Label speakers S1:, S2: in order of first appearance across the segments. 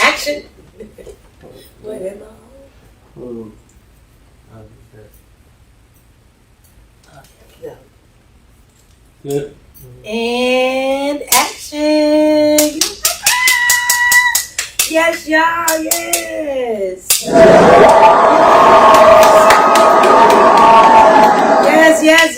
S1: Action. What am I? Go.
S2: Good.
S1: And action. Yes, y'all. Yes.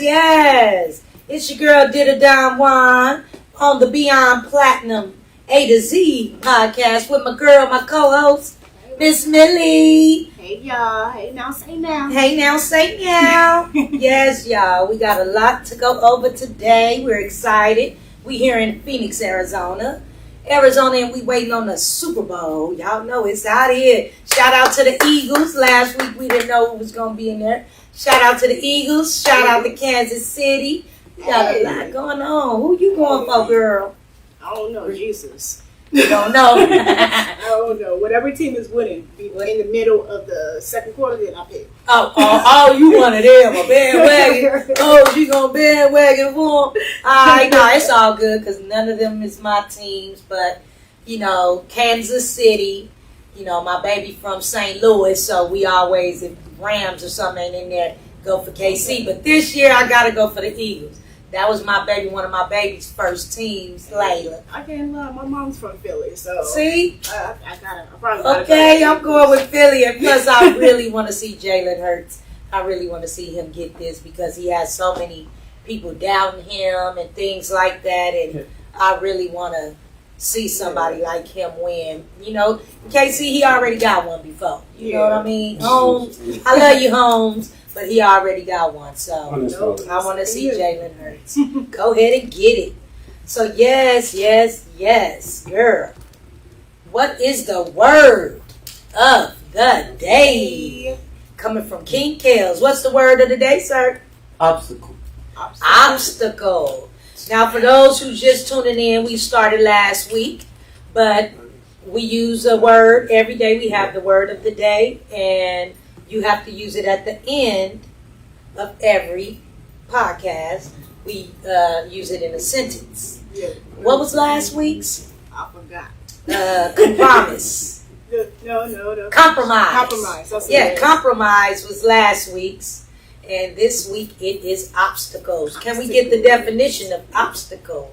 S1: Yes. It's your girl Dida Don Juan on the Beyond Platinum A to Z podcast with my girl, my co-host, Miss Millie.
S3: Hey y'all. Hey now, say now.
S1: Hey now, say now. Yes, y'all. We got a lot to go over today. We're excited. We here in Phoenix, Arizona, and we waiting on the Super Bowl. Y'all know it's out here. Shout out to the Eagles. Last week we didn't know who was gonna be in there. Shout out to the Eagles. Shout out to Kansas City. We got a lot going on. Who you going for, girl?
S3: I don't know. Jesus.
S1: You don't know.
S3: I don't know. Whatever team is winning, be in the middle of the second quarter, then I pick.
S1: Oh, you one of them, a bandwagon. Oh, you gonna bandwagon for them? Alright, no, it's all good because none of them is my teams. But, Kansas City, my baby from St. Louis, so we always, if Rams or something ain't in there, go for KC. But this year, I gotta go for the Eagles. That was my baby, one of my baby's first teams, Layla.
S3: I can't lie. My mom's from Philly, so
S1: see,
S3: I probably gotta
S1: okay, I'm going with Philly, and plus I really want to see Jalen Hurts. I really want to see him get this because he has so many people doubting him and things like that, and I really want to see somebody like him win. KC, he already got one before. You know what I mean? Holmes, I love you, Holmes. But he already got one, so I want to see Jalen Hurts. Go ahead and get it. So yes, girl. What is the word of the day? Coming from King Kells. What's the word of the day, sir?
S2: Obstacle.
S1: Now, for those who just tuning in, we started last week, but we use a word every day. We have the word of the day, and you have to use it at the end of every podcast. We use it in a sentence.
S3: Yeah.
S1: What was last week's?
S3: I forgot.
S1: Compromise.
S3: No.
S1: Compromise. Compromise was last week's. And this week it is obstacles. Can we get the definition of obstacles?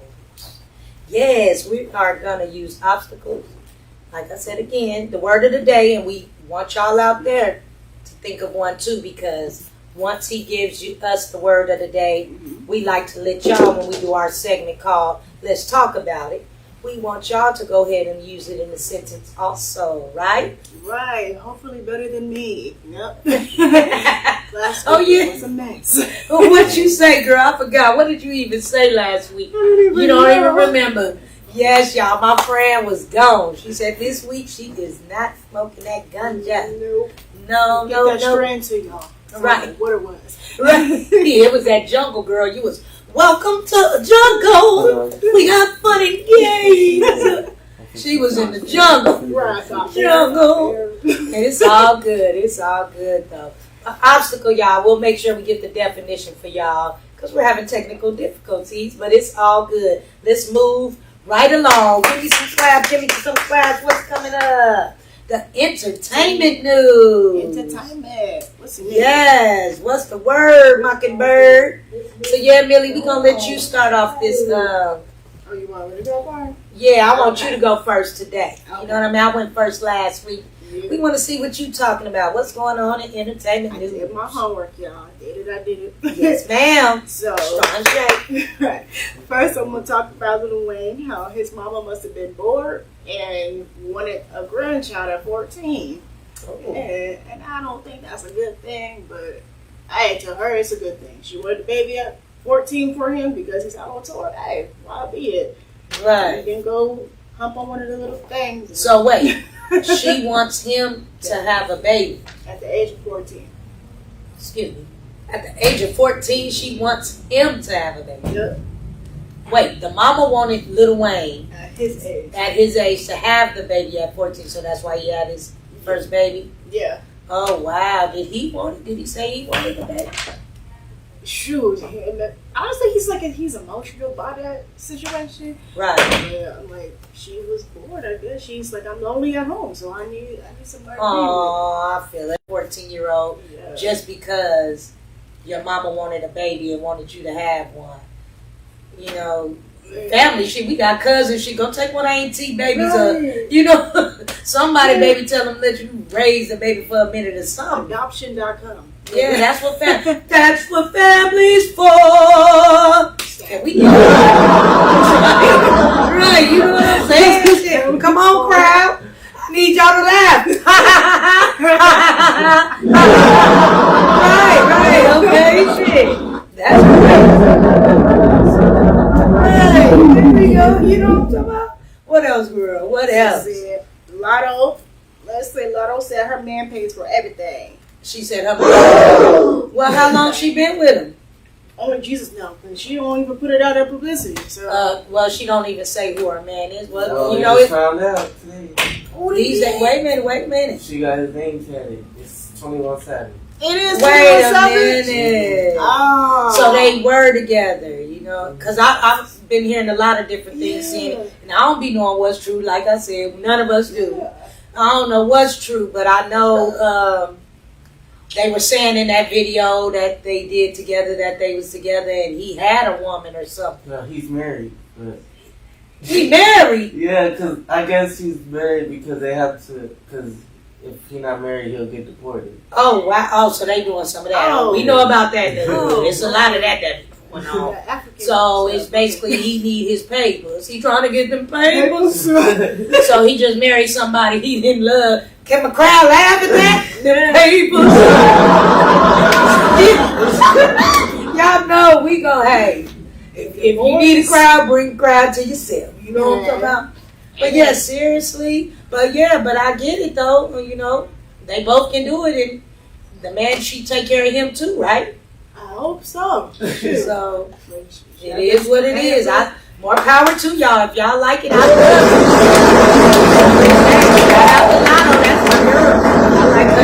S1: Yes, we are going to use obstacles. Like I said again, the word of the day, and we want y'all out there to think of one too, because once he gives us the word of the day, we like to let y'all, when we do our segment called Let's Talk About It, we want y'all to go ahead and use it in the sentence also, right?
S3: Right. Hopefully better than me. Yep. Last
S1: week
S3: it was a mess.
S1: What you say, girl? I forgot. What did you even say last week? You don't even remember. Yes, y'all. My friend was gone. She said this week she is not smoking that ganja. No.
S3: Get that strand to y'all.
S1: Right.
S3: What it was.
S1: Right. Yeah, it was that jungle girl. You was, welcome to the jungle. We got fun and games. She was in the jungle. Jungle. And it's all good. It's all good, though. Obstacle, y'all. We'll make sure we get the definition for y'all because we're having technical difficulties, but it's all good. Let's move right along. Give me some claps. What's coming up? The entertainment news.
S3: Entertainment. What's the news?
S1: Yes. What's the word, Mockingbird? So, yeah, Millie, we're going to let you start off this.
S3: Oh, you want me to go first?
S1: Yeah, I want you to go first today.
S3: Okay.
S1: You know what I mean? I went first last week.
S3: Yeah.
S1: We want to see what you're talking about. What's going on in entertainment news?
S3: I did my homework, y'all. I did it.
S1: Yes, ma'am.
S3: So,
S1: Strong shake.
S3: right. First, I'm going to talk about Lil Wayne, how his mama must have been bored and wanted a grandchild at 14.
S1: Oh.
S3: And I don't think that's a good thing, but hey, to her, it's a good thing. She wanted the baby at 14 for him because he's out on tour. Hey, why be it?
S1: Right.
S3: You can go hump on one of the little things.
S1: So, wait. She wants him to have a baby.
S3: At the age of 14.
S1: Excuse me. At the age of 14, she wants him to have a baby.
S3: Yep.
S1: Wait, the mama wanted Lil Wayne
S3: At his age.
S1: at his age to have the baby at 14, so that's why he had his first baby?
S3: Yeah.
S1: Oh, wow. Did he want it? Did he say he wanted the baby?
S3: shoot, honestly, he's emotional by that situation.
S1: Right.
S3: Yeah, I'm like, she was bored. I guess she's like, I'm lonely at home, so I need somebody.
S1: Oh, I feel it. 14-year-old,
S3: to be with. Yeah.
S1: just because your mama wanted a baby and wanted you to have one. You know, family shit. We got cousins. She gonna take one of auntie babies.
S3: Right.
S1: You know, somebody baby tell them let you raise the baby for a minute or something.
S3: Adoption.com.
S1: Yeah, that's what that's what family's for. Can we get right? You know what I'm saying? Shit. Come on, crowd. I need y'all to laugh. right, okay, shit. That's right. There we go. You know what I'm talking about? What else, girl? What else?
S3: Lotto. Let's say Lotto said her man pays for everything.
S1: She said her. Well, how long she been with him?
S3: Only Jesus knows, and she don't even put it out in publicity. So,
S1: Well, she don't even say who her man is. Well,
S2: Well,
S1: you know
S2: we
S1: it.
S2: found out today.
S1: These days, wait a minute.
S2: She got his name tatted. It's 21 Savage.
S3: it is.
S1: Wait a
S3: 21 Savage.
S1: minute.
S3: Oh,
S1: So they were together, you know? Because I've been hearing a lot of different things, seeing it, and I don't be knowing what's true. Like I said, none of us do. I don't know what's true, but I know they were saying in that video that they did together that they was together, and he had a woman or something.
S2: No, he's married. But
S1: He married.
S2: yeah, because I guess he's married because they have to. Because if he's not married, he'll get deported.
S1: Oh wow! Oh, so they doing some of that.
S3: Oh.
S1: We know about that.
S3: Oh.
S1: It's a lot of that going on. So it's basically he need his papers. He trying to get them papers. So he just married somebody he didn't love. Can my crowd laugh at that? The papers. Y'all know we gonna hate. If you need a crowd, bring a crowd to yourself. You know what I'm talking about? But yeah, seriously. But I get it though. You know, they both can do it, and the man she take care of him too, right?
S3: I hope so.
S1: So it is what it is. More power to y'all. If y'all like it, I love it. Shout out to Lotto. That's my girl. I like her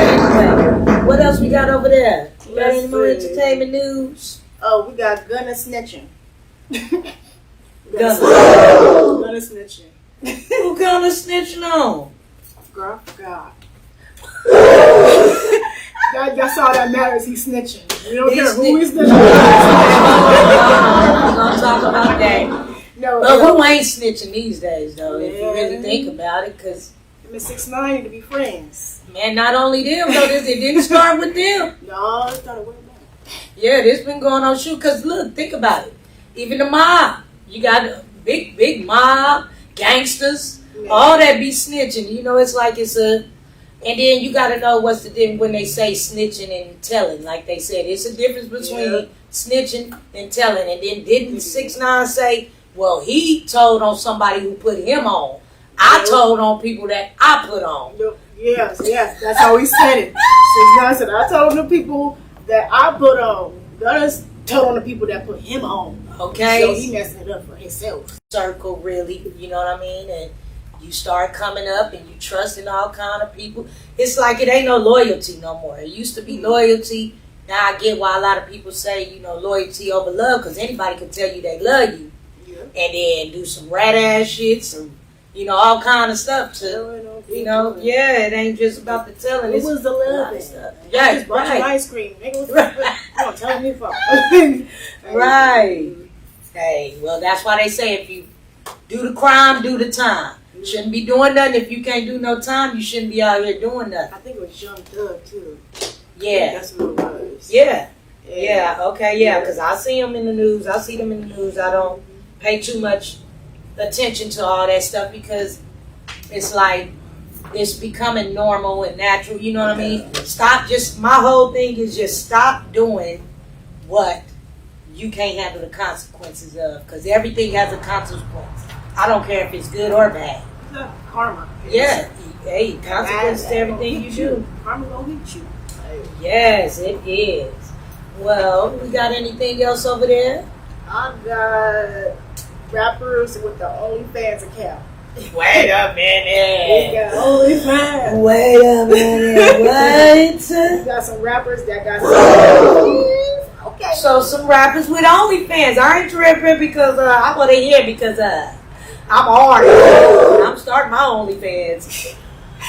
S1: anyway. What else we got over there? You got any more entertainment news?
S3: Oh, we got Gunna snitching.
S1: Gunna.
S3: Gunna snitching.
S1: Who gonna snitching on?
S3: Girl, God. Y'all saw that matters. He's snitching. We don't care who he's snitching.
S1: We're gonna talk about that.
S3: No,
S1: But who ain't snitching these days, though? If you really think about it, because
S3: him and 6ix9ine need to be friends.
S1: man, not only them though. It didn't start with them.
S3: No, it's not a word now.
S1: Yeah, this been going on. Shoot, because look, think about it. Even the mob, you got a big mob, gangsters, all that be snitching. You know, it's like it's a. And then you got to know what's the difference when they say snitching and telling. Like they said, it's a difference between snitching and telling. And then didn't 6ix9ine say, well, he told on somebody who put him on. I told on people that I put on.
S3: Yes, that's how he said it. 6ix9ine said, I told the people that I put on. Gunna told on the people that put him on.
S1: Okay?
S3: So he messing it up for himself.
S1: Circle, really, you know what I mean? And you start coming up and you trusting all kind of people. It's like it ain't no loyalty no more. It used to be loyalty. Now I get why a lot of people say, you know, loyalty over love, because anybody can tell you they love you.
S3: Yeah.
S1: And then do some rat ass shit, some, you know, all kind of stuff to, you know, it ain't just about the telling.
S3: It was the love
S1: and
S3: and
S1: stuff.
S3: stuff.
S1: Yeah,
S3: Just bought you
S1: right.
S3: ice cream. Nigga,
S1: Right.
S3: you don't tell me for.
S1: Right. Hey, well, that's why they say if you do the crime, do the time. Shouldn't be doing nothing. If you can't do no time, you shouldn't be out here doing nothing.
S3: I think it was Young Thug too.
S1: Yeah.
S3: That's what it was.
S1: Yeah. Okay, because I see them in the news. I see them in the news. I don't pay too much attention to all that stuff because it's like it's becoming normal and natural. You know what I mean? My whole thing is just stop doing what you can't handle the consequences of, because everything has a consequence. I don't care if it's good or bad.
S3: Karma.
S1: Yeah. Hey, consequences to everything you do.
S3: Karma gonna hit you.
S1: Yes, it is. Well, we got anything else over there?
S3: I got rappers with the OnlyFans account.
S1: Wait a
S3: We
S1: minute.
S3: got OnlyFans.
S1: Wait a minute. What?
S3: We got some rappers that got some. Okay.
S1: So some rappers with OnlyFans. I ain't tripping because I want to hear because I'm hard. I'm starting my OnlyFans.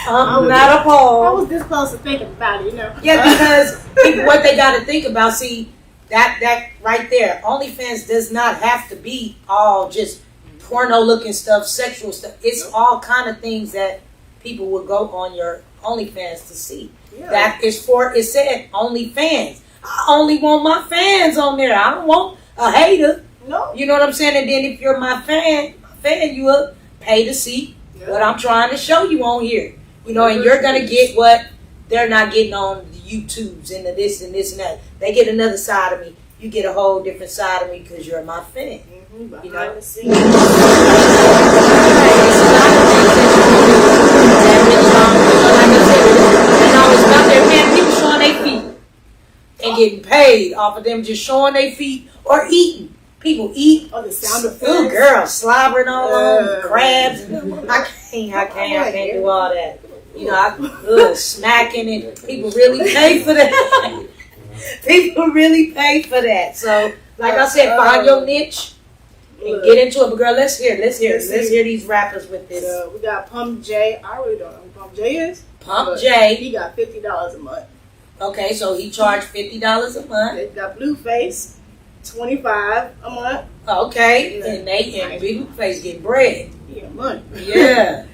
S1: I'm not
S3: I
S1: appalled.
S3: was this close to thinking about it, you know.
S1: Yeah, because what they got to think about, see, that right there, OnlyFans does not have to be all just porno-looking stuff, sexual stuff. It's all kind of things that people will go on your OnlyFans to see.
S3: Yeah.
S1: That is for, it said OnlyFans. I only want my fans on there. I don't want a hater.
S3: No.
S1: You know what I'm saying? And then if you're my fan, you will pay to see what I'm trying to show you on here. You know, and you're going to get what they're not getting on the YouTubes and the this and this and that. They get another side of me. You get a whole different side of me because you're my fan.
S3: Behind
S1: You know?
S3: the scenes.
S1: People showing their feet and getting paid off of them just showing their feet or eating. People eat.
S3: Oh, the sound effects.
S1: Ooh, girl, slobbering all on crabs. I can't do all that. You know, smacking it. People really pay for that. People really pay for that. So, like I said, find your niche and get into it. But girl, let's hear these rappers with this.
S3: We got Pump J. I really don't know who Pump J is.
S1: Pump J.
S3: He got $50 a month.
S1: Okay, so he charged $50 a month.
S3: They got Blueface, $25 a month.
S1: Okay, and Blueface getting bread.
S3: Yeah, money.
S1: Yeah.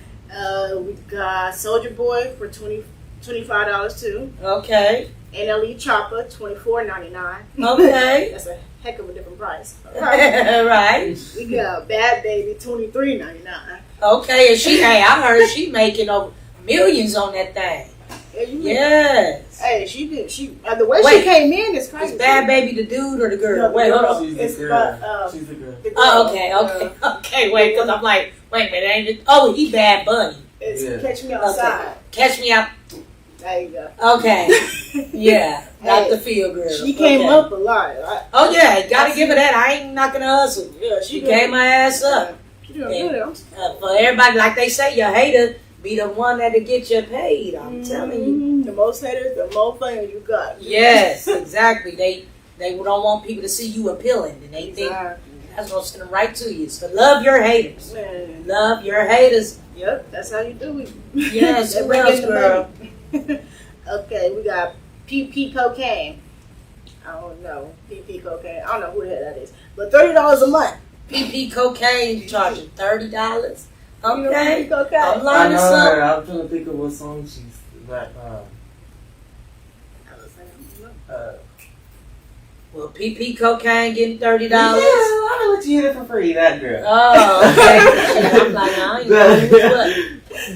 S3: We got Soldier Boy for $25 too.
S1: Okay.
S3: NLE Chopper, $24.99.
S1: Okay.
S3: That's a heck of a different price.
S1: Right.
S3: We got Bad Baby, $23.99.
S1: Okay, and I heard she making over millions on that thing. Yes.
S3: Hey, the way she came in is crazy.
S1: Is Bad Baby the dude or the girl?
S3: No,
S1: Wait, hold on.
S2: She's the
S3: It's
S2: girl. She's the girl.
S1: Oh, okay. Wait, because I'm like, wait a minute, ain't it? Oh, he Bad Bunny.
S3: It's Catch Me Outside.
S1: Okay. Catch Me Out.
S3: There you go.
S1: Okay. Yeah, not
S3: Hey,
S1: the feel girl.
S3: She came up a lot.
S1: Oh yeah, gotta give her that. I ain't knocking her hustle.
S3: Yeah,
S1: She came my ass up.
S3: She doing good.
S1: For everybody, like they say, your hater be the one that'll get you paid. I'm telling you.
S3: The most haters, the more fans you got.
S1: Yes, exactly. They don't want people to see you appealing, and they think that's gonna send them right to you. So love your haters.
S3: Man.
S1: Love your haters.
S3: Yep, that's how you do it.
S1: Yes,
S3: They
S1: who
S3: bring
S1: else,
S3: in the
S1: girl?
S3: money. Okay, we got PP Cocaine. I don't know. PP Cocaine. I don't know who the hell that is. But $30 a month.
S1: PP Cocaine charging $30.
S3: You know
S1: Okay,
S3: PP Cocaine?
S1: I'm
S2: I
S1: learning
S2: know
S1: something.
S2: her. I'm trying to think of what song she's like.
S1: Well, PP Cocaine getting $30.
S2: Yeah, I'll let you hit it for free. That girl.
S1: Oh, okay. I'm like, I ain't know who's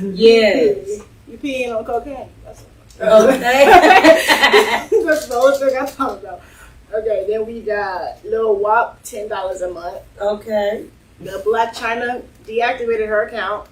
S1: what. Yes.
S3: You peeing on cocaine. That's
S1: Okay.
S3: That's the only thing I thought about. Okay, then we got Lil Wop, $10 a month.
S1: Okay.
S3: The Black China deactivated her account.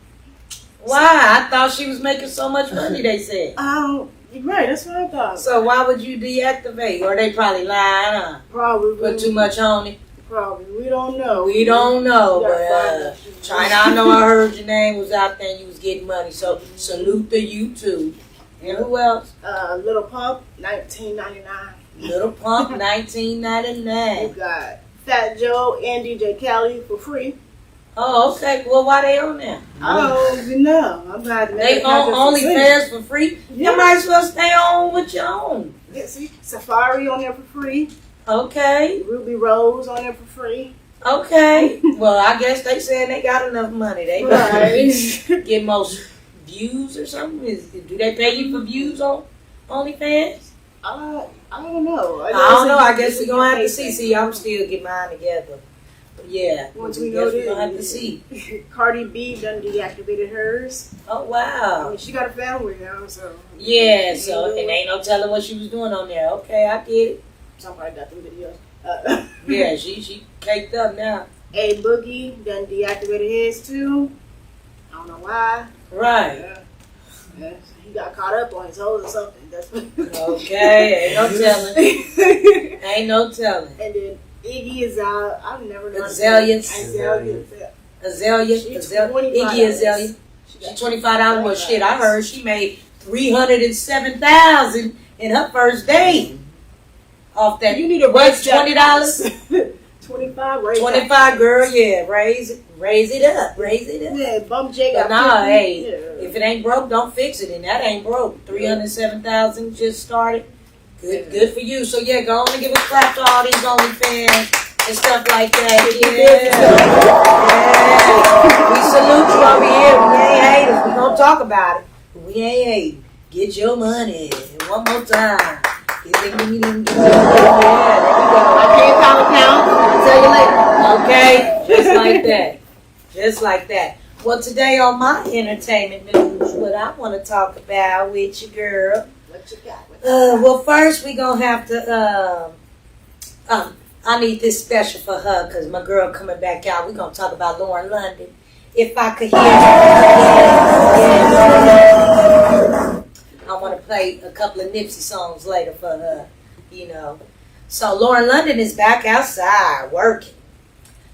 S1: Why? I thought she was making so much money, they said.
S3: You're right, that's what I thought.
S1: So why would you deactivate? Or they probably lying, huh?
S3: Probably.
S1: Put too much on it.
S3: Probably. We don't know.
S1: We don't know,
S3: We gotta
S1: but
S3: find out.
S1: China, I know I heard your name was out there and you was getting money. So salute to you too. And who else?
S3: Little Pump, $19.99.
S1: Little Pump,
S3: You
S1: $19.99.
S3: got Fat Joe and DJ Khaled for free.
S1: Oh, okay. Well, why they on there?
S3: I don't even know. I'm glad
S1: They on OnlyFans for free.
S3: Yeah.
S1: You might as well stay on with your own.
S3: Yeah, see, Safari on there for free.
S1: Okay.
S3: Ruby Rose on there for free.
S1: Okay. Well, I guess they saying they got enough money. They
S3: Right.
S1: get most views or something. Do they pay you for views on OnlyFans?
S3: I don't know.
S1: I don't know. I guess we're going to have to see. See, I'm still getting mine together. But yeah.
S3: Once
S1: I
S3: we
S1: guess
S3: know
S1: we're
S3: this.
S1: going to have to see.
S3: Cardi B done deactivated hers.
S1: Oh,
S3: I
S1: wow.
S3: mean, she got a family now, so.
S1: Yeah, so, and ain't no telling what she was doing on there. Okay, I get it.
S3: Somebody got them videos.
S1: Yeah, she caked up now.
S3: A Boogie done deactivated his too. I don't know why.
S1: Right.
S3: Yeah, he got caught up on his hoes or something. That's
S1: Okay, ain't no telling. Ain't no telling.
S3: And then Iggy is out. I've never known
S1: Azalea.
S3: Azalea. She's $25.
S1: Iggy Azalea. She $25. Well, shit, I heard she made $307,000 in her first day. off that.
S3: You need a
S1: what's
S3: raise
S1: $20?
S3: 25, raise
S1: 25, girl, yeah, raise it up.
S3: Yeah, bump Jay
S1: But
S3: got
S1: nah,
S3: 50.
S1: hey,
S3: Yeah.
S1: if it ain't broke, don't fix it, and that ain't broke. 307,000 just started. Good for you. So yeah, go on and give a clap to all these OnlyFans and stuff like that. Yeah. We salute you over here. We ain't haters. We gonna talk about it. We ain't hating. Get your money. One more time. Yeah, there you go.
S3: I can't count. I'll tell you later.
S1: Okay, just like that. Just like that. Well, today on my entertainment news, what I want to talk about with you, girl.
S3: What you got?
S1: Well, first we gonna have to. I need this special for her because my girl coming back out. We gonna talk about Lauren London. If I could hear her. I want to play a couple of Nipsey songs later for her. You know. So Lauren London is back outside working.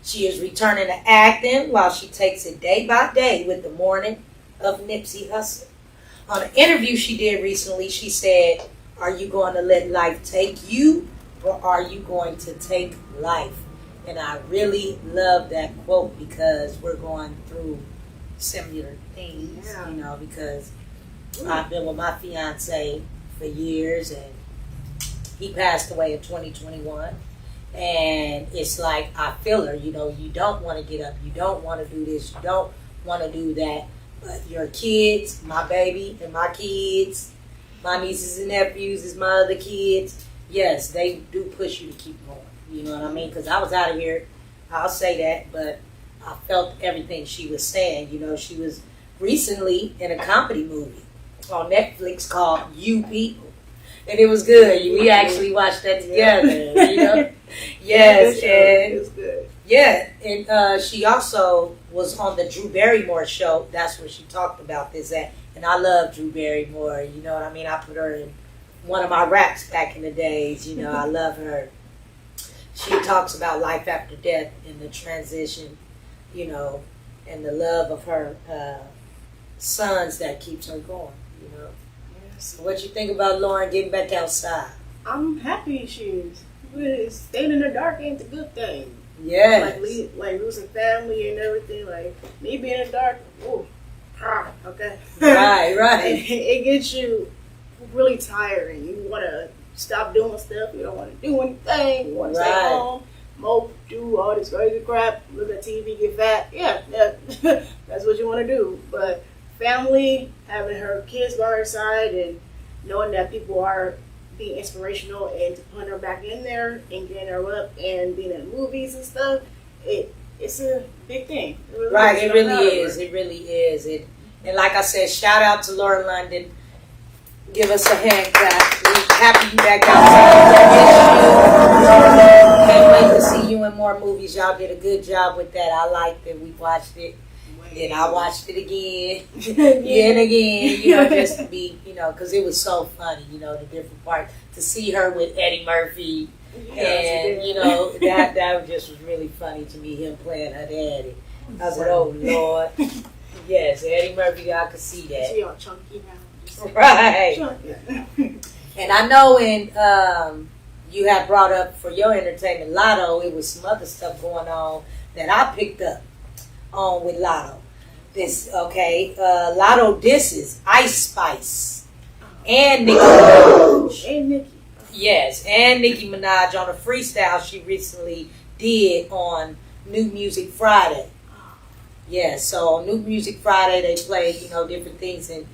S1: She is returning to acting while she takes it day by day with the morning of Nipsey Hussle. On an interview she did recently, she said, "Are you going to let life take you, or are you going to take life?" And I really love that quote because we're going through similar things,
S3: Yeah.
S1: you know, because I've been with my fiance for years and he passed away in 2021. And it's like, I feel her, you know, you don't want to get up, you don't want to do this, you don't want to do that. But your kids, my baby and my kids, my nieces and nephews is my other kids, yes, they do push you to keep going. You know what I mean? Because I was out of here, I'll say that, but I felt everything she was saying. You know, she was recently in a comedy movie on Netflix called You People. And it was good. We actually watched that together, you know? Yes,
S3: It
S1: and
S3: was good.
S1: yeah, and she also was on the Drew Barrymore show. That's where she talked about this at. And I love Drew Barrymore, you know what I mean? I put her in one of my raps back in the days, you know, I love her. She talks about life after death and the transition, you know, and the love of her sons that keeps her going, you know. So what you think about Lauren getting back outside?
S3: I'm happy she is. But staying in the dark ain't the good thing.
S1: Yes.
S3: Like losing family and everything. Like me being in the dark. Ooh, okay.
S1: Right.
S3: It gets you really tiring. You want to stop doing stuff. You don't want to do anything. You want to stay home, mope, do all this crazy crap. Look at TV, get fat. Yeah, that's what you want to do. But family, having her kids by her side, and knowing that people are being inspirational and to put her back in there and getting her up and being in movies and stuff, it's a big thing.
S1: It really is. And like I said, shout out to Lauren London. Give us a hand clap. We're happy you back outside. Can't wait to see you in more movies. Y'all did a good job with that. I liked it. We watched it. Then I watched it again, and again, you know, just to be, you know, because it was so funny, you know, the different parts. To see her with Eddie Murphy, and, you know, that just was really funny to me, him playing her daddy. I said, oh, Lord. Yes, Eddie Murphy, I could see that.
S3: She all chunky now.
S1: Right.
S3: Chunky.
S1: And I know you have brought up for your entertainment, Lotto, it was some other stuff going on that I picked up on with Lotto. Lotto disses Ice Spice and Nicki Minaj.
S3: And Nicki.
S1: Yes, and Nicki Minaj on a freestyle she recently did on New Music Friday. Yeah, so on New Music Friday they played, you know, different things, and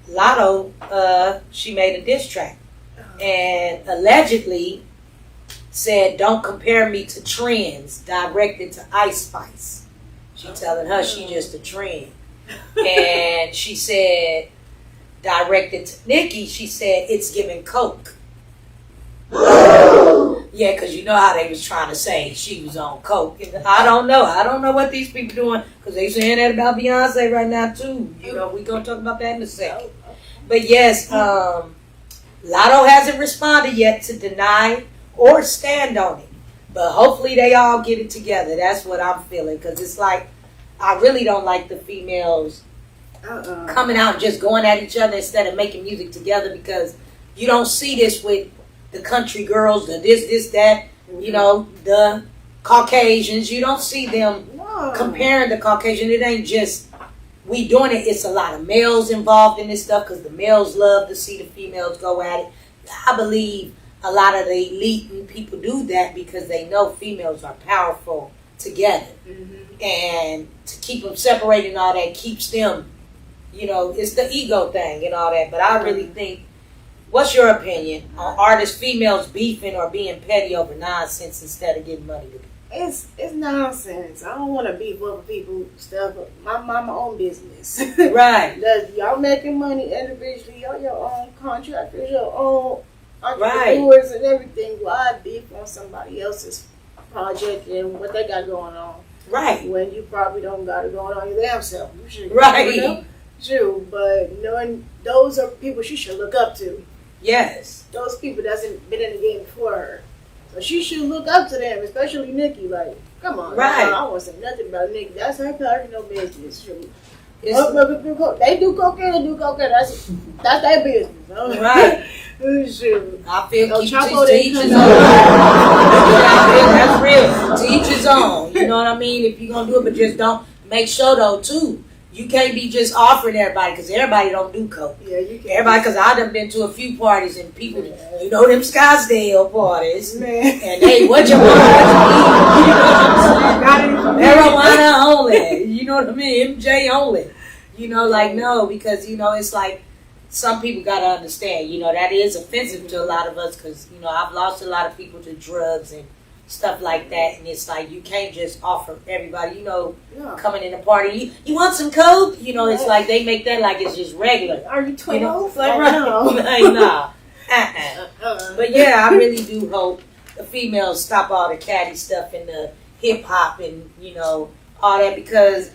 S1: Lotto, she made a diss track and allegedly said, "Don't compare me to trends," directed to Ice Spice. She telling her she just a trend. And she said, directed to Nicki, she said, "It's giving Coke." Yeah, because you know how they was trying to say she was on Coke. And I don't know what these people doing, because they saying that about Beyonce right now too. You know, we're going to talk about that in a second. But yes, Lotto hasn't responded yet to deny or stand on it. But hopefully they all get it together. That's what I'm feeling. Because it's like, I really don't like the females coming out and just going at each other instead of making music together, because you don't see this with the country girls, the this, that, you know, the Caucasians. You don't see them comparing the Caucasian. It ain't just we doing it. It's a lot of males involved in this stuff because the males love to see the females go at it. I believe a lot of the elite and people do that because they know females are powerful together. And to keep them separated and all that keeps them, you know, it's the ego thing and all that. But I really think, what's your opinion on artists, females beefing or being petty over nonsense instead of getting money to be?
S3: It's nonsense. I don't want to beef over people's stuff. My own business.
S1: Right.
S3: Y'all making money individually. Y'all your own contractors, your own entrepreneurs and everything. Why beef on somebody else's project and what they got going on?
S1: Right.
S3: When you probably don't got it going on your damn self. You should.
S1: Right.
S3: You know? True, but knowing those are people she should look up to.
S1: Yes.
S3: Those people that's been in the game before her. So she should look up to them, especially Nikki. Like, come on.
S1: Right.
S3: I won't say nothing about Nikki. That's her personal business. True. They do cocaine, That's their business.
S1: Right.
S3: Shoot.
S1: I feel
S3: No,
S1: keep
S3: Chapo
S1: to each his own.
S3: didn't
S1: That's real. To each his own. You know what I mean? If you're going to do it, but just don't make sure, though, too. You can't be just offering everybody because everybody don't do coke.
S3: Yeah, you can.
S1: Everybody, because I done been to a few parties and people, you know them Scottsdale parties.
S3: Man.
S1: And hey, what you want? What you need? You know what I'm saying? Marijuana only. You know what I mean? MJ only. You know, like, no, because, you know, it's like some people got to understand, you know, that is offensive to a lot of us because, you know, I've lost a lot of people to drugs and stuff like that. And it's like you can't just offer everybody, you know, coming in a party. You want some coke? You know, it's like they make that like it's just regular.
S3: Are you 12?
S1: You know?
S3: Like,
S1: Right.
S3: no.
S1: Like, nah. But yeah, I really do hope the females stop all the catty stuff and the hip hop and, you know, all that because,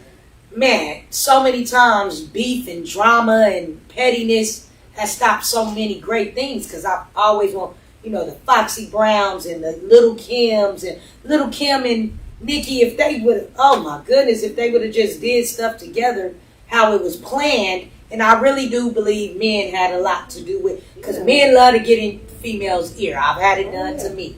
S1: man, so many times beef and drama and pettiness has stopped so many great things because I always want, you know, the Foxy Browns and the Little Kims and Little Kim and Nikki, if they would, oh my goodness, if they would have just did stuff together how it was planned. And I really do believe men had a lot to do with, because men love to get in females' ear. I've had it done to me.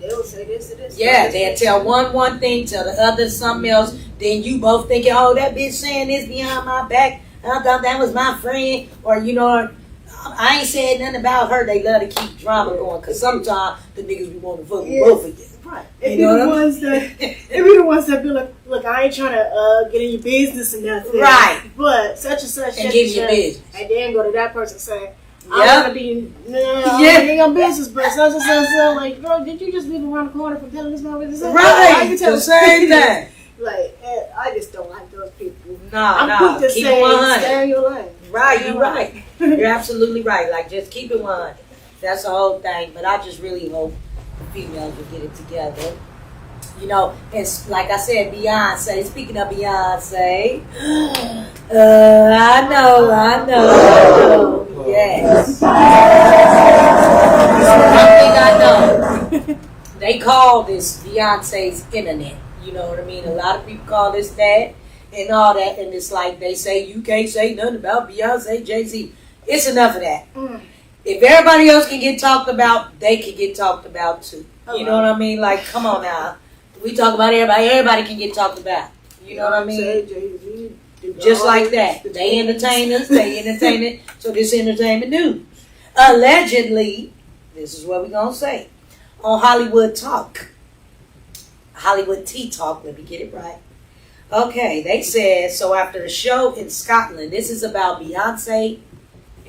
S3: They'll say this and this.
S1: Yeah, they'll tell one thing, tell the other something else. Then you both thinking, oh, that bitch saying this behind my back. I thought that was my friend. Or, you know, I ain't said nothing about her. They love to keep drama going. Because sometimes the niggas be wanting to fuck with both of you.
S3: Right.
S1: You
S3: It
S1: know
S3: be the
S1: what I
S3: ones that it be the ones that be like, look, I ain't trying to get in your business and nothing.
S1: Right.
S3: But such and such
S1: And get in your business.
S3: And then go to that person saying, I
S1: Yep.
S3: want to be in your business, but such and such. Like, bro, did you just live around the corner from telling this man what to say?
S1: Right. The same thing.
S3: Like, I just don't like those people.
S1: No,
S3: I'm quick to
S1: keep
S3: say,
S1: it 100.
S3: stay in your lane.
S1: Right, you're right. You're absolutely right. Like, just keep it 100. That's the whole thing. But I just really hope the females will get it together. You know, it's like I said, Beyonce. Speaking of Beyonce, I know. Yes. One thing I know. They call this Beyonce's internet. You know what I mean? A lot of people call this that and all that. And it's like they say, you can't say nothing about Beyonce, Jay-Z. It's enough of that. If everybody else can get talked about, they can get talked about too. You know what I mean? Like, come on now. We talk about everybody. Everybody can get talked about. You know what I mean? Just like that. They entertain us. They entertain it. So this entertainment news. Allegedly, this is what we're going to say. On Hollywood Talk. Hollywood Tea Talk. Let me get it right. Okay. They said, so after the show in Scotland, this is about Beyonce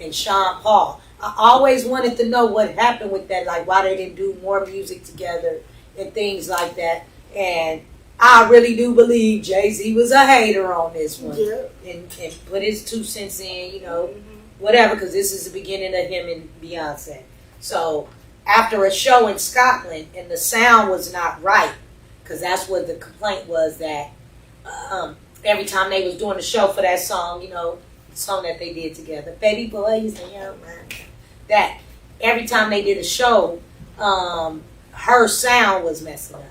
S1: and Sean Paul. I always wanted to know what happened with that. Like, why they didn't do more music together and things like that. And I really do believe Jay-Z was a hater on this one.
S3: Yeah.
S1: And put his 2 cents in, you know, whatever, because this is the beginning of him and Beyonce. So after a show in Scotland and the sound was not right, because that's what the complaint was, that every time they was doing the show for that song, you know, the song that they did together, Baby Boy, you say, yo, man, that every time they did a show, her sound was messing up.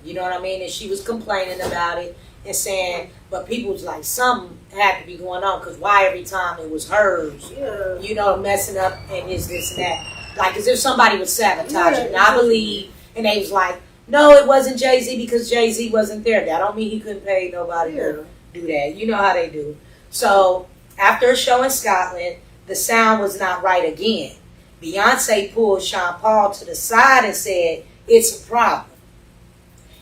S1: You know what I mean? And she was complaining about it and saying, but people was like, something had to be going on, because why every time it was hers,
S3: Yeah.
S1: you know, messing up and this and that. like as if somebody was sabotaging.
S3: Yeah,
S1: And I believe, and they was like, no, it wasn't Jay-Z because Jay-Z wasn't there. That don't mean he couldn't pay nobody to do that. You know how they do. So after a show in Scotland, the sound was not right again. Beyonce pulled Sean Paul to the side and said, it's a problem.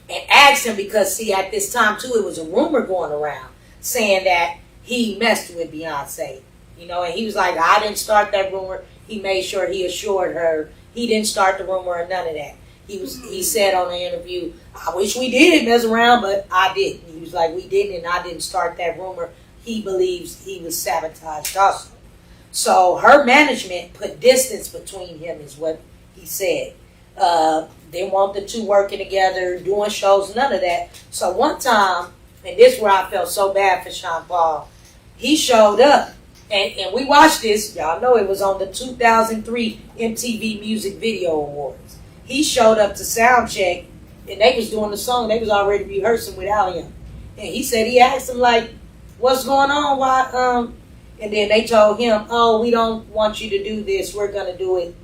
S1: And asked him because, see, at this time, too, it was a rumor going around saying that he messed with Beyonce. You know, and he was like, I didn't start that rumor. He made sure he assured her he didn't start the rumor or none of that. He said on the interview, I wish we did mess around, but I didn't. He was like, we didn't, and I didn't start that rumor. He believes he was sabotaged also. So her management put distance between him is what he said. They want the two working together, doing shows, none of that. So one time, and this is where I felt so bad for Sean Paul, he showed up, and we watched this. Y'all know it was on the 2003 MTV Music Video Awards. He showed up to sound check, and they was doing the song. They was already rehearsing without him. And he said he asked him, like, what's going on? Why? And then they told him, oh, we don't want you to do this. We're going to do it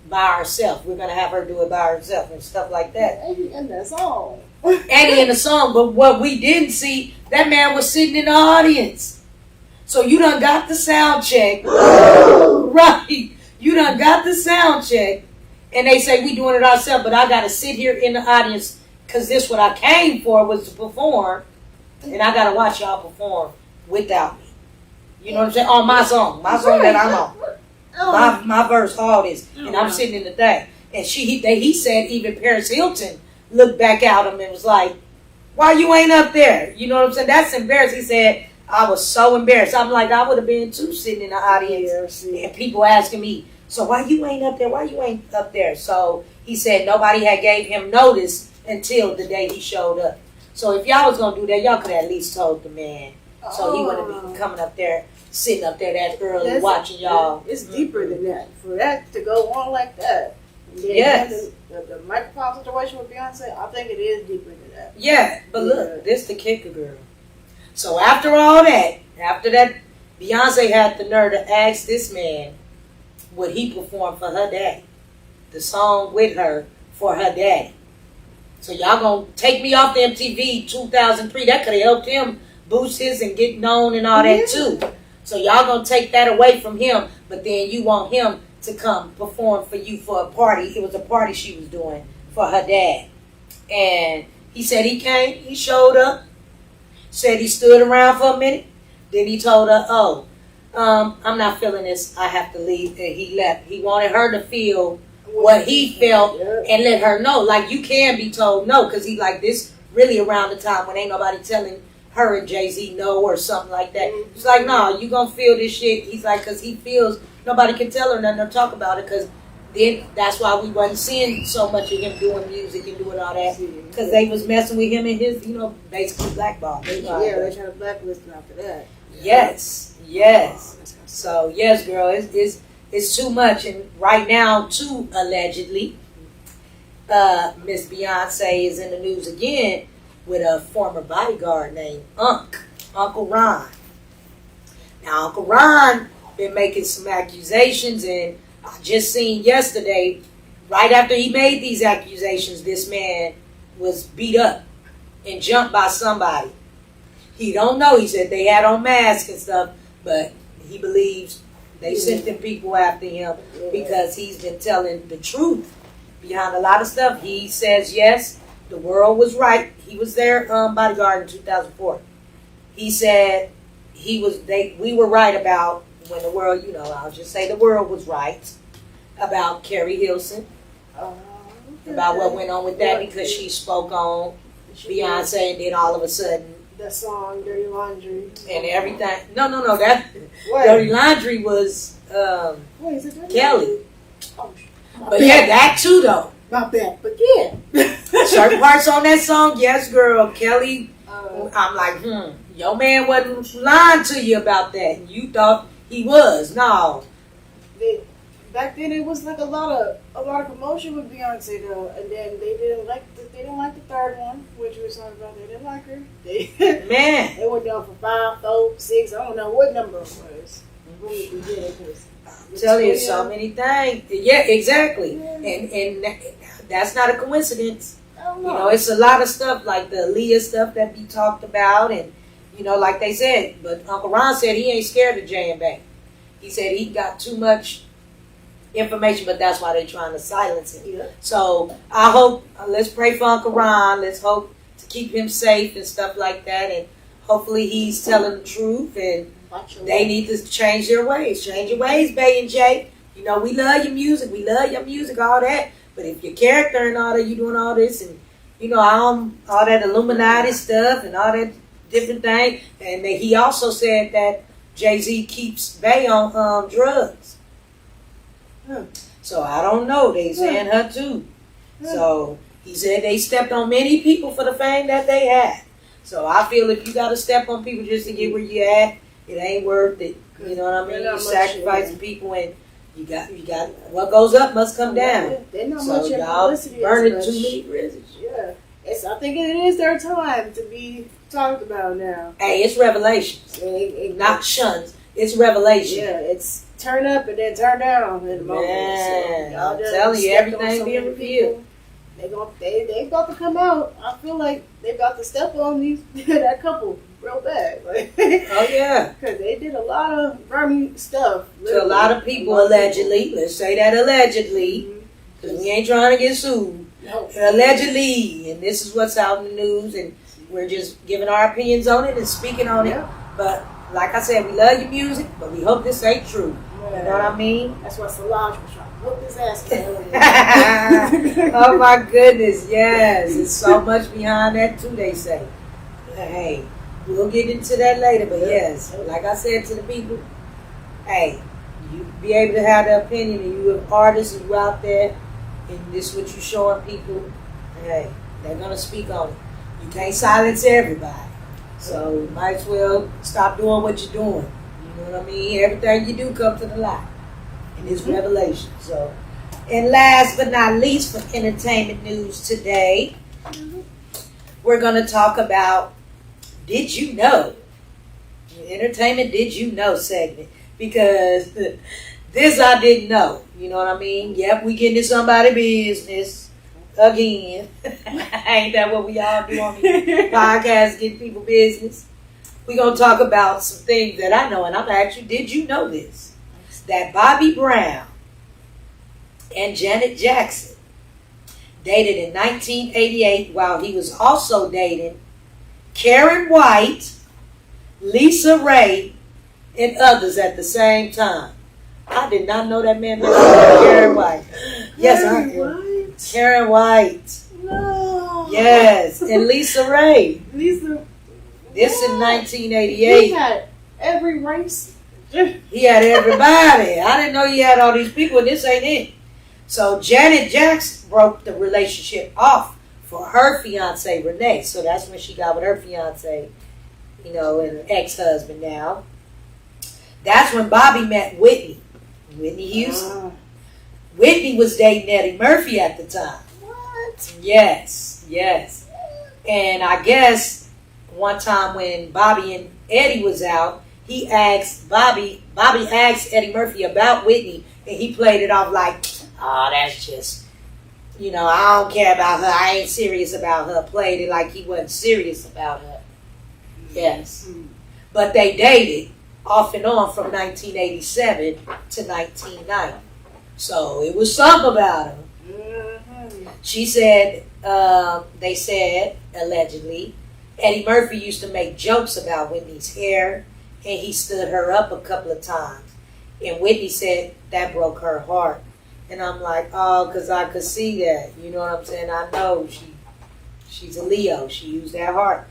S1: by ourselves. We're going to have her do it by herself and stuff like that.
S3: And he in that song.
S1: And he in the song. But what we didn't see, that man was sitting in the audience. So you done got the sound check. Right. You done got the sound check. And they say we doing it ourselves, but I got to sit here in the audience because this what I came for was to perform. And I got to watch y'all perform without me. You know what I'm saying? On my song that I'm on. My verse, all this. And I'm sitting in the thing. And he said even Paris Hilton looked back at him and was like, why you ain't up there? You know what I'm saying? That's embarrassing. He said, I was so embarrassed. I'm like, I would have been too sitting in the audience. And people asking me, so why you ain't up there? Why you ain't up there? So he said nobody had gave him notice until the day he showed up. So if y'all was going to do that, y'all could have at least told the man. So he wouldn't be coming up there, sitting up there that early, watching y'all.
S3: It's deeper than that. For that to go on like that. And then
S1: Yes.
S3: The microphone situation with Beyonce, I think it is deeper than that.
S1: Yeah, but look, this the kicker, girl. So after all that, Beyonce had the nerve to ask this man would he perform for her daddy. The song with her for her daddy. So y'all gonna take me off the MTV 2003. That could have helped him boost his and get known and all that too. So y'all gonna take that away from him, but then you want him to come perform for you for a party. It was a party she was doing for her dad. And he said he came, he showed up, said he stood around for a minute. Then he told her, I'm not feeling this. I have to leave. And he left. He wanted her to feel what he felt and let her know. Like, you can be told no, because he like this really around the time when ain't nobody telling her and Jay-Z no or something like that. It's like, no, you gonna feel this shit. He's like, because he feels nobody can tell her nothing or talk about it, because then that's why we wasn't seeing so much of him doing music and doing all that, because they was messing with him and his, basically blackball.
S3: They tried to blacklist him after that.
S1: Yes. So yes, girl, it's too much, and right now too, allegedly, Miss Beyonce is in the news again with a former bodyguard named Uncle Ron. Now Uncle Ron been making some accusations, and I just seen yesterday, right after he made these accusations, this man was beat up and jumped by somebody. He don't know. He said they had on masks and stuff, but he believes they sent them people after him because he's been telling the truth behind a lot of stuff. He says, yes, the world was right. He was their bodyguard in 2004. He said we were right about when the world, I'll just say the world was right about Carrie Hilson, about what went on with that, because she spoke on Beyonce, and then all of a sudden,
S3: that song Dirty Laundry
S1: and everything. No, that Dirty Laundry was
S3: is it Dirty
S1: Kelly.
S3: Laundry? Oh,
S1: But yeah, that too though.
S3: my bad. But yeah,
S1: Certain parts on that song, yes, girl, Kelly. I'm like, your man wasn't lying to you about that. You thought he was. No.
S3: Back then it was like a lot of commotion with Beyonce though, and then they didn't like the third one, which we was talking about. They didn't like her.
S1: Man.
S3: They went down for 5, 4, 6. I don't know what number it was. We did it because
S1: I'm telling you, so many things. Yeah, exactly. And that's not a coincidence. You know, it's a lot of stuff like the Aaliyah stuff that be talked about, and you know, like they said. But Uncle Ron said he ain't scared of J&B. He said he got too much information, but that's why they're trying to silence him.
S3: Yeah.
S1: So I hope, let's pray for Uncle Ron. Let's hope to keep him safe and stuff like that, and hopefully he's telling the truth. And they need to change their ways. Change your ways, Bay and Jay. You know, we love your music. We love your music, all that. But if your character and all that, you doing all this, and you know, all that Illuminati stuff and all that different thing. And he also said that Jay-Z keeps Bay on drugs. So I don't know. They saying her too. So he said they stepped on many people for the fame that they had. So I feel if you got to step on people just to get where you at, it ain't worth it. You know what I mean? You sacrificing people, and you got what goes up must come down.
S3: They're not
S1: So
S3: much in
S1: y'all
S3: publicity.
S1: burning too many bridges.
S3: Yeah. I think it is their time to be talked about now.
S1: Hey, it's revelations, not shuns. It's revelation.
S3: Yeah, it's turn up and then turn down in the moment.
S1: Man,
S3: So y'all
S1: I'm
S3: done
S1: telling you,
S3: stepped on
S1: everything
S3: so
S1: being
S3: many
S1: revealed.
S3: people. They about to come out. I feel like they about to step on these that couple real bad. Like,
S1: Oh yeah,
S3: because they did a lot of vermy stuff
S1: to a lot of people allegedly. Let's say that allegedly, because we ain't trying to get sued.
S3: No.
S1: Allegedly, and this is what's out in the news, and we're just giving our opinions on it and speaking on it. But like I said, we love your music, but we hope this ain't true. You know what I mean?
S3: That's why Solange was trying to whoop his ass.
S1: Oh my goodness, yes. There's so much behind that too, they say. Hey, we'll get into that later, but yes, like I said to the people, hey, you be able to have the opinion, and you have artists and you out there, and this is what you showing people, hey, they're going to speak on it. You can't silence everybody. So you might as well stop doing what you're doing. You know what I mean? Everything you do come to the light. And it's revelation. So, and last but not least for entertainment news today, we're going to talk about Did You Know? Entertainment Did You Know segment. Because this I didn't know. You know what I mean? Yep, we getting into somebody's business again. Ain't that what we all do on the podcast, get people business? We're going to talk about some things that I know, and I'm going to ask you, did you know this? That Bobby Brown and Janet Jackson dated in 1988 while he was also dating Karen White, Lisa Ray, and others at the same time. I did not know that man was Karen White. Yes, I did. Karen White.
S3: No.
S1: Yes, and Lisa Ray.
S3: Lisa.
S1: This in 1988.
S3: He had every race.
S1: He had everybody. I didn't know he had all these people, and this ain't it. So Janet Jackson broke the relationship off for her fiance Renee. So that's when she got with her fiance, you know, and ex-husband now. That's when Bobby met Whitney Houston. Whitney was dating Eddie Murphy at the time.
S3: What?
S1: Yes. And I guess one time when Bobby and Eddie was out, he asked Bobby asked Eddie Murphy about Whitney, and he played it off like, oh, that's just, you know, I don't care about her. I ain't serious about her. Played it like he wasn't serious about her. Yes. But they dated off and on from 1987 to 1990. So it was something about her. She said, they said, allegedly, Eddie Murphy used to make jokes about Whitney's hair, and he stood her up a couple of times. And Whitney said that broke her heart. And I'm like, oh, because I could see that. You know what I'm saying? I know she's a Leo. She used that heart.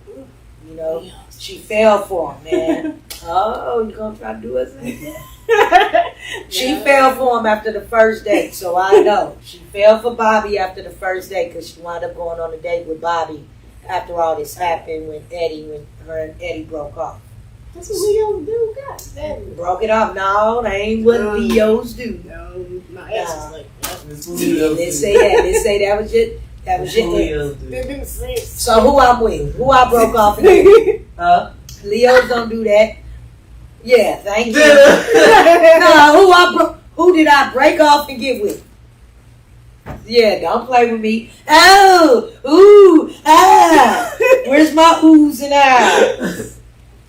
S1: You know, she fell for him, man. Oh, you gonna try to do us like that? She fell for him after the first date, so I know. She fell for Bobby after the first date because she wound up going on a date with Bobby after all this happened when her and Eddie broke off.
S3: That's what Leos do, God.
S1: Broke it off. No, that ain't what Leos do.
S3: No, my ass is like that.
S1: They say that was it. That was it. So who I'm with? Who I broke off with?
S2: Huh?
S1: Leos don't do that. Yeah, thank you. No, who did I break off and get with? Yeah, don't play with me. Oh, ooh, ah. Where's my oohs and ahs?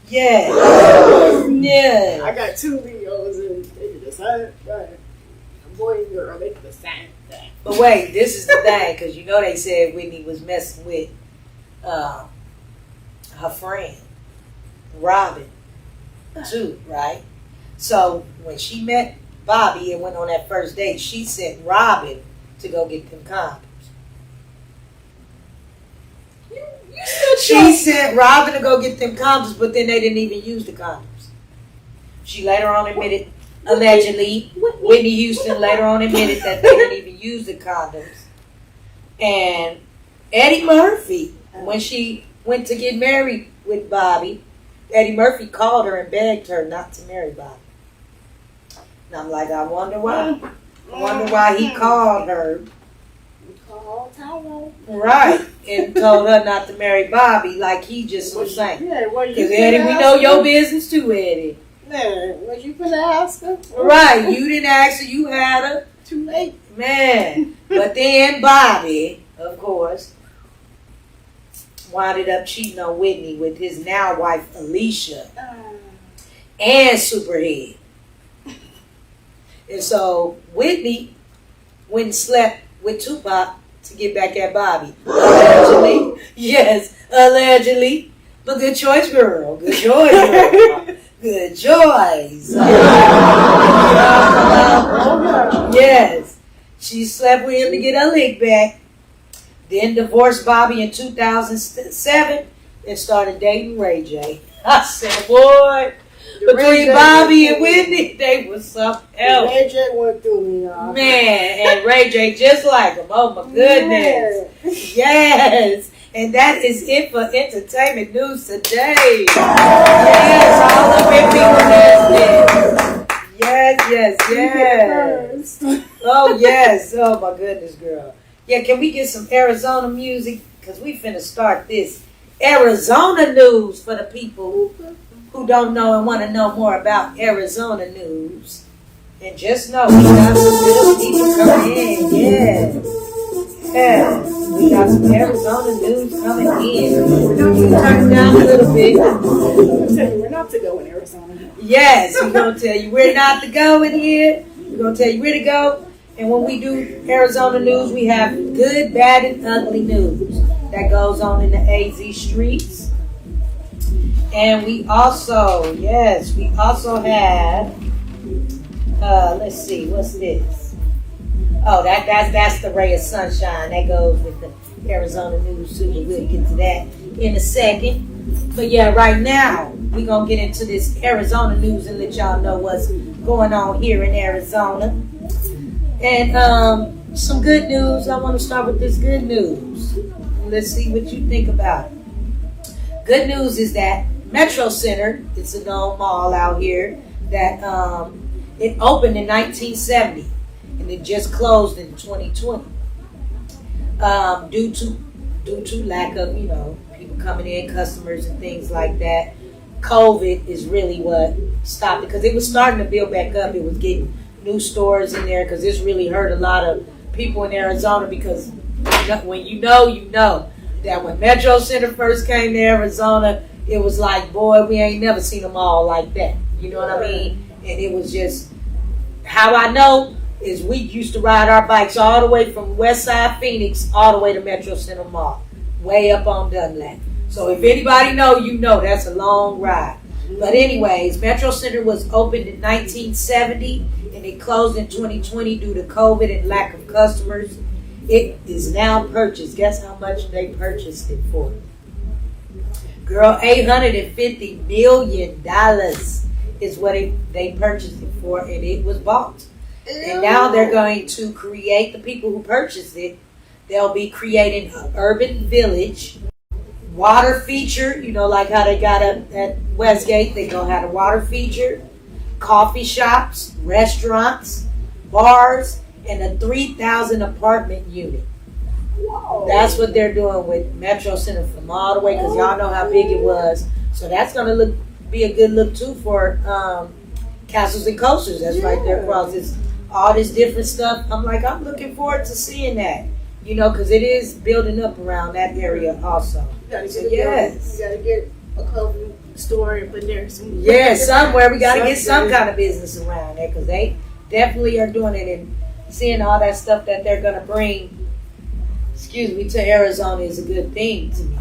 S1: Yeah. Yeah.
S3: I got two Leos and they did the same thing. A boy and girl, they did the same thing.
S1: But wait, this is the thing, because you know they said Whitney was messing with her friend, Robin, too, right? So when she met Bobby and went on that first date, she sent Robin to go get them condoms. She sent Robin to go get them condoms, but then they didn't even use the condoms. She later on admitted, allegedly, Whitney Houston later on admitted that they didn't even use the condoms. And Eddie Murphy, when she went to get married with Bobby, Eddie Murphy called her and begged her not to marry Bobby. And I'm like, I wonder why. I wonder why he called her. Right, and told her not to marry Bobby like he just was saying.
S3: Yeah,
S1: because Eddie, we know your business too, Eddie.
S3: Man, was you finna ask her?
S1: Right, you didn't ask her, you had her.
S3: Too late.
S1: Man, but then Bobby, of course, winded up cheating on Whitney with his now wife Alicia and Superhead. And so Whitney went and slept with Tupac to get back at Bobby. Allegedly. Yes, allegedly. But good choice, girl. Good choice, girl. Good choice. Yes. She slept with him to get her lick back. Then divorced Bobby in 2007 and started dating Ray J. I said, boy, between Bobby and Whitney, they was something else.
S3: Ray J went through me, y'all.
S1: Man, and Ray J just like him. Oh my goodness. Yes. And that is it for entertainment news today. Yes, all the big people listening. Yes. Oh yes. Oh my goodness, girl. Yeah, can we get some Arizona music? Because we finna start this Arizona news for the people who don't know and want to know more about Arizona news. And just know, we got some good people coming in. Yeah. We got some Arizona news coming in. You turn it down a little bit.
S3: We're not to go in Arizona.
S1: Yes, we're going to tell you where not to go in here. We're going to tell you where to go. And when we do Arizona news, we have good, bad, and ugly news that goes on in the AZ streets. And we also have, let's see, what's this? Oh, that's the ray of sunshine. That goes with the Arizona news too, but we'll get to that in a second. But yeah, right now, we're going to get into this Arizona news and let y'all know what's going on here in Arizona. And some good news. I want to start with this good news. Let's see what you think about it. Good news is that Metro Center, it's a known mall out here, that it opened in 1970 and it just closed in 2020 due to lack of people coming in, customers and things like that. COVID is really what stopped it, because it was starting to build back up. It was getting new stores in there, because this really hurt a lot of people in Arizona, because when you know that when Metro Center first came to Arizona, it was like, boy, we ain't never seen them all like that. You know what I mean? And it was just, how I know is we used to ride our bikes all the way from West Side Phoenix all the way to Metro Center Mall, way up on Dunlap. So if anybody know, that's a long ride. But anyways, Metro Center was opened in 1970 and it closed in 2020 due to COVID and lack of customers. It is now purchased. Guess how much they purchased it for? Girl, $850 million is what they purchased it for, and it was bought. And now they're going to create, the people who purchased it, they'll be creating an urban village, water feature, like how they got up at Westgate, they're going to have a water feature, coffee shops, restaurants, bars, and a 3,000 apartment unit. Whoa. That's what they're doing with Metro Center from all the way, because y'all know how big it was. So that's going to look be a good look too for Castles and Coasters. That's right there across this all this different stuff. I'm looking forward to seeing that. You know, because it is building up around that area also.
S3: You gotta
S1: So,
S3: get
S1: yes.
S3: You gotta get a clothing store and put there some.
S1: Yeah, somewhere we got to get some kind of business around there because they definitely are doing it, and seeing all that stuff that they're going to bring, to Arizona is a good thing to me.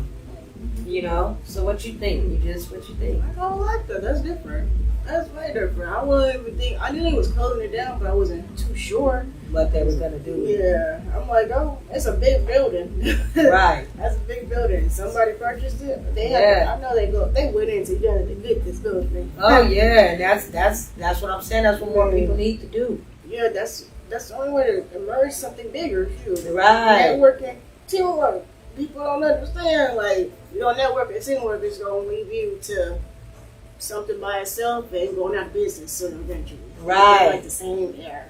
S1: You know? So what you think? What you think?
S3: I don't like that. That's different. That's way different. I wouldn't even think. I knew they was closing it down, but I wasn't too sure
S1: What they were going to do.
S3: Yeah, I'm like, oh, it's a big building.
S1: Right.
S3: That's a big building. Somebody purchased it. They
S1: Yeah.
S3: I know they went into to get this building.
S1: Oh yeah, and that's what I'm saying. That's what more people need to do.
S3: Yeah, that's the only way to emerge something bigger. Too.
S1: Right.
S3: Networking, teamwork. People don't understand. Like, network and teamwork is gonna lead you to something by itself and going out of business soon eventually.
S1: Right.
S3: Like the same air.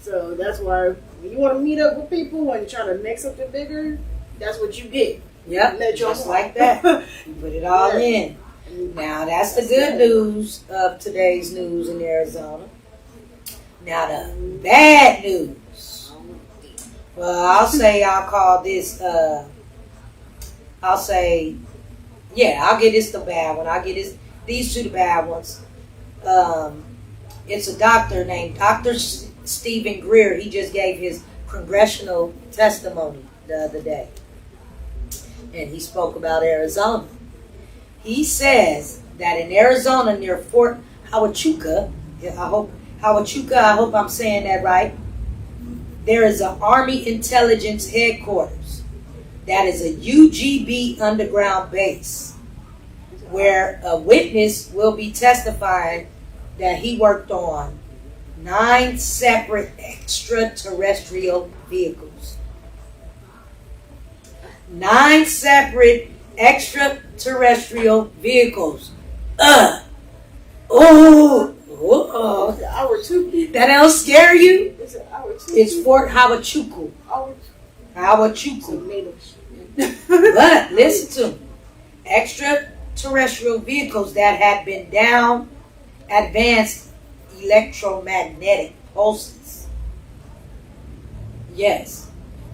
S3: So that's why when you want to meet up with people and try to make something bigger, that's what you get.
S1: Yep.
S3: Let your
S1: Just like that. You put it all in. Now that's the good news of today's news in Arizona. Now the bad news. Well, I'll call this. I'll get this the bad one. I'll get these two the bad ones. It's a doctor named Dr. Stephen Greer. He just gave his congressional testimony the other day. And he spoke about Arizona. He says that in Arizona near Fort Huachuca, I hope I'm saying that right, there is an Army Intelligence Headquarters that is a UGB underground base where a witness will be testifying that he worked on 9 separate extraterrestrial vehicles. 9 separate extraterrestrial vehicles.
S3: Our two.
S1: That don't scare you?
S3: It's our two.
S1: It's Fort Huachuca.
S3: Our
S1: Huachuca. But listen to me. Extraterrestrial vehicles that had been down advanced electromagnetic pulses. Yes.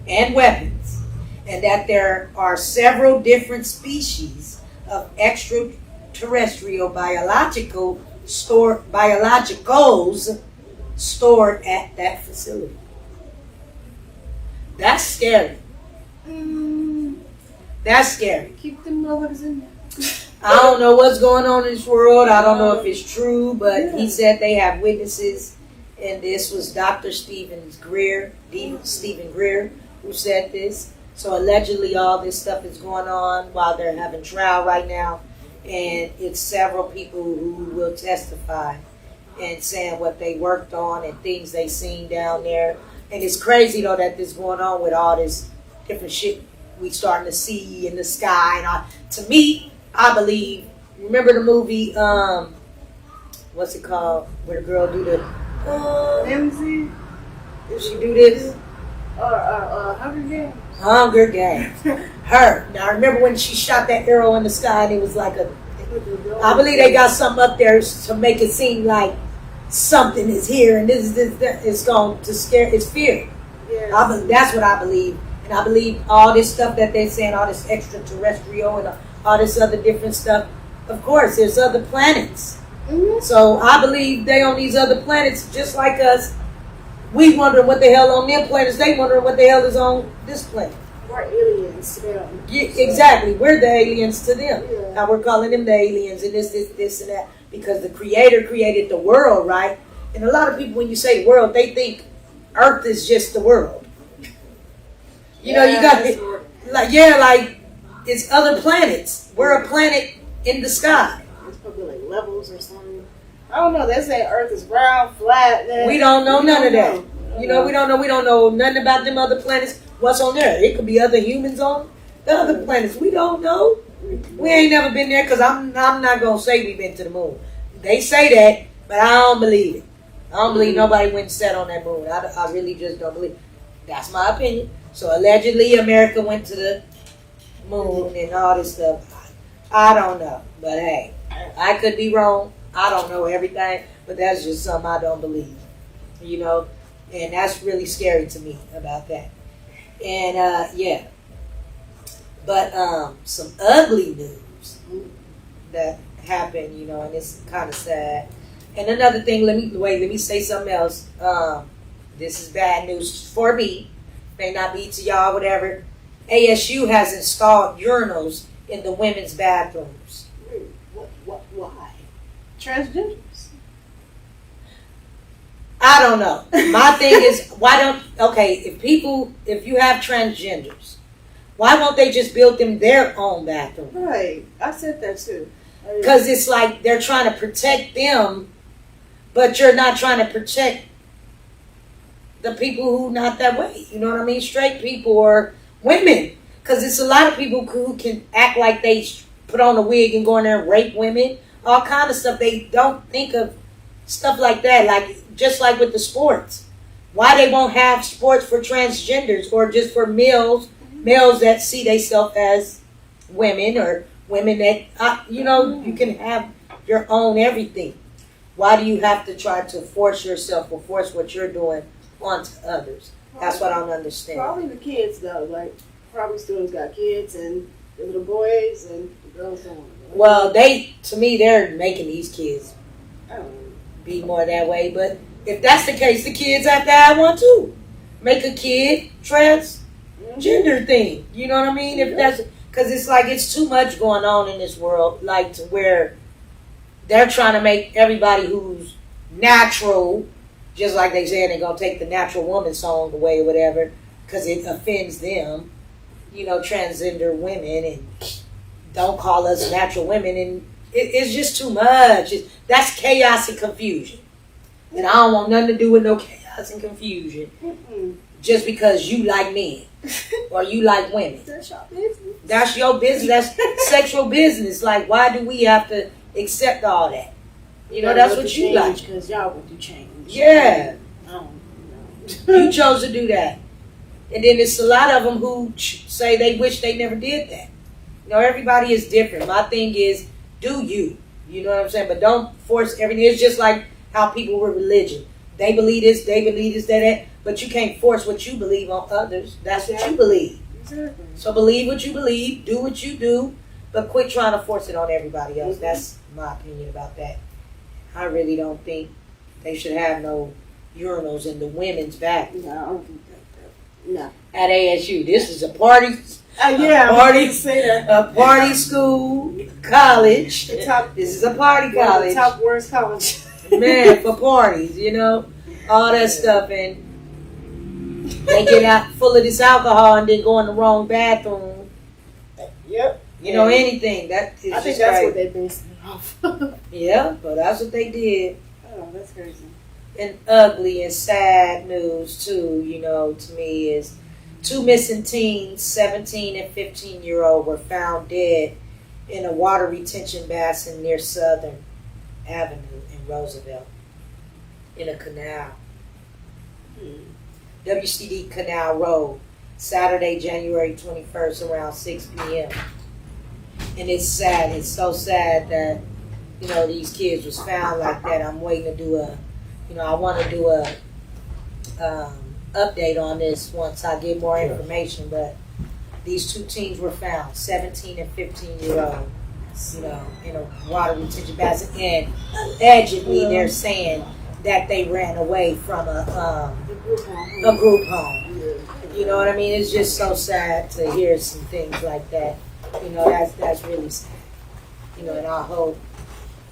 S1: And weapons. And that there are several different species of extraterrestrial biologicals stored at that facility. That's scary. That's scary.
S3: Keep them motherfuckers in there.
S1: I don't know what's going on in this world. I don't know if it's true, but he said they have witnesses, and this was Dr. Stephen Greer, who said this. So allegedly all this stuff is going on while they're having trial right now, and it's several people who will testify and saying what they worked on and things they seen down there. And it's crazy though that this going on with all this different shit we starting to see in the sky. And to me, I believe. Remember the movie? What's it called? Where the girl do the?
S3: MC.
S1: Did she do this?
S3: Hunger Games.
S1: Hunger Games. Her. Now remember when she shot that arrow in the sky and it was like a. I believe they got something up there to make it seem like something is here, and this is going to scare. It's fear.
S3: Yes.
S1: That's what I believe, and I believe all this stuff that they're saying, all this extraterrestrial and all this other different stuff. Of course, there's other planets, so I believe they on these other planets just like us. We wondering what the hell on their planets. They wondering what the hell is on this planet.
S3: We're aliens to them.
S1: Yeah, exactly. We're the aliens to them.
S3: Yeah.
S1: Now we're calling them the aliens and this and that because the Creator created the world, right? And a lot of people, when you say world, they think Earth is just the world. You know, you got like it's other planets. We're a planet in the sky.
S3: It's probably like levels or something. I don't know. They say Earth is round, flat.
S1: We don't know none of that. You know, we don't know nothing about them other planets. What's on there? It could be other humans on the other planets. We don't know. We ain't never been there because I'm not gonna say we've been to the moon. They say that, but I don't believe it. I don't believe nobody went and sat on that moon. I really just don't believe it. That's my opinion. So allegedly America went to the moon and all this stuff. I don't know. But hey, I could be wrong. I don't know everything, but that's just something I don't believe. You know, and that's really scary to me about that. And yeah. But some ugly news that happened, you know, and it's kind of sad. And another thing, let me say something else. This is bad news for me. May not be to y'all, whatever. ASU has installed urinals in the women's bathrooms.
S3: Why? Transgenders.
S1: I don't know. My thing is, why don't, okay, if you have transgenders, why won't they just build them their own bathroom?
S3: Right. I said that too.
S1: Because it's like they're trying to protect them, but you're not trying to protect the people who not that way. You know what I mean? Straight people or women. Because it's a lot of people who can act like they put on a wig and go in there and rape women. All kind of stuff. They don't think of stuff like that. Like just like with the sports. Why they won't have sports for transgenders or just for males that see themselves as women or women that, you can have your own everything. Why do you have to try to force yourself or force what you're doing onto others? That's what I don't understand.
S3: Probably the kids, though. Like, probably students got kids and the little boys and the girls don't want to.
S1: Well, to me, they're making these kids
S3: I don't know.
S1: be more that way. But if that's the case, the kids have to have one too. Make a kid transgender thing. You know what I mean? If that's because it's like it's too much going on in this world, like to where they're trying to make everybody who's natural, just like they said they're gonna take the natural woman song away or whatever, because it offends them. You know, transgender women and don't call us natural women, and it's just too much. That's chaos and confusion, and I don't want nothing to do with no chaos and confusion. Just because you like men or you like women.
S3: That's your business.
S1: That's your business. That's sexual business. Like, why do we have to accept all that? You know, that's what you like.
S3: Because y'all want to change.
S1: Yeah.
S3: I don't know.
S1: You chose to do that. And then there's a lot of them who say they wish they never did that. You know, everybody is different. My thing is, do you. You know what I'm saying? But don't force everything. It's just like how people with religion. They believe this, that. But you can't force what you believe on others. That's what you believe.
S3: Exactly.
S1: So believe what you believe, do what you do, but quit trying to force it on everybody else. That's my opinion about that. I really don't think they should have no urinals in the women's bathroom.
S3: No, I don't think that. No.
S1: At ASU, this is a party.
S3: Yeah,
S1: party,
S3: say that.
S1: a party school, college. This is a party college.
S3: The top worst college.
S1: Man, for parties, you know, all that stuff, and they get out full of this alcohol and then go in the wrong bathroom.
S3: Yep.
S1: You know, anything. That is
S3: I think
S1: just
S3: that's
S1: crazy.
S3: what they based it off.
S1: Yeah, but that's what they did.
S3: Oh, that's crazy.
S1: And ugly and sad news too, you know, to me is 2 missing teens, 17 and 15-year-old, were found dead in a water retention basin near Southern Avenue in Roosevelt in a canal. WCD Canal Road, Saturday, January 21st, around 6 p.m. And it's sad. It's so sad that, you know, these kids was found like that. I'm waiting to do I want to do a update on this once I get more information. But these 2 teens were found, 17 and 15-year-old, you know, in a water retention basin. And allegedly they're saying that they ran away from a group home. You know what I mean? It's just so sad to hear some things like that. You know, that's really sad. You know, and I hope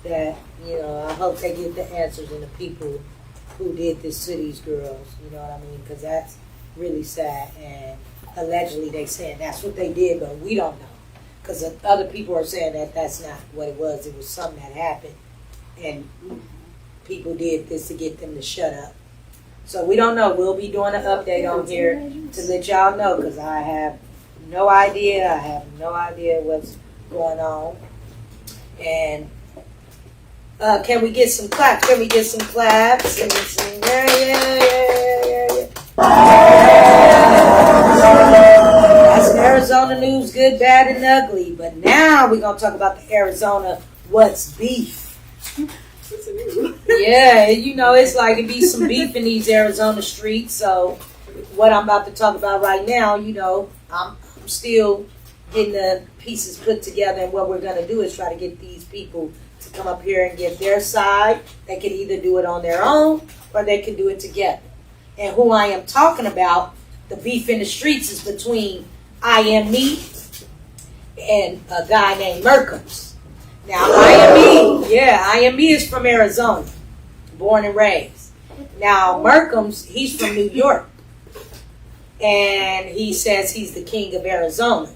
S1: that, I hope they get the answers and the people who did this to these girls. You know what I mean? Because that's really sad. And allegedly they saying that's what they did, but we don't know. Because other people are saying that that's not what it was. It was something that happened. And people did this to get them to shut up. So we don't know. We'll be doing an update on here to let y'all know, because I have no idea. I have no idea what's going on. And can we get some claps? Can we get some claps? And some, yeah. That's Arizona Arizona news, good, bad, and ugly. But now we're going to talk about the Arizona what's beef. Yeah, you know, it's like it be some beef in these Arizona streets. So what I'm about to talk about right now, you know, I'm still getting the pieces put together. And what we're going to do is try to get these people to come up here and give their side. They can either do it on their own or they can do it together. And who I am talking about, the beef in the streets is between I Am Me and a guy named Merkums. Now, I Am Me is from Arizona, born and raised. Now, Merkums, he's from New York. And he says he's the king of Arizona.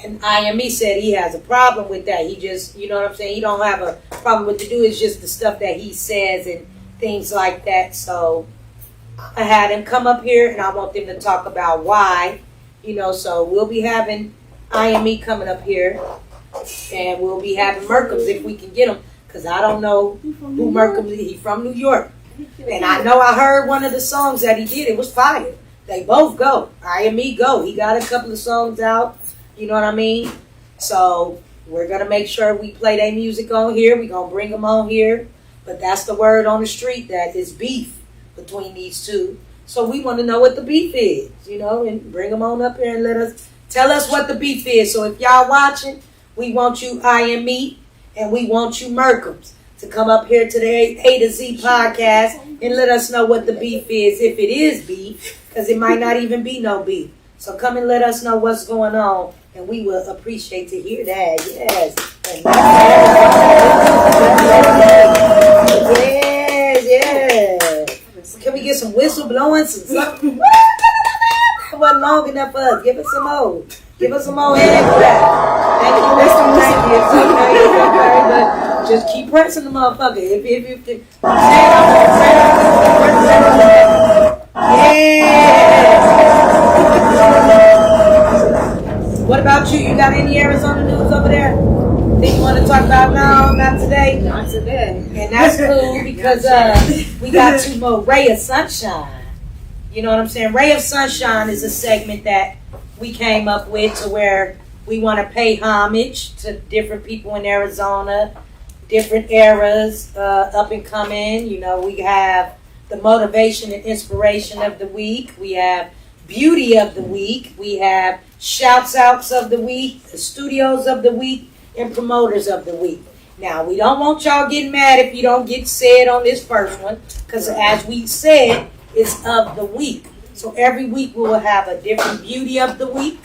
S1: And I Am Me said he has a problem with that. He just, you know what I'm saying? He don't have a problem with the dude. It's just the stuff that he says and things like that. So I had him come up here, and I want them to talk about why. You know, so we'll be having I Am Me coming up here, and we'll be having Merkums if we can get him, because I don't know who Merkums is. He's from New York. And I know I heard one of the songs that he did. It was fire. They both go. I Am Me go. He got a couple of songs out. You know what I mean? So we're going to make sure we play their music on here. We're going to bring them on here. But that's the word on the street, that is beef between these two. So we want to know what the beef is, you know, and bring them on up here and tell us what the beef is. So if y'all watching, we want you I Am Me, and we want you Merkums to come up here to the A to Z podcast and let us know what the beef is, if it is beef, because it might not even be no beef. So come and let us know what's going on, and we will appreciate to hear that. Yes. Yes. Can we get some whistle blowing, some something? That wasn't long enough for us. Give us some more. Give us some more hand clap. Thank you. It's okay, but just keep pressing the motherfucker. If yeah. What about you? You got any Arizona news over there? Think you want to talk about? No, not today.
S3: Not today.
S1: And that's cool because we got two more. Ray of Sunshine. You know what I'm saying? Ray of Sunshine is a segment that we came up with to where we want to pay homage to different people in Arizona, different eras, up and coming. You know, we have the motivation and inspiration of the week. We have beauty of the week. We have shouts outs of the week, the studios of the week, and promoters of the week. Now, we don't want y'all getting mad if you don't get said on this first one, because as we said, it's of the week. So every week we will have a different beauty of the week.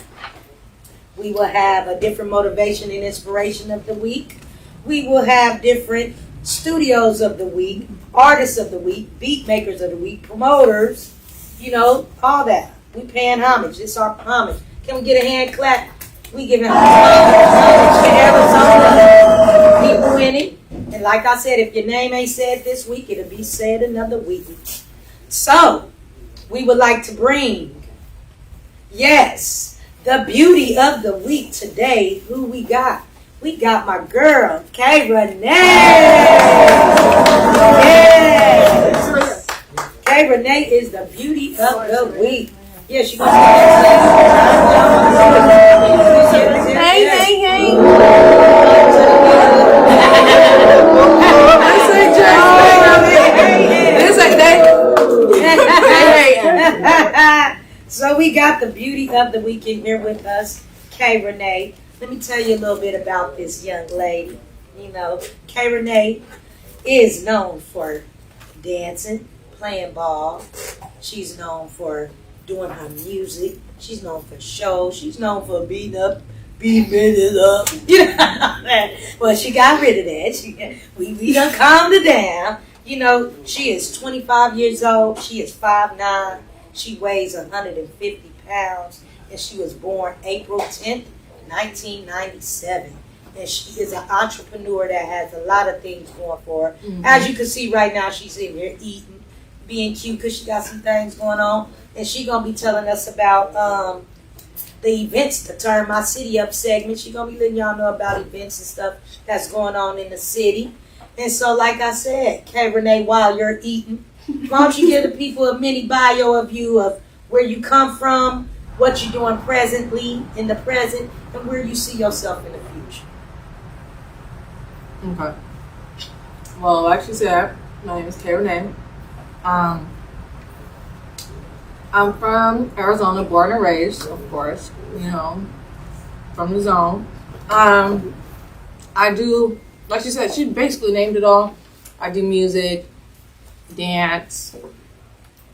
S1: We will have a different motivation and inspiration of the week. We will have different studios of the week, artists of the week, beat makers of the week, promoters, you know, all that. We paying homage. It's our homage. Can we get a hand clap? We giving homage to Arizona people in it. And like I said, if your name ain't said this week, it'll be said another week. So, we would like to bring, yes, the beauty of the week today. Who we got? We got my girl, Kay Renee. Yes. Kay Renee is the beauty of the week. Yeah, she goes.
S3: Hey.
S1: So we got the beauty of the week in here with us, Kay Renee. Let me tell you a little bit about this young lady. You know, Kay Renee is known for dancing, playing ball. She's known for doing her music. She's known for shows. She's known for beating bitches up. You know, well, she got rid of that. We done calmed her down. You know, she is 25 years old. She is 5'9". She weighs 150 pounds. And she was born April 10th, 1997. And she is an entrepreneur that has a lot of things going for her. Mm-hmm. As you can see right now, she's in here eating, being cute because she got some things going on. And she's going to be telling us about the events, the Turn My City Up segment. She's going to be letting y'all know about events and stuff that's going on in the city. And so, like I said, Kay Renee, while you're eating, why don't you give the people a mini bio of you, of where you come from, what you're doing presently, in the present, and where you see yourself in the future.
S4: Okay. Well, like she said, my name is Kay Renee. I'm from Arizona, born and raised, of course, from the zone. I do, like she said, she basically named it all. I do music, dance,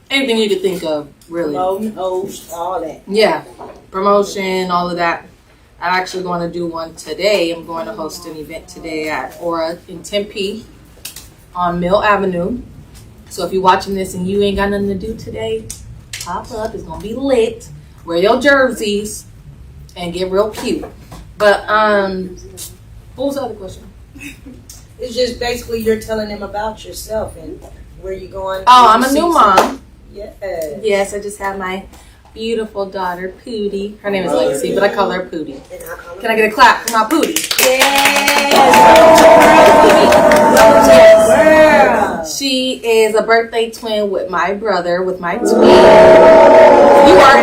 S4: anything you could think of, really.
S1: Promoting, host, all that.
S4: Yeah, promotion, all of that. I'm actually going to do one today. I'm going to host an event today at Aura in Tempe on Mill Avenue. So if you're watching this and you ain't got nothing to do today, pop up. It's going to be lit. Wear your jerseys and get real cute. But, what was the other question?
S1: It's just basically you're telling them about yourself and where you're going.
S4: Oh, I'm a new mom.
S1: Yeah.
S4: Yes, I just have my beautiful daughter, Pootie. Her name is Lexi, but I call her Pootie. Can I get a clap for my Pootie?
S1: Yes.
S4: She is a birthday twin with my brother, with my twin. You are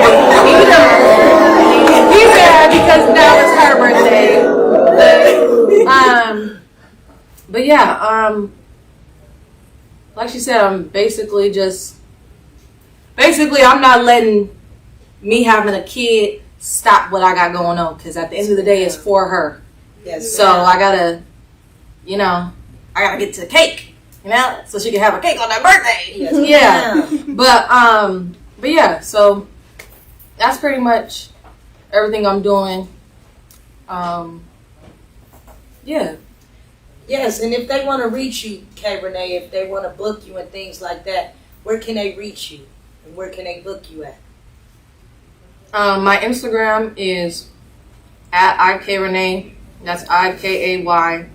S4: he's mad because now it's her birthday. But yeah, like she said, I'm basically I'm not letting me having a kid stop what I got going on, because at the end of the day, it's for her.
S1: Yes.
S4: So I gotta get to the cake, so she can have a cake on that birthday.
S1: Yes.
S4: Yeah. But yeah, so that's pretty much everything I'm doing. Yeah.
S1: Yes, and if they want to reach you, Kay Renee, if they want to book you and things like that, where can they reach you? And where can they book you at?
S4: My Instagram is at IKRenee. That's IKAYRENEE.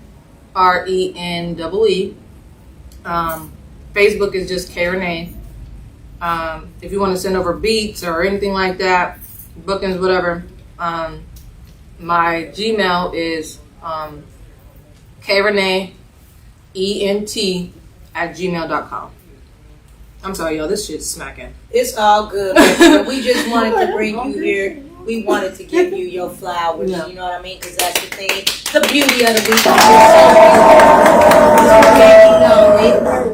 S4: Facebook is just Kay Renee. If you want to send over beats or anything like that, bookings, whatever, my Gmail is KReneeENT@gmail.com. I'm sorry, y'all. This shit's smacking.
S1: It's all good. But we just wanted to bring you here. We wanted to give you your flowers.
S4: Yeah.
S1: You know what I mean? Because that's the thing. The beauty of the week.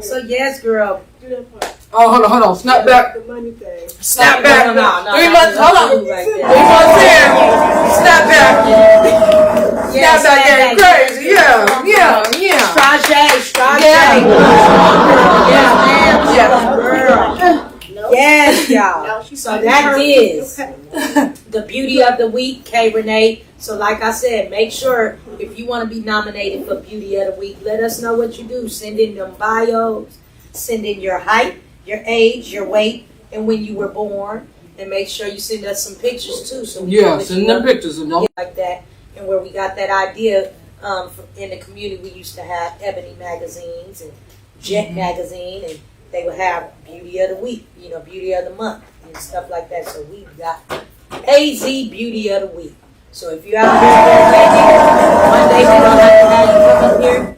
S1: So yes, girl.
S3: Do that part.
S4: Oh, hold on. Snap back.
S3: The money thing.
S4: Snap back.
S1: No,
S4: 3 months. Hold on. 3
S1: Right there.
S4: months in. Snap back.
S1: Yes,
S4: Snap back getting crazy. Yeah.
S1: Strage.
S4: Yeah.
S1: Yes, ma'am.
S4: Yeah.
S1: Girl.
S3: No.
S1: Yes, y'all.
S3: Now she's
S1: So that is the beauty of the week, Kay Renee. So like I said, make sure if you want to be nominated for Beauty of the Week, let us know what you do. Send in them bios, send in your height, your age, your weight, and when you were born. And make sure you send us some pictures too. So we know that
S4: Send
S1: you
S4: them
S1: look
S4: pictures and don't.
S1: like that. And where we got that idea in the community, we used to have Ebony magazines and Jet magazine, and they would have Beauty of the Week, Beauty of the Month and stuff like that. So we got AZ Beauty of the Week. So if you're out here, one day we're gonna have to have you come up here.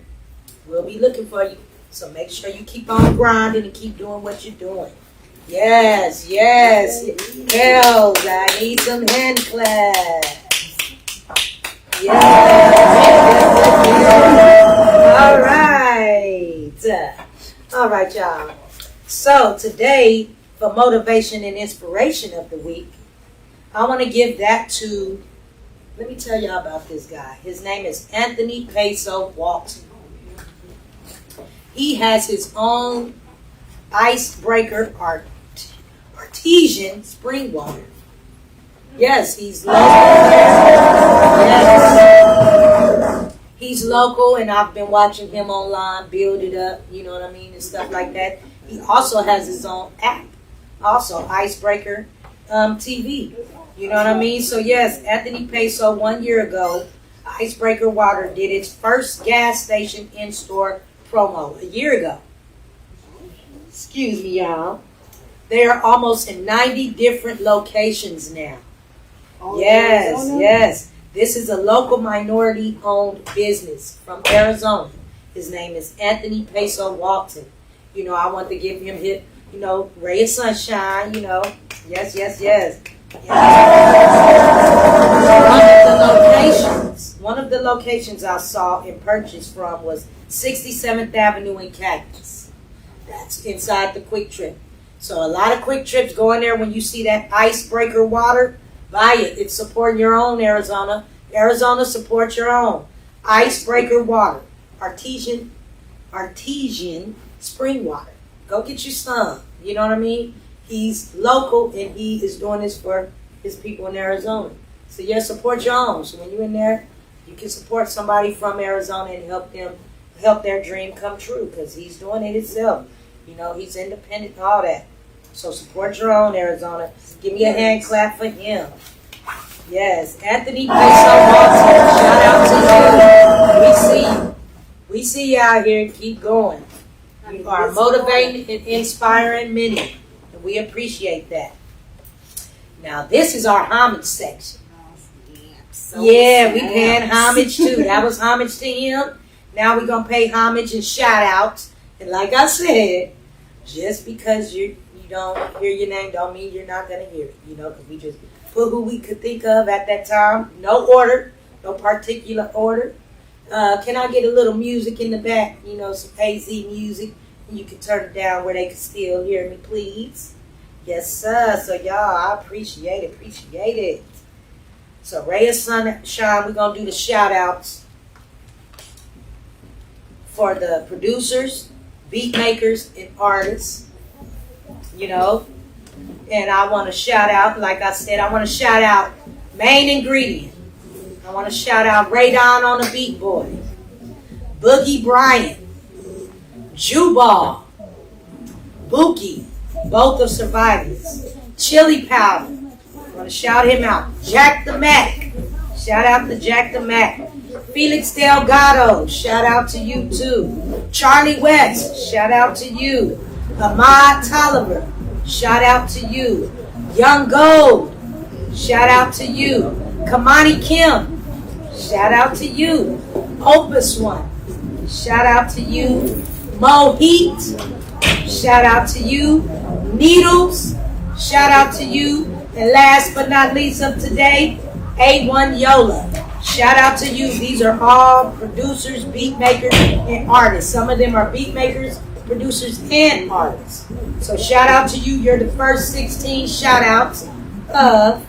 S1: We'll be looking for you. So make sure you keep on grinding and keep doing what you're doing. Yes. Hells, I need some hand claps. All right, y'all. So today, for motivation and inspiration of the week, I want to give that to, let me tell y'all about this guy. His name is Anthony Peso Walton. He has his own icebreaker artesian spring water. Yes, he's local. Yes. He's local, and I've been watching him online build it up, you know what I mean, and stuff like that. He also has his own app, also Icebreaker TV. You know what I mean? So yes, Anthony Peso, 1 year ago, Icebreaker Water did its first gas station in-store promo a year ago. Excuse me, y'all. They are almost in 90 different locations now. Yes. This is a local minority-owned business from Arizona. His name is Anthony Peso Walton. I want to give him his, ray of sunshine, Yes. One of the locations I saw and purchased from was 67th Avenue in Cactus. That's inside the Quick Trip. So a lot of Quick Trips go in there. When you see that icebreaker water, buy it. It's supporting your own Arizona. Arizona, support your own. Icebreaker water. Artesian spring water. Go get you some. You know what I mean? He's local and he is doing this for his people in Arizona. So yeah, support your own. So when you're in there, you can support somebody from Arizona and help their dream come true, because he's doing it himself. You know, he's independent and all that. So support your own, Arizona. Give me a hand clap for him. Yes, Anthony Peso Walton, shout out to you. We see you. We see you out here. Keep going. You are motivating and inspiring many, and we appreciate that. Now, this is our homage section. Yeah, we paying homage too. That was homage to him. Now we're going to pay homage and shout outs. And like I said, just because you don't hear your name don't mean you're not going to hear it. You know, because we just put who we could think of at that time. No order, no particular order. Can I get a little music in the back? You know, some AZ music. And you can turn it down where they can still hear me, please. Yes, sir. So, y'all, I appreciate it. So, Ray of Sunshine, we're going to do the shout-outs for the producers, beat makers, and artists, you know. And I want to shout out, like I said, I want to shout out Main Ingredient. I want to shout out Radon on the Beat Boy, Boogie Bryant, Jubal, Buki, both are survivors, Chili Powder. I want to shout him out. Jack the Mac. Shout out to Jack the Mac. Felix Delgado. Shout out to you too. Charlie West. Shout out to you. Ahmad Tolliver. Shout out to you. Young Gold. Shout out to you. Kamani Kim. Shout out to you. Opus One. Shout out to you. Mo Heat. Shout out to you. Needles. Shout out to you. And last but not least of today, A1 Yola. Shout out to you. These are all producers, beat makers, and artists. Some of them are beat makers, producers, and artists. So shout out to you. You're the first 16 shout outs of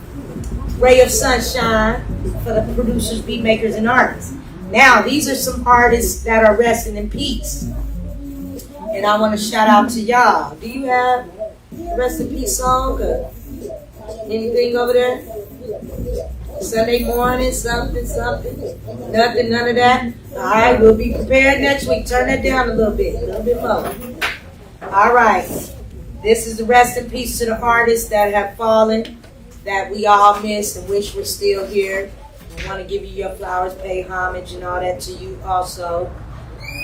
S1: Ray of Sunshine for the producers, beat makers, and artists. Now, these are some artists that are resting in peace. And I want to shout out to y'all. Do you have a rest in peace song? Anything over there? Sunday morning, something? Nothing, none of that? All right, we'll be prepared next week. Turn that down a little bit more. All right. This is the rest in peace to the artists that have fallen, that we all miss and wish were still here. I want to give you your flowers, pay homage and all that to you also.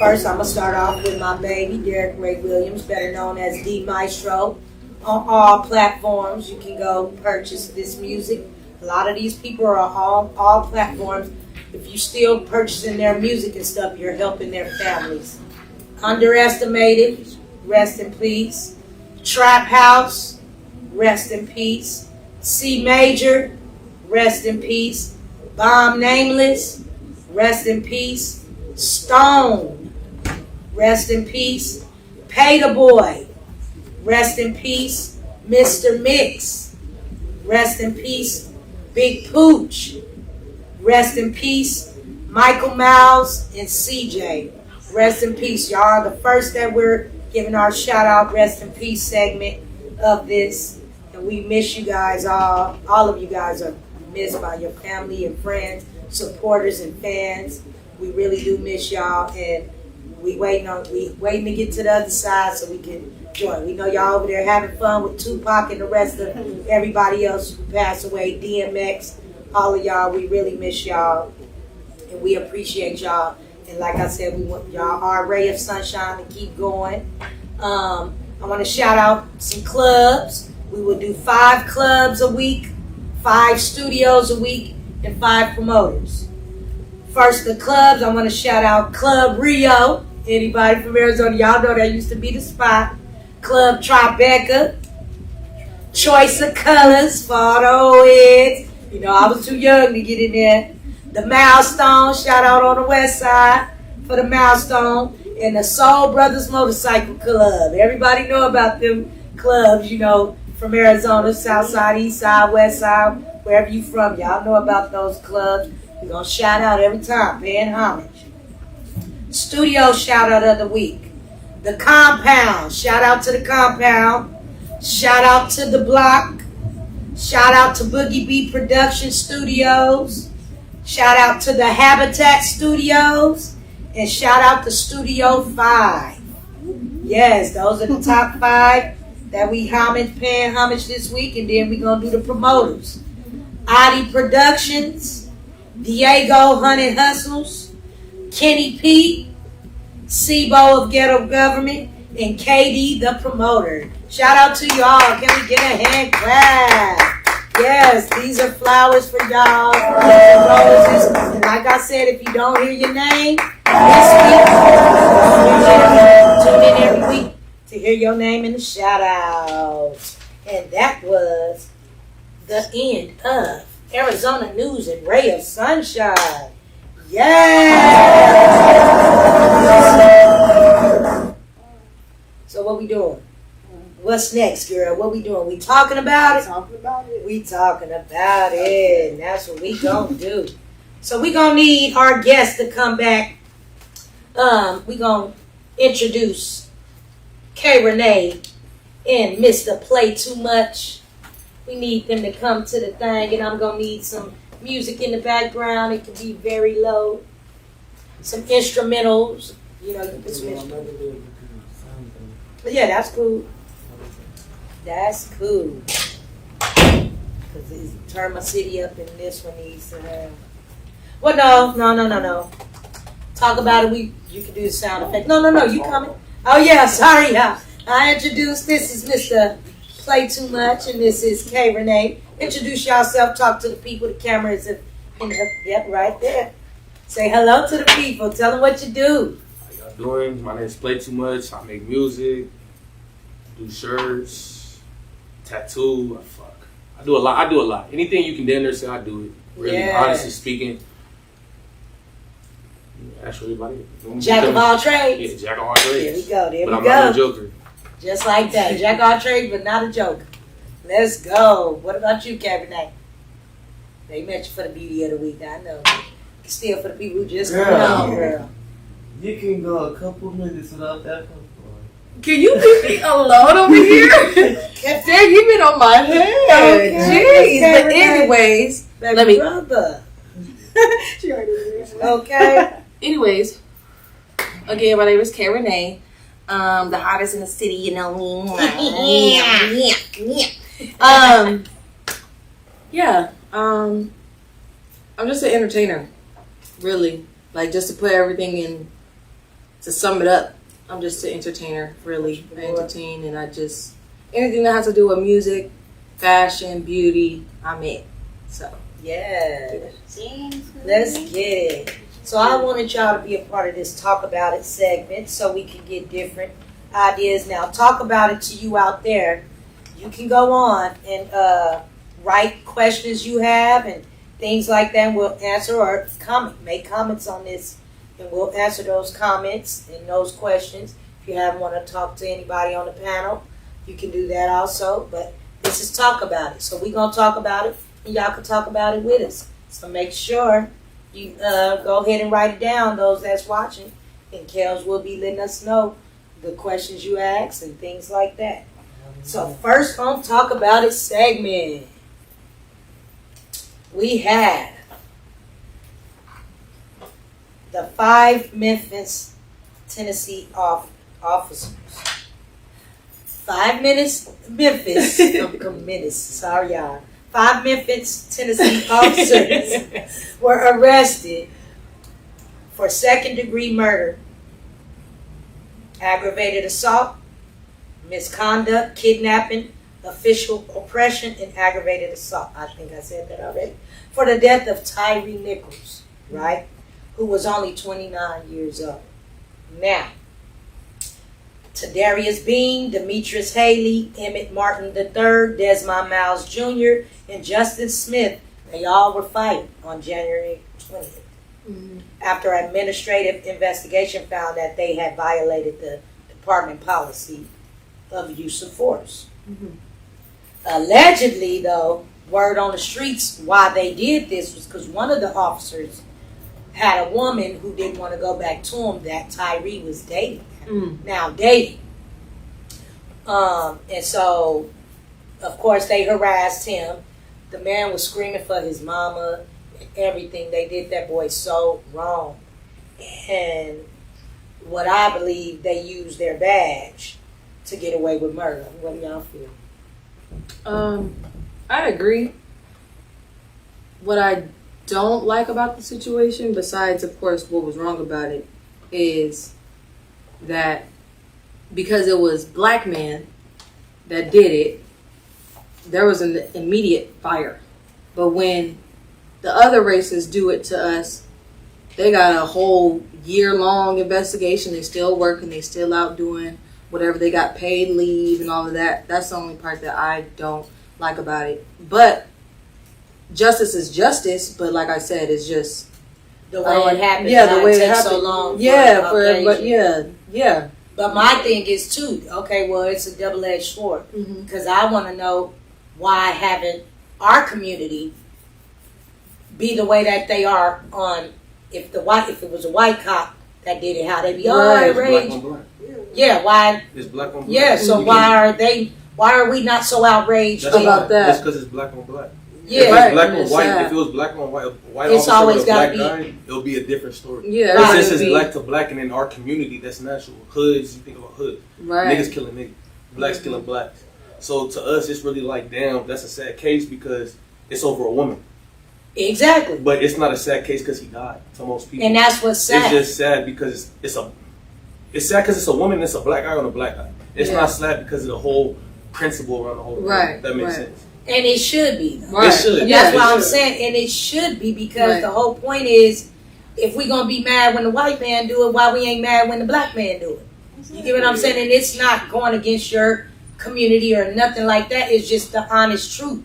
S1: First, I'm going to start off with my baby, Derek Ray Williams, better known as D Maestro. On all platforms, you can go purchase this music. A lot of these people are on all platforms. If you still purchasing their music and stuff, you're helping their families. Underestimated, rest in peace. Trap House, rest in peace. C Major, rest in peace. Bomb Nameless, rest in peace. Stone, rest in peace. Pay the Boy, rest in peace. Mr. Mix, rest in peace. Big Pooch, rest in peace. Michael Miles and CJ, rest in peace. Y'all are the first that we're giving our shout out rest in peace segment of this. And we miss you guys all. All of you guys are missed by your family and friends, supporters and fans. We really do miss y'all, and we waiting to get to the other side so we can join. We know y'all over there having fun with Tupac and the rest of everybody else who passed away, DMX, all of y'all. We really miss y'all, and we appreciate y'all. And like I said, we want y'all our ray of sunshine to keep going. I want to shout out some clubs. We will do 5 clubs a week, 5 studios a week, and 5 promoters. First, the clubs, I want to shout out Club Rio. Anybody from Arizona, y'all know that used to be the spot. Club Tribeca, Choice of Colors for all the old heads. You know, I was too young to get in there. The Milestone, shout out on the west side for the Milestone. And the Soul Brothers Motorcycle Club. Everybody know about them clubs, you know, from Arizona, south side, east side, west side, wherever you from. Y'all know about those clubs. We're going to shout out every time, paying homage. Studio shout out of the week. The Compound. Shout out to the Compound. Shout out to the Block. Shout out to Boogie Beat Production Studios. Shout out to the Habitat Studios. And shout out to Studio 5. Yes, those are the top 5 that we paying homage this week. And then we're going to do the promoters. Adi Productions. Diego Hunted Hustles. Kenny P. Sibo of Ghetto Government. And KD the promoter. Shout out to y'all. Can we get a hand clap? Yes, these are flowers for y'all. Roses. And like I said, if you don't hear your name this week, tune in every week to hear your name in the shout out. And that was the end of Arizona News and Ray of Sunshine. Yeah. So what we doing? What's next, girl? What we doing? We talking about it?
S3: Talking about it.
S1: We talking about it. And that's what we gonna do. So we gonna need our guests to come back. We gonna introduce K Renee and Mr. Play Too Much. We need them to come to the thing, and I'm gonna need some music in the background. It can be very low. Some instrumentals. You know, you put some instrumentals. But yeah, that's cool. That's cool. Because it's turn my city up and this one needs to have. Well, no. Talk about it. You can do the sound effect. No. You coming? Oh, yeah. Sorry. I introduced. This is Mr. Play Too Much, and this is K Renee. Introduce yourself. Talk to the people. The camera is in the, yep, right there. Say hello to the people. Tell them what you do.
S5: How y'all doing? My name is Play Too Much. I make music, do shirts, tattoo. I do a lot. Anything you can damn near say, I do it. Really,
S1: Yeah.
S5: honestly speaking. Actually, everybody.
S1: Jack of all trades.
S5: Yeah, jack of all trades.
S1: There we
S5: But I'm
S1: go.
S5: not a joker.
S1: Just like that. Jack of all trades, but not a joker. Let's go. What about you, Cabernet? They met you for the beauty of the week. I know. Still for the people who just come on, girl.
S2: You can go a couple minutes without that phone.
S4: Can you leave me alone over here? Dang, you've been on my head.
S1: Okay.
S4: Jeez.
S1: Okay,
S4: But anyways,
S1: Baby
S4: let me.
S1: brother.
S3: She already did it.
S1: Okay.
S4: Anyways, again, my name is K Renee. The hottest in the city, you know. I'm just an entertainer, really. Like, just to put everything in, to sum it up, I'm just an entertainer, really. I entertain, and I just, anything that has to do with music, fashion, beauty, I'm it. So,
S1: Yeah. Let's get it. So I wanted y'all to be a part of this Talk About It segment so we can get different ideas. Now, Talk About It to you out there. You can go on and write questions you have and things like that. We'll answer or make comments on this, and we'll answer those comments and those questions. If you haven't want to talk to anybody on the panel, you can do that also. But this is Talk About It. So we're going to talk about it, and y'all can talk about it with us. So make sure you go ahead and write it down, those that's watching, and Kels will be letting us know the questions you ask and things like that. So first on Talk About It segment, we have the 5 Memphis, Tennessee officers. 5 minutes, Memphis. Sorry, y'all. 5 Memphis, Tennessee officers were arrested for second-degree murder, aggravated assault, misconduct, kidnapping, official oppression, and aggravated assault. I think I said that already. For the death of Tyree Nichols, right? Who was only 29 years old. Now, Tadarius Bean, Demetrius Haley, Emmett Martin III, Desmond Miles Jr., and Justin Smith. They all were fired on January 20th. After administrative investigation found that they had violated the department policy of use of force. Allegedly, though, word on the streets why they did this was because one of the officers had a woman who didn't want to go back to him that Tyree was dating. Now dating. And so, of course, they harassed him. The man was screaming for his mama and everything. They did that boy so wrong. And what I believe, they used their badge to get away with murder. What do y'all feel?
S4: I agree. What I don't like about the situation, besides, of course, what was wrong about it, is that because it was black men that did it, there was an immediate fire. But when the other races do it to us, they got a whole year-long investigation. They still working. They still out doing whatever. They got paid leave and all of that. That's the only part that I don't like about it. But justice is justice. But like I said, it's just
S1: The way it happened.
S4: Yeah, the way it
S1: takes
S4: happened.
S1: so long.
S4: Yeah.
S1: But my thing is too. Okay, well, it's a double-edged sword because I want to know why haven't our community be the way that they are on if it was a white cop that did it, how they be
S5: It's black
S1: outraged.
S5: on black.
S1: Yeah, why?
S5: It's black on black.
S1: Yeah, so why are we not so outraged
S5: That's
S4: about that?
S5: That's because it's black on black.
S1: Yeah,
S5: If
S4: Right.
S5: it's black on
S4: It's
S5: white,
S4: sad.
S5: if it was black on white, a white
S1: It's
S5: officer
S1: always
S5: with a black
S1: gotta
S5: guy, it'll be a different story.
S4: Yeah.
S5: But
S1: Right.
S5: since it's black to black, and in our community, that's natural. Hoods, you think about hood.
S4: Right.
S5: Niggas killing niggas. Blacks killing blacks. So to us, it's really like, damn, that's a sad case because it's over a woman.
S1: exactly.
S5: But it's not a sad case because he died. To most people,
S1: And that's what's sad.
S5: it's just sad because it's sad because it's a woman. And it's a black guy on a black guy. It's
S4: Yeah.
S5: not sad because of the whole principle around the whole thing.
S4: Right,
S5: That makes
S4: right.
S5: sense.
S1: And it should be. Though.
S4: Right.
S5: It should.
S1: And
S5: Yeah,
S1: that's
S5: it
S1: why I'm
S5: should.
S1: saying, and it should be because
S4: Right.
S1: the whole point is, if we gonna be mad when the white man do it, why we ain't mad when the black man do it? You get what I'm saying? And it's not going against your community or nothing like that. It's just the honest truth.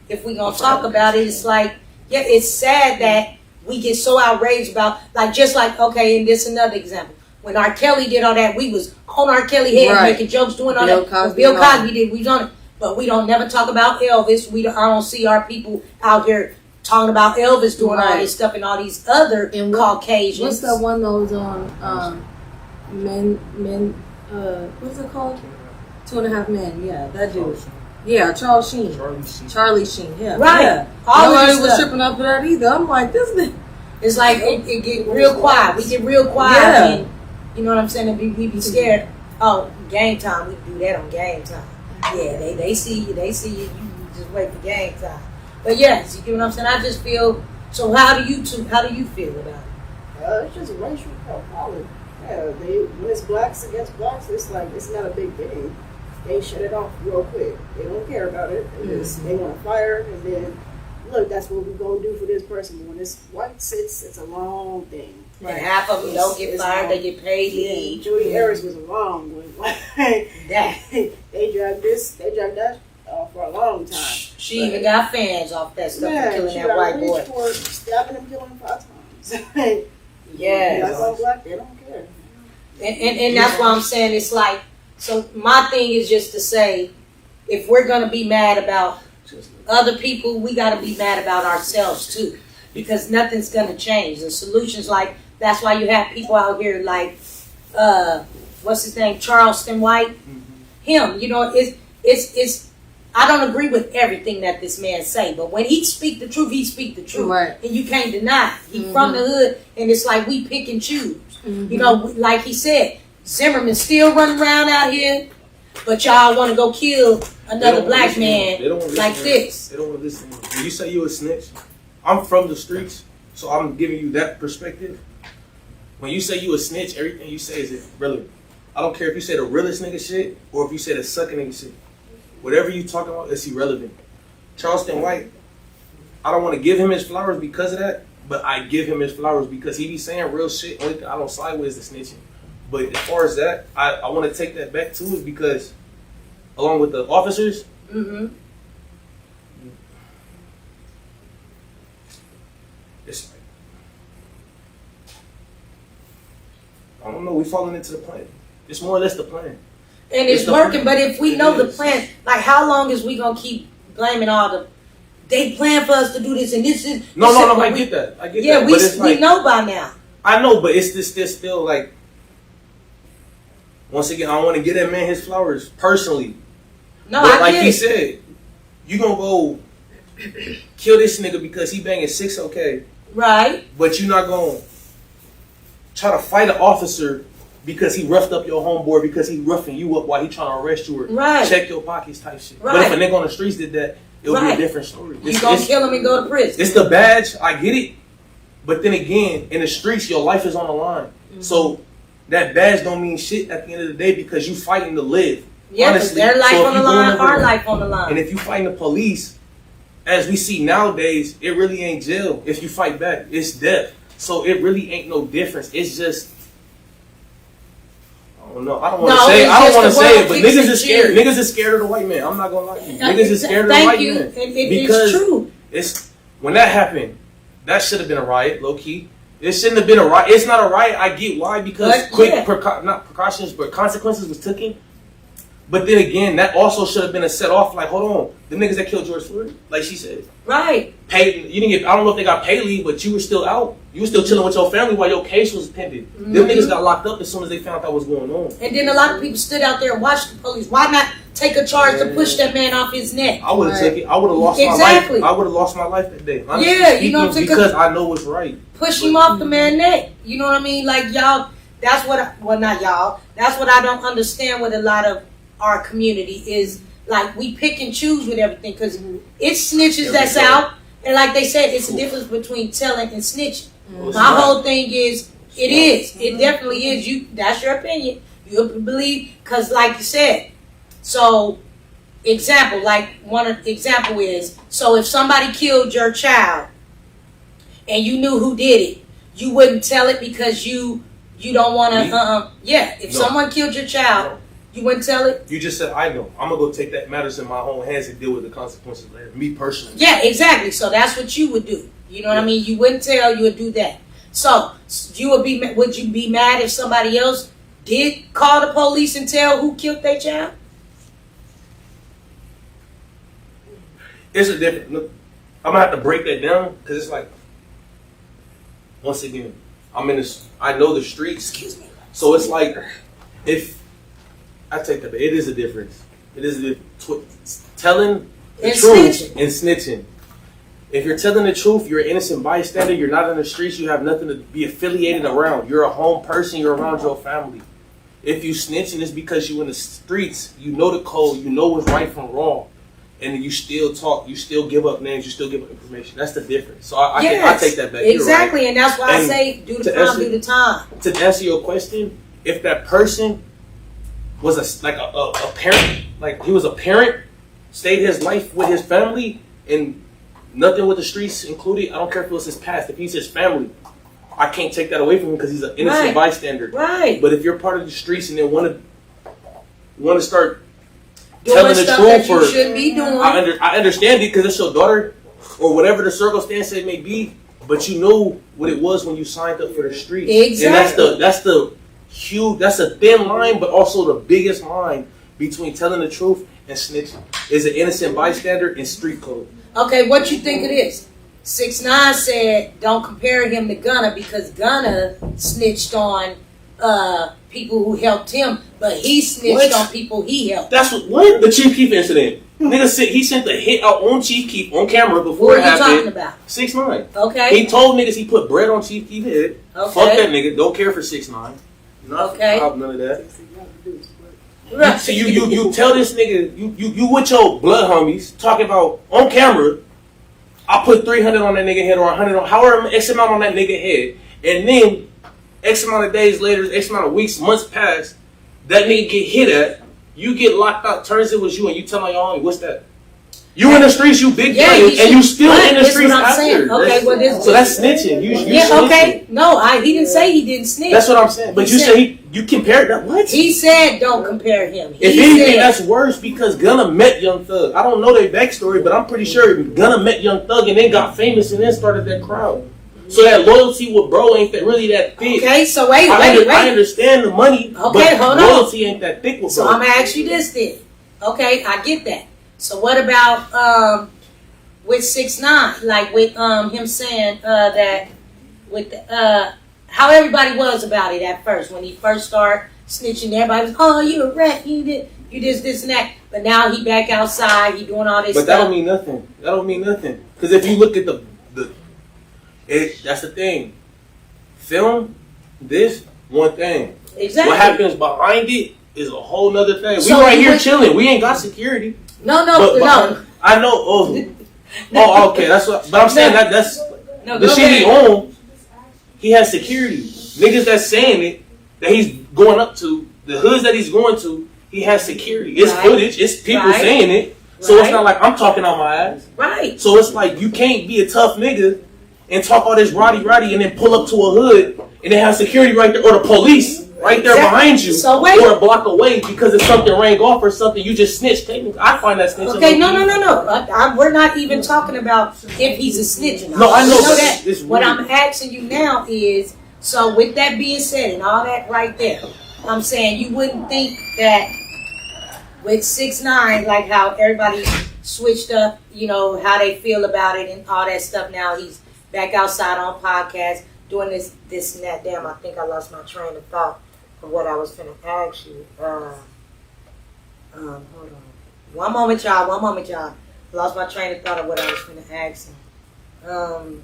S1: If we gonna talk about it, it's like, yeah, it's sad that we get so outraged about, like, just like, okay, and this another example. When R. Kelly did all that, we was on R. Kelly head
S4: Right.
S1: making jokes, doing all
S4: Bill
S1: that.
S4: Cosby
S1: When Bill
S4: and all.
S1: Cosby did, we was on it. But we don't never talk about Elvis. I don't see our people out here talking about Elvis doing all
S4: Right.
S1: this stuff and all these other
S4: And
S1: Caucasians.
S4: What's that one that was on what's it called? 2.5 Men. Yeah, that dude. Yeah, Charles Sheen. Charlie Sheen. Yeah.
S1: Right.
S4: Yeah.
S1: All of
S4: Nobody
S1: this
S4: was
S1: stuff.
S4: tripping up for that either. I'm like, this is
S1: It's like it get real quiet. We get real quiet.
S4: Yeah.
S1: And, you know what I'm saying? And we be scared. Oh, game time. We do that on game time. Yeah, they see you. They see you. You just wait for game time. But yes, you get what I'm saying? I just feel. So how do you feel about it?
S3: It's just racial profiling. Yeah, when it's blacks against blacks, it's like it's not a big thing. They shut it off real quick. They don't care about it. They want to fire, and then look, that's what we're gonna do for this person. But when it's whites, it's a long thing.
S1: And half of them don't get
S3: It's
S1: fired.
S3: long.
S1: They get paid
S3: Yeah,
S1: leave.
S3: Jody Harris was a long one.
S1: That.
S3: They dragged that for a long time.
S1: She even got fans off that stuff for killing
S3: she
S1: that
S3: got
S1: white
S3: rich
S1: boy.
S3: for stabbing him, killing him 5 times.
S1: Yes.
S3: Black on black, they don't care.
S1: And that's why I'm saying it's like, so my thing is just to say, if we're going to be mad about other people, we got to be mad about ourselves too. Because nothing's going to change. The solution's like, that's why you have people out here like, what's his name, Charleston White? Him, you know, it's I don't agree with everything that this man say, but when he speak the truth, he speak the truth.
S4: Right.
S1: And you can't deny it. He from the hood, and it's like we pick and choose. You know, like he said, Zimmerman still running around out here, but y'all want to go kill another black man like this.
S5: They don't want to listen. When you say you a snitch, I'm from the streets, so I'm giving you that perspective. When you say you a snitch, everything you say is irrelevant. I don't care if you say the realest nigga shit or if you say the sucking nigga shit. Whatever you talking about, it's irrelevant. Charleston White, I don't want to give him his flowers because of that, but I give him his flowers because he be saying real shit. Only thing I don't side with is the snitching. But as far as that, I want to take that back too, is because along with the officers,
S1: Mm-hmm.
S5: it's like, I don't know, we falling into the plan. It's more or less the plan.
S1: And it's
S5: It's the
S1: working,
S5: plan.
S1: but if we
S5: It
S1: know the
S5: is.
S1: plan, like how long is we gonna keep blaming all the? They plan for us to do this, and this is
S5: No,
S1: this is-
S5: I get that. I get
S1: Yeah,
S5: that.
S1: we
S5: But it's like,
S1: know by now.
S5: I know, but it's this still like. Once again, I want to give that man his flowers personally.
S1: No,
S5: But
S1: I
S5: like
S1: get
S5: he
S1: it.
S5: said, you gonna go kill this nigga because he banging 6, okay?
S1: Right,
S5: But you not gonna try to fight an officer because he roughed up your homeboy, because he roughing you up while he trying to arrest you or
S1: Right.
S5: check your pockets type shit. But
S1: Right.
S5: if a nigga on the streets did that, it would be
S1: Right.
S5: a different story.
S1: you gonna kill him and go to prison.
S5: It's the badge, I get it. But then again, in the streets, your life is on the line.
S1: Mm-hmm.
S5: So that badge don't mean shit at the end of the day because you fighting to live.
S1: Yeah, because
S5: honestly.
S1: their life
S5: So if
S1: on the
S5: you going
S1: line,
S5: over
S1: our
S5: there-
S1: life on the line.
S5: And if you fighting the police, as we see nowadays, it really ain't jail. If you fight back, it's death. So it really ain't no difference. It's just, I don't know. I don't want
S1: No,
S5: to say.
S1: it's
S5: I don't
S1: just
S5: want to
S1: the
S5: say
S1: world
S5: it, but
S1: kicks
S5: niggas
S1: and
S5: is scared.
S1: cheers.
S5: Niggas is scared of the white man. I'm not gonna lie to you. Niggas is scared of the
S1: Thank
S5: white
S1: you.
S5: man.
S1: It's true.
S5: It's when that happened. That should have been a riot, low key. It shouldn't have been a riot. It's not a riot. I get why, because
S1: But,
S5: quick
S1: yeah.
S5: not precautions, but consequences was taken. But then again, that also should have been a set off. Like, hold on, the niggas that killed George Floyd, like she said,
S1: Right.
S5: paid. You didn't get. I don't know if they got paid leave, but you were still out. You were still chilling with your family while your case was pending. Them
S1: Mhm.
S5: niggas got locked up as soon as they found out what was going on.
S1: And then a lot of people stood out there and watched the police. Why not take a charge to push that man off his neck?
S5: I would have
S4: Right.
S5: took it. I would have lost
S1: Exactly.
S5: my life. I would have lost my life that day. Honestly
S1: Yeah, you know what I'm
S5: speaking,
S1: saying?
S5: because I know what's right.
S1: Push him off the man's neck. You know what I mean? Like y'all, that's what. Well, not y'all. That's what I don't understand with a lot of our community is like we pick and choose with everything because it's snitches that's out, and like they said, it's a difference between telling and snitching. My whole thing is, it is. It definitely is. You. That's your opinion. You believe because, like you said. So, example, like example is so if somebody killed your child, and you knew who did it, you wouldn't tell it because you don't want
S5: Me?
S1: to. Yeah, if
S5: No.
S1: someone killed your child, you wouldn't tell it.
S5: You just said, I know. I'm going to go take that matters in my own hands and deal with the consequences later. Me personally.
S1: Yeah, exactly. So that's what you would do. You know what I mean? You wouldn't tell. You would do that. So you would be. Would you be mad if somebody else did call the police and tell who killed their child?
S5: It's a different. Look, I'm going to have to break that down because it's like, once again, I'm in this. I know the streets.
S1: Excuse me.
S5: So it's like, if I take that, it is a difference. It is telling the
S1: And
S5: truth
S1: snitching.
S5: and snitching. If you're telling the truth, you're an innocent bystander. You're not in the streets. You have nothing to be affiliated around. You're a home person. You're around your family. If you snitching, it's because you in the streets. You know the code. You know what's right from wrong, and you still talk. You still give up names. You still give up information. That's the difference. So I take that back. You're
S1: Exactly,
S5: right.
S1: and that's why I
S5: And
S1: say do the
S5: to
S1: crime,
S5: answer-
S1: do the time.
S5: To answer your question, if that person was a parent, like he was a parent, stayed his life with his family, and nothing with the streets included, I don't care if it was his past, if he's his family, I can't take that away from him because he's an innocent
S1: Right.
S5: bystander.
S1: Right.
S5: But if you're part of the streets and then want to start
S1: Doing
S5: telling the
S1: stuff
S5: truth
S1: that you
S5: or
S1: shouldn't be doing.
S5: I understand it because it's your daughter or whatever the circumstance it may be, but you know what it was when you signed up for the streets.
S1: Exactly.
S5: And that's the huge, that's a thin line, but also the biggest line between telling the truth and snitching. Is an innocent bystander and street code.
S1: Okay, what you think it is? 6ix9ine said don't compare him to Gunna because Gunna snitched on people who helped him, but he snitched
S5: What?
S1: on people he helped.
S5: That's what the Chief Keef incident. Nigga said he sent the hit out on Chief Keef on camera before
S1: What
S5: it
S1: are you talking
S5: happened.
S1: about?
S5: 6ix9ine.
S1: Okay.
S5: He told niggas he put bread on Chief Keef's head.
S1: Okay.
S5: Fuck that nigga. Don't care for 6ix9ine. Not
S1: Okay.
S5: none of that.
S1: Right.
S5: So you tell this nigga you with your blood homies talking about on camera. I put 300 on that nigga head or 100 on however X amount on that nigga head, and then X amount of days later, X amount of weeks, months pass, that nigga get hit at, you get locked out. Turns it was you, and you tell my homie, what's that? You in the streets, you big
S1: Yeah,
S5: player,
S1: he
S5: and you
S1: should-
S5: still
S1: right,
S5: in the
S1: that's
S5: streets
S1: what I'm
S5: after.
S1: saying. Okay, well, this-
S5: So that's snitching. You
S1: Yeah,
S5: snitching.
S1: okay. No, he didn't say he didn't snitch.
S5: That's what I'm saying. But
S1: He
S5: you
S1: said-
S5: say you compared that. What?
S1: He said don't compare him.
S5: If
S1: He
S5: anything,
S1: said,
S5: that's worse because Gunna met Young Thug. I don't know their backstory, but I'm pretty sure Gunna met Young Thug and then got famous and then started that crowd. So that loyalty with bro ain't that really that thick.
S1: okay, so wait.
S5: I understand the money,
S1: Okay,
S5: but
S1: hold on.
S5: loyalty ain't that thick with
S1: So
S5: bro.
S1: I'm gonna ask you this then. Okay, I get that. So what about with 6ix9ine? Like with him saying that with how everybody was about it at first when he first started snitching. Everybody was, oh, you a rat, you this and that. But now he back outside, he doing all this
S5: But that
S1: stuff.
S5: don't mean nothing. That don't mean nothing. Because if you look at that's the thing. Film, this, one thing.
S1: Exactly.
S5: What happens behind it is a whole nother thing.
S1: So
S5: we right
S1: you
S5: here
S1: would-
S5: chilling. We ain't got security.
S1: No.
S5: I know. Oh, okay. That's what. But I'm saying that's
S1: No,
S5: the
S1: go
S5: shit he
S1: ahead.
S5: owns. He has security. Niggas that's saying it, that he's going up to, the hoods that he's going to, he has security. It's
S1: Right.
S5: footage. It's people
S1: Right.
S5: saying it. So
S1: Right.
S5: it's not like I'm talking out my ass.
S1: Right.
S5: So it's like you can't be a tough nigga and talk all this roddy and then pull up to a hood and then have security right there or the police right there
S1: Exactly.
S5: behind you
S1: So wait.
S5: or a block away because if something rang off or something you just snitched. Technically, I find that snitching.
S1: Okay, no. We're not even talking about if he's a snitch or not.
S5: No, I know
S1: You
S5: that.
S1: that.
S5: It's
S1: What
S5: weird.
S1: I'm asking you now is, so with that being said and all that right there, I'm saying you wouldn't think that with 6ix9ine, like how everybody switched up, you know, how they feel about it and all that stuff. Now he's back outside on podcasts doing this and that. Damn, I think I lost my train of thought of what I was finna ask you. Hold on. One moment, y'all. Lost my train of thought of what I was finna ask him.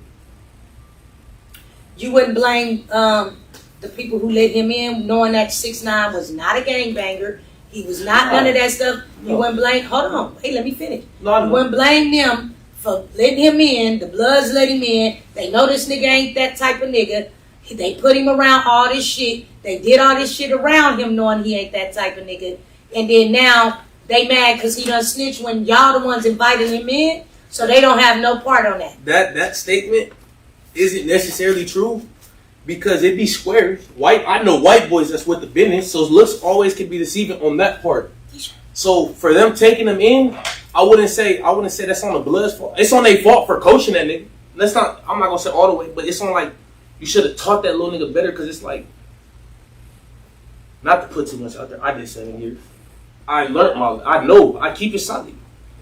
S1: You wouldn't blame the people who let him in, knowing that 6ix9ine was not a gangbanger. He was not none of that stuff. You
S5: No.
S1: wouldn't blame. Hold on. Hey, let me finish.
S5: No, I
S1: You
S5: know.
S1: wouldn't blame them for letting him in. The Bloods let him in. They know this nigga ain't that type of nigga. They put him around all this shit. They did all this shit around him knowing he ain't that type of nigga. And then now they mad because he done snitched when y'all the ones invited him in. So they don't have no part on that.
S5: That statement isn't necessarily true because it be squares. I know white boys that's with the business, so looks always can be deceiving on that part. So for them taking him in, I wouldn't say that's on the Bloods' fault. It's on their fault for coaching that nigga. I'm not gonna say all the way, but it's on like you should have taught that little nigga better because it's like not to put too much out there. I did 7 years. I learned I keep it solid.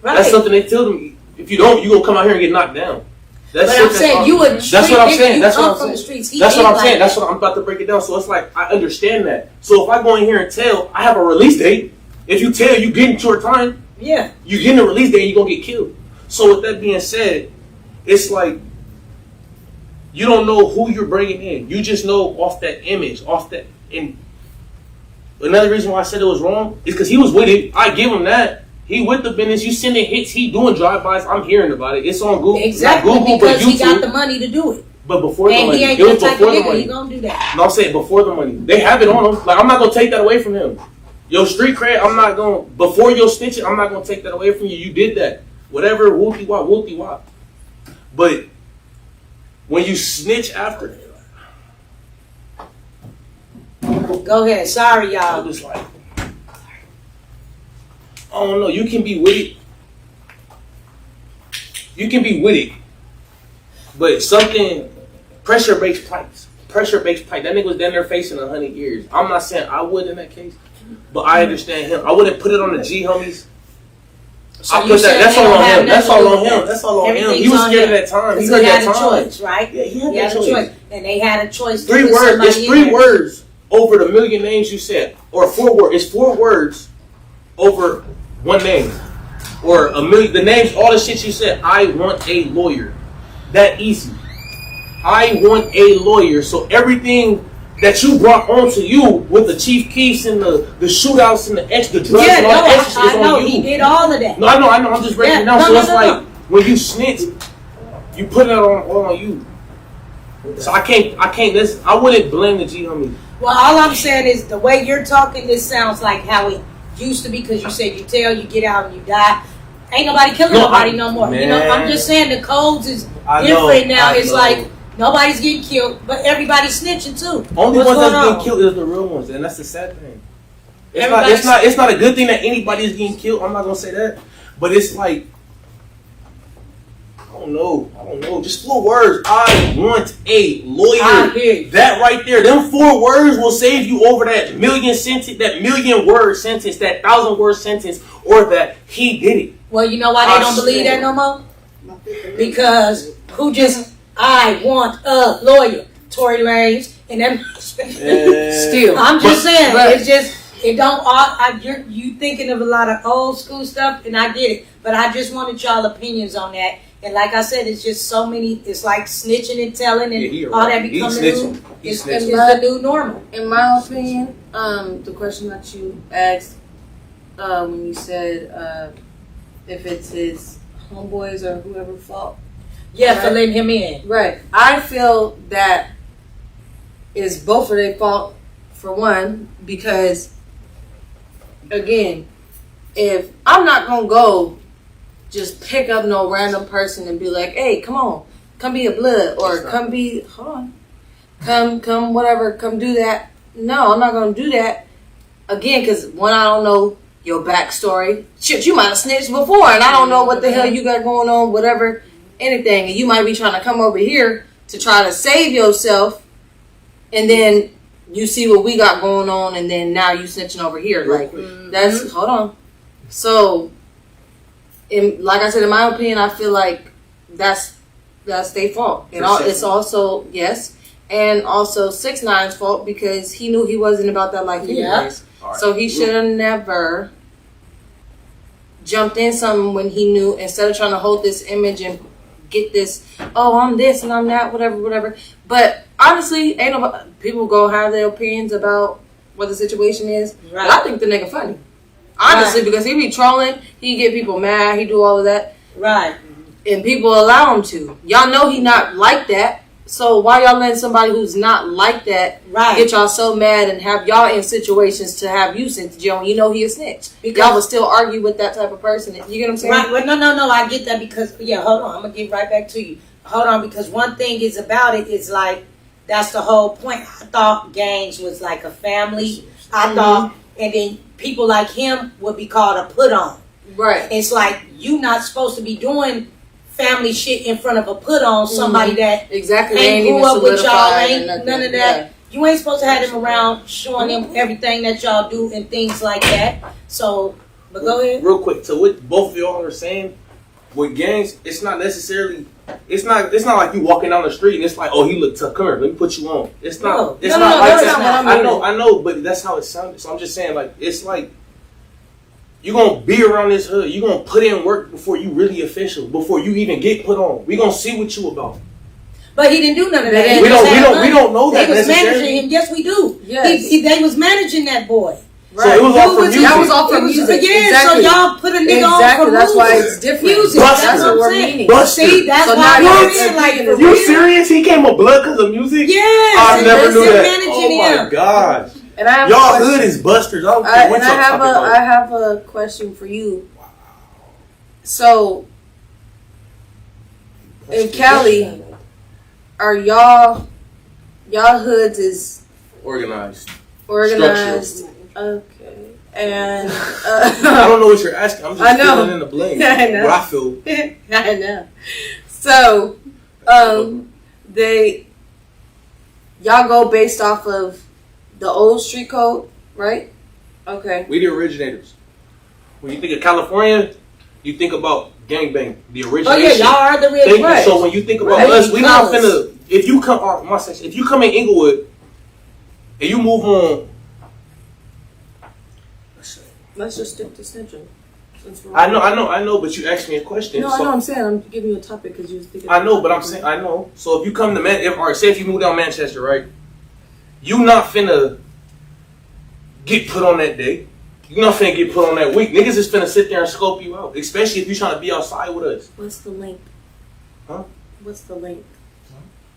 S1: Right.
S5: That's something they tell them. If you don't, you gonna come out here and get knocked down. That's
S1: But
S5: shit
S1: I'm
S5: that's
S1: saying
S5: on-
S1: you a
S5: That's
S1: street
S5: what I'm
S1: nigga,
S5: saying.
S1: you
S5: That's
S1: come
S5: what I'm
S1: from the
S5: saying.
S1: streets. He
S5: That's what
S1: ain't
S5: I'm
S1: like
S5: saying.
S1: that.
S5: That's what I'm about to break it down. So it's like I understand that. So if I go in here and tell, I have a release date. If you tell, you getting short time.
S1: Yeah.
S5: You getting a release date, and you gonna get killed. So with that being said, it's like you don't know who you're bringing in. You just know off that image, off that. And another reason why I said it was wrong is because he was with it. I give him that. He with the business. You sending hits. He doing drive-bys. I'm hearing about it. It's on Google.
S1: Exactly,
S5: Not Google,
S1: because
S5: but YouTube.
S1: he got the money to do it.
S5: But before the
S1: And
S5: money,
S1: he ain't
S5: it was
S1: that type
S5: before
S1: of
S5: the
S1: nigga,
S5: money.
S1: he gonna do that.
S5: No, I'm saying before the money. They have it on him. Like I'm not gonna take that away from him. Your street cred, I'm not gonna. Before your snitching, I'm not gonna take that away from you. You did that. Whatever, whoopty wop. But when you snitch after,
S1: Go ahead. Sorry,
S5: I
S1: y'all.
S5: was like, I don't know. You can be with it. You can be with it, but something pressure breaks pipes. Pressure breaks pipe. That nigga was down there facing 100 years. I'm not saying I would in that case, but I understand him. I wouldn't put it on the G homies.
S1: So
S5: I
S1: you
S5: put
S1: saying
S5: that. That's
S1: they
S5: all
S1: don't
S5: on
S1: have
S5: him. That's
S1: nothing to
S5: all
S1: do
S5: on
S1: with
S5: him.
S1: that.
S5: That's all on him. He
S1: Everything's
S5: was
S1: on
S5: scared
S1: him.
S5: of that time. He
S1: Because
S5: heard
S1: he had
S5: that
S1: a
S5: time.
S1: choice, right?
S5: Yeah, he had
S1: He had
S5: that
S1: a
S5: choice.
S1: choice. And they had a choice to
S5: 3
S1: put
S5: words.
S1: somebody
S5: It's
S1: in
S5: 3
S1: there.
S5: words over the million names you said, or 4 words. It's 4 words over one name, or a million. The names, all the shit you said. I want a lawyer. That easy. I want a lawyer. So everything that you brought onto you with the Chief Keefs and the shootouts and the drugs
S1: Yeah,
S5: and
S1: no,
S5: all the extra shit
S1: I
S5: is
S1: know.
S5: on you.
S1: He did all of that.
S5: No, I know. I'm just breaking
S1: Yeah,
S5: it down.
S1: no,
S5: So
S1: no,
S5: it's
S1: no,
S5: like
S1: no.
S5: when you snitch, you put it all on you. So I can't listen. I wouldn't blame the G homie.
S1: Well, all I'm saying is the way you're talking, this sounds like how it used to be because you said you tell, you get out and you die. Ain't nobody killing
S5: No,
S1: nobody no more. You know, I'm
S5: man.
S1: just saying the codes is
S5: I know,
S1: different now.
S5: I
S1: It's
S5: know.
S1: like nobody's getting killed, but everybody's snitching too.
S5: Only
S1: What's
S5: ones that's
S1: going
S5: getting
S1: on?
S5: killed is the real ones, and that's the sad thing.
S1: Everybody's-
S5: It's not a good thing that anybody's getting killed. I'm not gonna say that, but it's like I don't know. Just 4 words. I want a lawyer.
S1: I hear you.
S5: That right there, them 4 words will save you over that million word sentence, that 1,000-word sentence, or that he did it.
S1: Well, you know why they
S5: I
S1: don't believe
S5: swear.
S1: that no more?
S3: My Fifth Amendment.
S1: Because who just I want a lawyer, Tory Lanez, and then
S4: Still.
S1: I'm just saying
S4: but-
S1: it's just it don't. You thinking of a lot of old school stuff, and I get it, but I just wanted y'all opinions on that. And like I said, it's just so many. It's like snitching and telling, and
S5: Yeah, he
S1: all
S5: right.
S1: that
S5: He
S1: become the
S5: snitching.
S1: new.
S5: He
S1: It's
S5: snitching.
S1: the new normal.
S4: In my opinion, the question that you asked when you said if it's his homeboys or whoever fault,
S1: Yeah, for
S4: Right.
S1: letting him in.
S4: right? I feel that is both of their fault for one, because again, if I'm not gonna go just pick up no random person and be like, hey, come be a blood, or come be, come whatever, come do that. No, I'm not gonna do that again, because one, I don't know your backstory. Shit, you might have snitched before, and I don't know what the hell you got going on, whatever, anything, and you might be trying to come over here to try to save yourself, and then you see what we got going on, and then now you snitching over here. Like, that's, hold on. So, like I said, in my opinion, I feel like that's their fault. And it's also, yes, and also 6ix9ine's fault, because he knew he wasn't about that life anyways.
S1: Yeah.
S5: Alright.
S4: So he should have never jumped in something when he knew, instead of trying to hold this image and get this, oh, I'm this and I'm that, whatever. But honestly, ain't no people go have their opinions about what the situation is.
S1: Right.
S4: But I think the nigga funny. Honestly, because he be trolling, he get people mad, he do all of that,
S1: Right.
S4: and people allow him to. Y'all know he not like that. So why y'all letting somebody who's not like that
S1: Right.
S4: get y'all so mad and have y'all in situations to have you sent to jail when you know he a snitch?
S1: Because-
S4: Y'all would still argue with that type of person. You get what I'm saying?
S1: Right. Well, no. I get that because hold on. I'm gonna get right back to you. Hold on, because one thing is about it is like that's the whole point. I thought gangs was like a family. I thought, and then people like him would be called a put on.
S4: Right.
S1: It's like you not supposed to be doing family shit in front of a put on somebody that
S4: Exactly.
S1: ain't
S4: They
S1: grew
S4: even
S1: up with y'all,
S4: solidified
S1: ain't
S4: or nothing.
S1: none of that. You ain't supposed to have them around showing them everything that y'all do and things like that. So, but go ahead.
S5: Real quick, to what both of y'all are saying, with gangs, it's not necessarily. It's not like you walking down the street and it's like, oh, he look tough. Come here, let me put you on. It's not.
S1: No.
S5: It's
S1: No,
S5: not
S1: no,
S5: like
S1: that's
S5: that.
S1: not what I mean.
S5: I know, but that's how it sounded. So I'm just saying, like, it's like you gonna be around this hood. You gonna put in work before you really official. Before you even get put on, we gonna see what you about.
S1: But he didn't do none of that. He
S5: We
S1: just
S5: don't.
S1: had money.
S5: We don't know that
S1: They was
S5: necessarily.
S1: managing him. Yes, we do.
S4: Yes.
S1: They was managing that boy.
S5: So it was all for music.
S4: That was all
S1: It
S4: for
S1: was-
S4: music.
S1: Yeah,
S4: Exactly.
S1: so y'all put a nigga on
S4: Exactly.
S1: for
S4: That's why
S1: music.
S4: it's different.
S1: Music.
S5: Buster.
S1: That's what
S4: we're
S1: I'm saying.
S4: meaning.
S5: Buster.
S1: See, that's
S4: So
S1: why
S4: now
S1: I'm
S4: you're
S1: saying, like, for
S5: You
S1: real.
S5: serious? He came with blood because of music?
S1: Yes.
S5: I
S1: and
S5: never
S1: they
S5: knew
S1: still
S5: that.
S1: managing
S5: Oh my
S1: him.
S5: gosh.
S4: And I have
S5: Y'all
S4: a question.
S5: hood is busters. I don't care
S4: And
S5: what
S4: I
S5: y'all
S4: have
S5: talking about.
S4: I have a question for you. So in Cali, are y'all hoods is
S5: Organized.
S4: organized? Okay, and
S5: I don't know what you're asking. I'm
S4: I
S5: just
S4: know.
S5: filling in the blank.
S4: I know.
S5: What I feel.
S4: I know. So y'all go based off of the old street code, right? Okay.
S5: We the originators. When you think of California, you think about gangbang, the origination.
S1: Oh yeah, y'all are the real.
S5: Thank
S1: Right.
S5: you. So when you think about
S4: Right.
S5: us, we not
S1: Colors.
S5: finna. If you come on my section, if you come in Inglewood and you move on,
S4: Let's just stick to Central.
S5: I know, but you asked me a question.
S4: No,
S5: so
S4: I know. I'm saying I'm giving you a topic because you was thinking.
S5: I know, but I'm saying I know. So if you come to or say if you move down Manchester, right? You not finna get put on that day. You not finna get put on that week. Niggas is finna sit there and scope you out, especially if you trying to be outside with us.
S4: What's the length?
S5: Huh?
S4: What's the length?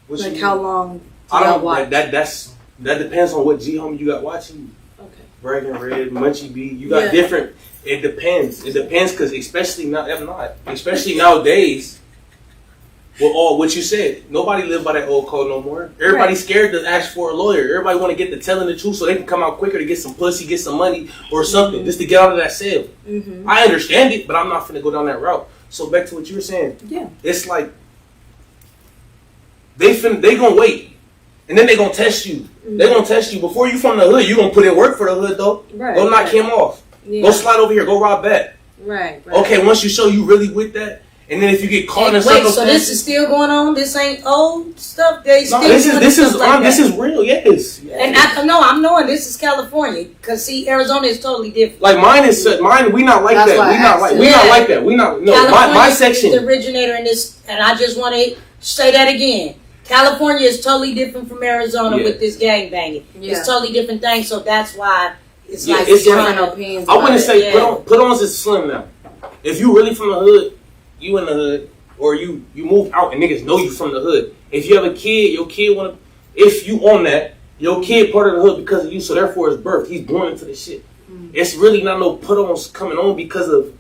S5: What
S4: Like
S5: you
S4: how
S5: mean?
S4: long? Do
S5: I
S4: y'all
S5: don't.
S4: watch?
S5: That depends on what G homie you got watching you.
S4: Okay.
S5: Bragging Red, Munchie B. You got
S4: Yeah.
S5: different. It depends. It depends because especially nowadays. Well, all what you said, nobody live by that old code no more. Everybody's scared to ask for a lawyer. Everybody want to get the telling the truth so they can come out quicker to get some pussy, get some money or something, just to get out of that cell.
S4: Mm-hmm.
S5: I understand it, but I'm not finna go down that route. So back to what you were saying.
S4: Yeah.
S5: It's like they gonna wait, and then they gonna test you. They gonna test you before you from the hood. You gonna put in work for the hood though.
S4: Right.
S5: Go knock him off.
S4: Yeah.
S5: Go slide over here. Go rob that.
S4: Right.
S5: Okay, once you show you really with that, and then if you get caught in
S1: Wait,
S5: circumstances,
S1: so this is still going on? This ain't old stuff? They still
S5: no, this is
S1: stuff like
S5: this
S1: that?
S5: is real. Yes.
S1: And I'm knowing this is California, because see, Arizona is totally different.
S5: Like mine. We not like
S4: That's
S5: that.
S4: why
S5: We
S4: I
S5: not
S4: asked
S5: like.
S4: you.
S5: We
S1: Yeah.
S5: not like that. We not. No,
S1: California
S5: my
S1: is the
S5: section.
S1: originator in this, and I just want to say that again. California is totally different from Arizona
S5: Yeah.
S1: with this gang banging.
S4: Yeah.
S1: It's totally different thing, so that's why it's
S5: Yeah,
S1: like
S5: it's
S1: trying
S4: Different
S1: to-
S4: opinions.
S5: I
S4: about
S5: wouldn't
S4: it.
S5: say
S1: Yeah.
S5: put on is slim now. If you really from the hood, you in the hood, or you move out and niggas know you from the hood. If you have a kid, your kid wanna. If you on that, your kid part of the hood because of you, so therefore his birth, he's born into this shit. It's really not no put-ons coming on because of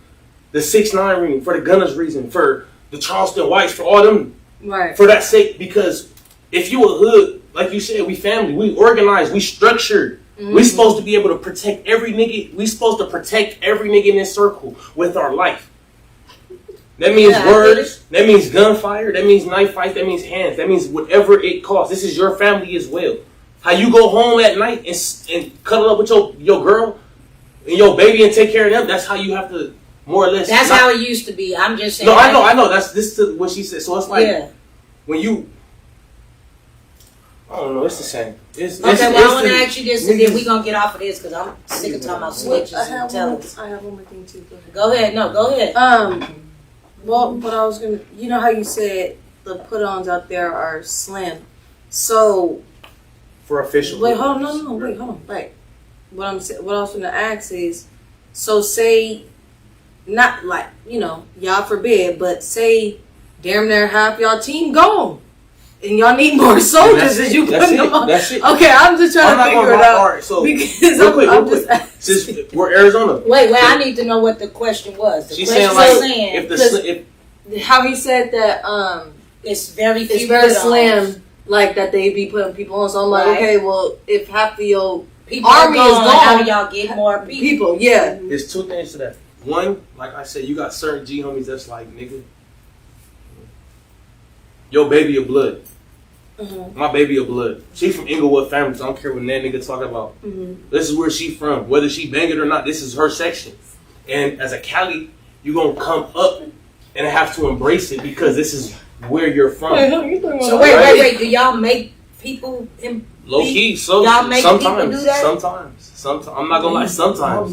S5: the 6ix9ine reason, for the Gunners reason, for the Charleston Whites, for all them,
S4: Right.
S5: for that sake. Because if you a hood, like you said, we family, we organized, we structured. We supposed to be able to protect every nigga. We supposed to protect every nigga in this circle with our life. That means
S1: Yeah, I get
S5: words. That means gunfire. That means knife fight. That means hands. That means whatever it costs. This is your family as well. How you go home at night and cuddle up with your girl and your baby and take care of them. That's how you have to more or less.
S1: That's
S5: not-
S1: how it used to be. I'm just saying.
S5: No, I know. That's this is what she said. So it's like
S1: Yeah.
S5: when you. I don't know. It's the same. It's
S1: Okay,
S5: it's
S1: well, I want to
S5: the-
S1: ask you this, and then we gonna get off of this because I'm sick of talking about snitches and tellers.
S4: I have one more thing too.
S1: Go ahead. No, go ahead.
S4: Well, but I was gonna. You know how you said the put-ons out there are slim. So
S5: for official.
S4: wait, hold on, no, wait, hold on, wait. What I was gonna ask is, so say, not like y'all forbid, but say, damn near half y'all team gone, and y'all need more soldiers as you put them on.
S5: That's it.
S4: Okay, I'm just trying
S5: I'm
S4: to
S5: not
S4: figure
S5: gonna
S4: it out
S5: Alright, so
S4: because
S5: real quick,
S4: I'm
S5: real
S4: just
S5: quick.
S4: asking.
S5: Since we're Arizona,
S1: Wait. I need to know what the question was. The
S5: she's
S1: question
S5: saying like
S1: was saying
S5: if the
S4: because-
S5: if
S4: How he said that
S1: it's very few
S4: it's very
S1: put-ons.
S4: slim, like that they be putting people on. So I'm like,
S1: Right.
S4: okay, well, if half of your
S1: People
S4: Army
S1: are
S4: is
S1: gone.
S4: gone.
S1: How do y'all get more people?
S4: people, yeah,
S5: There's two things to that. One, like I said, you got certain G homies that's like, nigga, your baby of blood. My baby of blood. She from Inglewood family, so I don't care what that nigga talking about. This is where she from. Whether she bang it or not, this is her section. And as a Cali, you gonna come up and have to embrace it because this is where you're from.
S1: So wait. Do y'all make people?
S5: Low key, so
S1: Y'all make people
S5: sometimes,
S1: do that?
S5: sometimes. I'm not gonna lie, sometimes.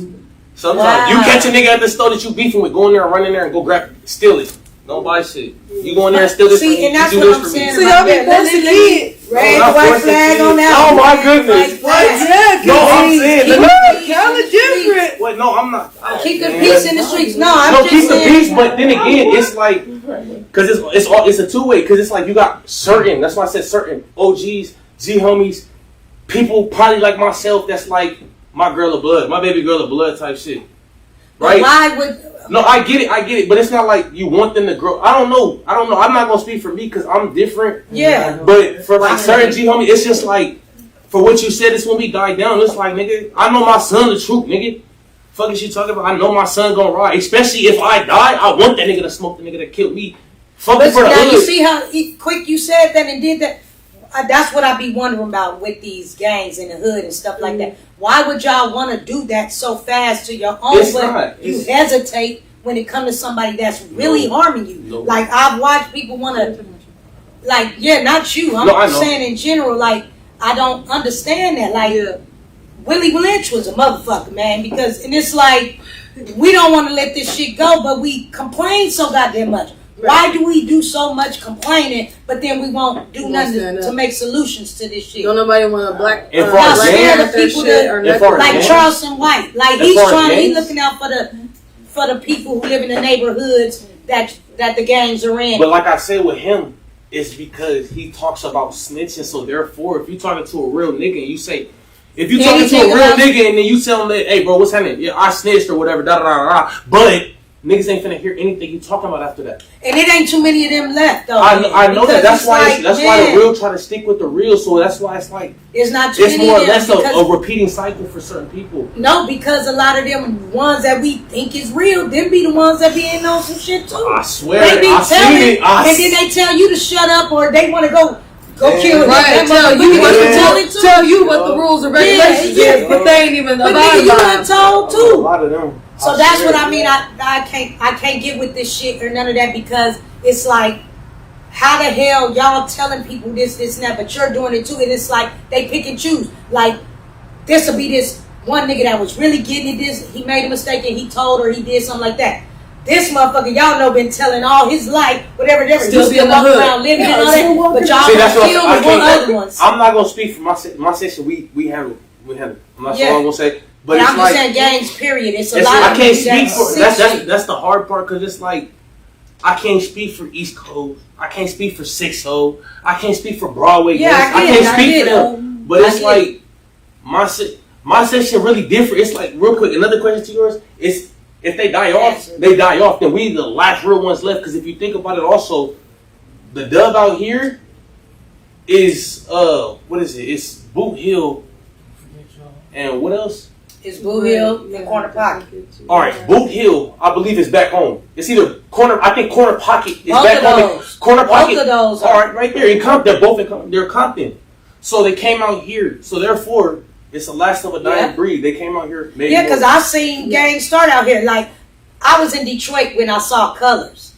S1: Wow.
S5: You catch a nigga at the store that you beefing with, go in there and run in there and go grab it, steal it. Don't buy shit. You go in there and steal this.
S1: See,
S5: for me,
S1: and that's
S5: you do
S1: what
S5: this
S1: I'm
S5: for
S1: saying.
S5: me.
S4: So y'all be forcing kids.
S1: Red,
S5: not
S1: white
S5: forcing
S1: flag
S5: kids.
S1: on that.
S5: Oh,
S1: one.
S5: my goodness.
S1: White flag.
S5: No, I'm saying.
S1: Keep
S5: that-
S1: the kind of different.
S5: Wait, no, I'm not.
S1: Keep the
S5: Man.
S1: peace in the streets. No, I'm
S5: No,
S1: just
S5: keep the
S1: saying.
S5: peace, but then again, it's like, cause it's a two-way. Cause it's like you got certain. That's why I said certain OGs, G homies, people probably like myself. That's like my girl of blood, my baby girl of blood type shit. Right?
S1: Why would?
S5: No, I get it, but it's not like you want them to grow. I don't know. I'm not gonna speak for me because I'm different.
S1: Yeah.
S5: But for like certain G homie, it's just like, for what you said, it's when we die down. It's like, nigga, I know my son the truth, nigga. Fuck is you talking about? I know my son gonna ride. Especially if I die, I want that nigga to smoke the nigga that killed me. Fuck it
S1: But
S5: for the
S1: now you
S5: hood.
S1: see how quick you said that and did that. That's what I be wondering about with these gangs in the hood and stuff like that. Why would y'all want to do that so fast to your own?
S5: It's
S1: but
S5: not.
S1: you
S5: It's-
S1: hesitate when it comes to somebody that's really
S5: No.
S1: harming you.
S5: No.
S1: Like I've watched people want to, like not you. I'm
S5: No, I know.
S1: saying in general. Like I don't understand that. Like Willie Lynch was a motherfucker, man. Because and it's like we don't want to let this shit go, but we complain so goddamn much. Why do we do so much complaining, but then we won't do nothing to make solutions to this shit?
S4: Don't nobody want a black
S5: And for
S1: Y'all
S5: our
S1: scare the
S4: Panther
S1: people
S4: shit
S1: that-
S4: or
S5: and
S4: nothing.
S5: for our
S1: Like
S5: gangs?
S1: Charleston White, like
S5: And
S1: he's
S5: for
S1: trying, he's
S5: gangs?
S1: looking out for the people who live in the neighborhoods that the gangs are in.
S5: But like I said with him, it's because he talks about snitching. So therefore, if you're talking to a real nigga and you say, If you talking to a
S1: Anything
S5: real
S1: about-
S5: nigga and then you tell him that, hey, bro, what's happening? Yeah, I snitched or whatever, da da da da. But niggas ain't finna hear anything you talking about after that.
S1: And it ain't too many of them left though.
S5: I
S1: man,
S5: know that.
S1: because
S5: That's
S1: it's
S5: why.
S1: like,
S5: That's why
S1: man,
S5: the real try to stick with the real. So that's why it's like
S1: it's not too
S5: it's
S1: many
S5: more or
S1: of them
S5: less
S1: because-
S5: a repeating cycle for certain people.
S1: No, because a lot of them ones that we think is real, them be the ones that be in on some shit too.
S5: I swear,
S1: They be
S5: I seen
S1: telling,
S5: it.
S1: and then they tell you to shut up, or they want to go
S2: Yeah.
S1: kill them.
S4: Right, tell you what
S2: Yeah.
S4: tell you what the rules and regulations
S1: Yeah.
S4: is, but they ain't even
S1: But nigga,
S4: abiding
S1: you
S4: by
S1: done
S4: them.
S1: told
S2: A
S1: too.
S2: lot of them.
S1: So that's
S2: swear.
S1: what I mean. I can't get with this shit or none of that because it's like, how the hell y'all telling people this and that, but you're doing it too, and it's like they pick and choose. Like this will be this one nigga that was really getting it. This he made a mistake and he told or he did something like that. This motherfucker, y'all know, been telling all his life, whatever.
S4: Still
S1: He's
S4: be in the
S1: walking
S4: hood.
S1: around living
S3: Yeah,
S1: and all
S3: still
S1: that.
S3: walking
S1: But y'all
S5: See, that's what
S1: kill
S5: I
S1: with one
S5: can't-
S1: other ones.
S5: I'm not gonna speak for my section. We handle. I'm not sure
S1: Yeah.
S5: what I'm gonna say, but
S1: But
S5: it's
S1: I'm
S5: like
S1: just saying gangs, period. It's a
S5: it's,
S1: lot
S5: I
S1: of
S5: can't
S1: people
S5: speak
S1: that
S5: for
S1: sick
S5: that's
S1: shit.
S5: that's the hard part because it's like I can't speak for East Coast. I can't speak for 6-0. I can't speak for Broadway.
S1: Yeah,
S5: gangs.
S1: I get
S5: can't
S1: it, I
S5: speak
S1: get
S5: for
S1: it.
S5: them. But
S1: I
S5: it's
S1: get
S5: like my section really different. It's like real quick. Another question to yours is if they die off,
S1: Answer.
S5: they die off. Then we the last real ones left. Because if you think about it, also the dub out here is what is it? It's Boot Hill and what else?
S1: It's Blue Hill and Corner Pocket.
S5: All right, Boot Hill, I believe is back home. It's either Corner. I think Corner Pocket is
S1: Both
S5: back
S1: of
S5: home.
S1: those.
S5: Corner
S1: Both
S5: Pocket.
S1: of those
S5: All
S1: are.
S5: right, right there in Compton. They're both in Compton. They're Compton. So they came out here. So therefore, it's the last of a dying
S1: Yeah.
S5: breed. They came out here. Maybe
S1: Yeah, because I've seen gangs start out here. Like, I was in Detroit when I saw Colors.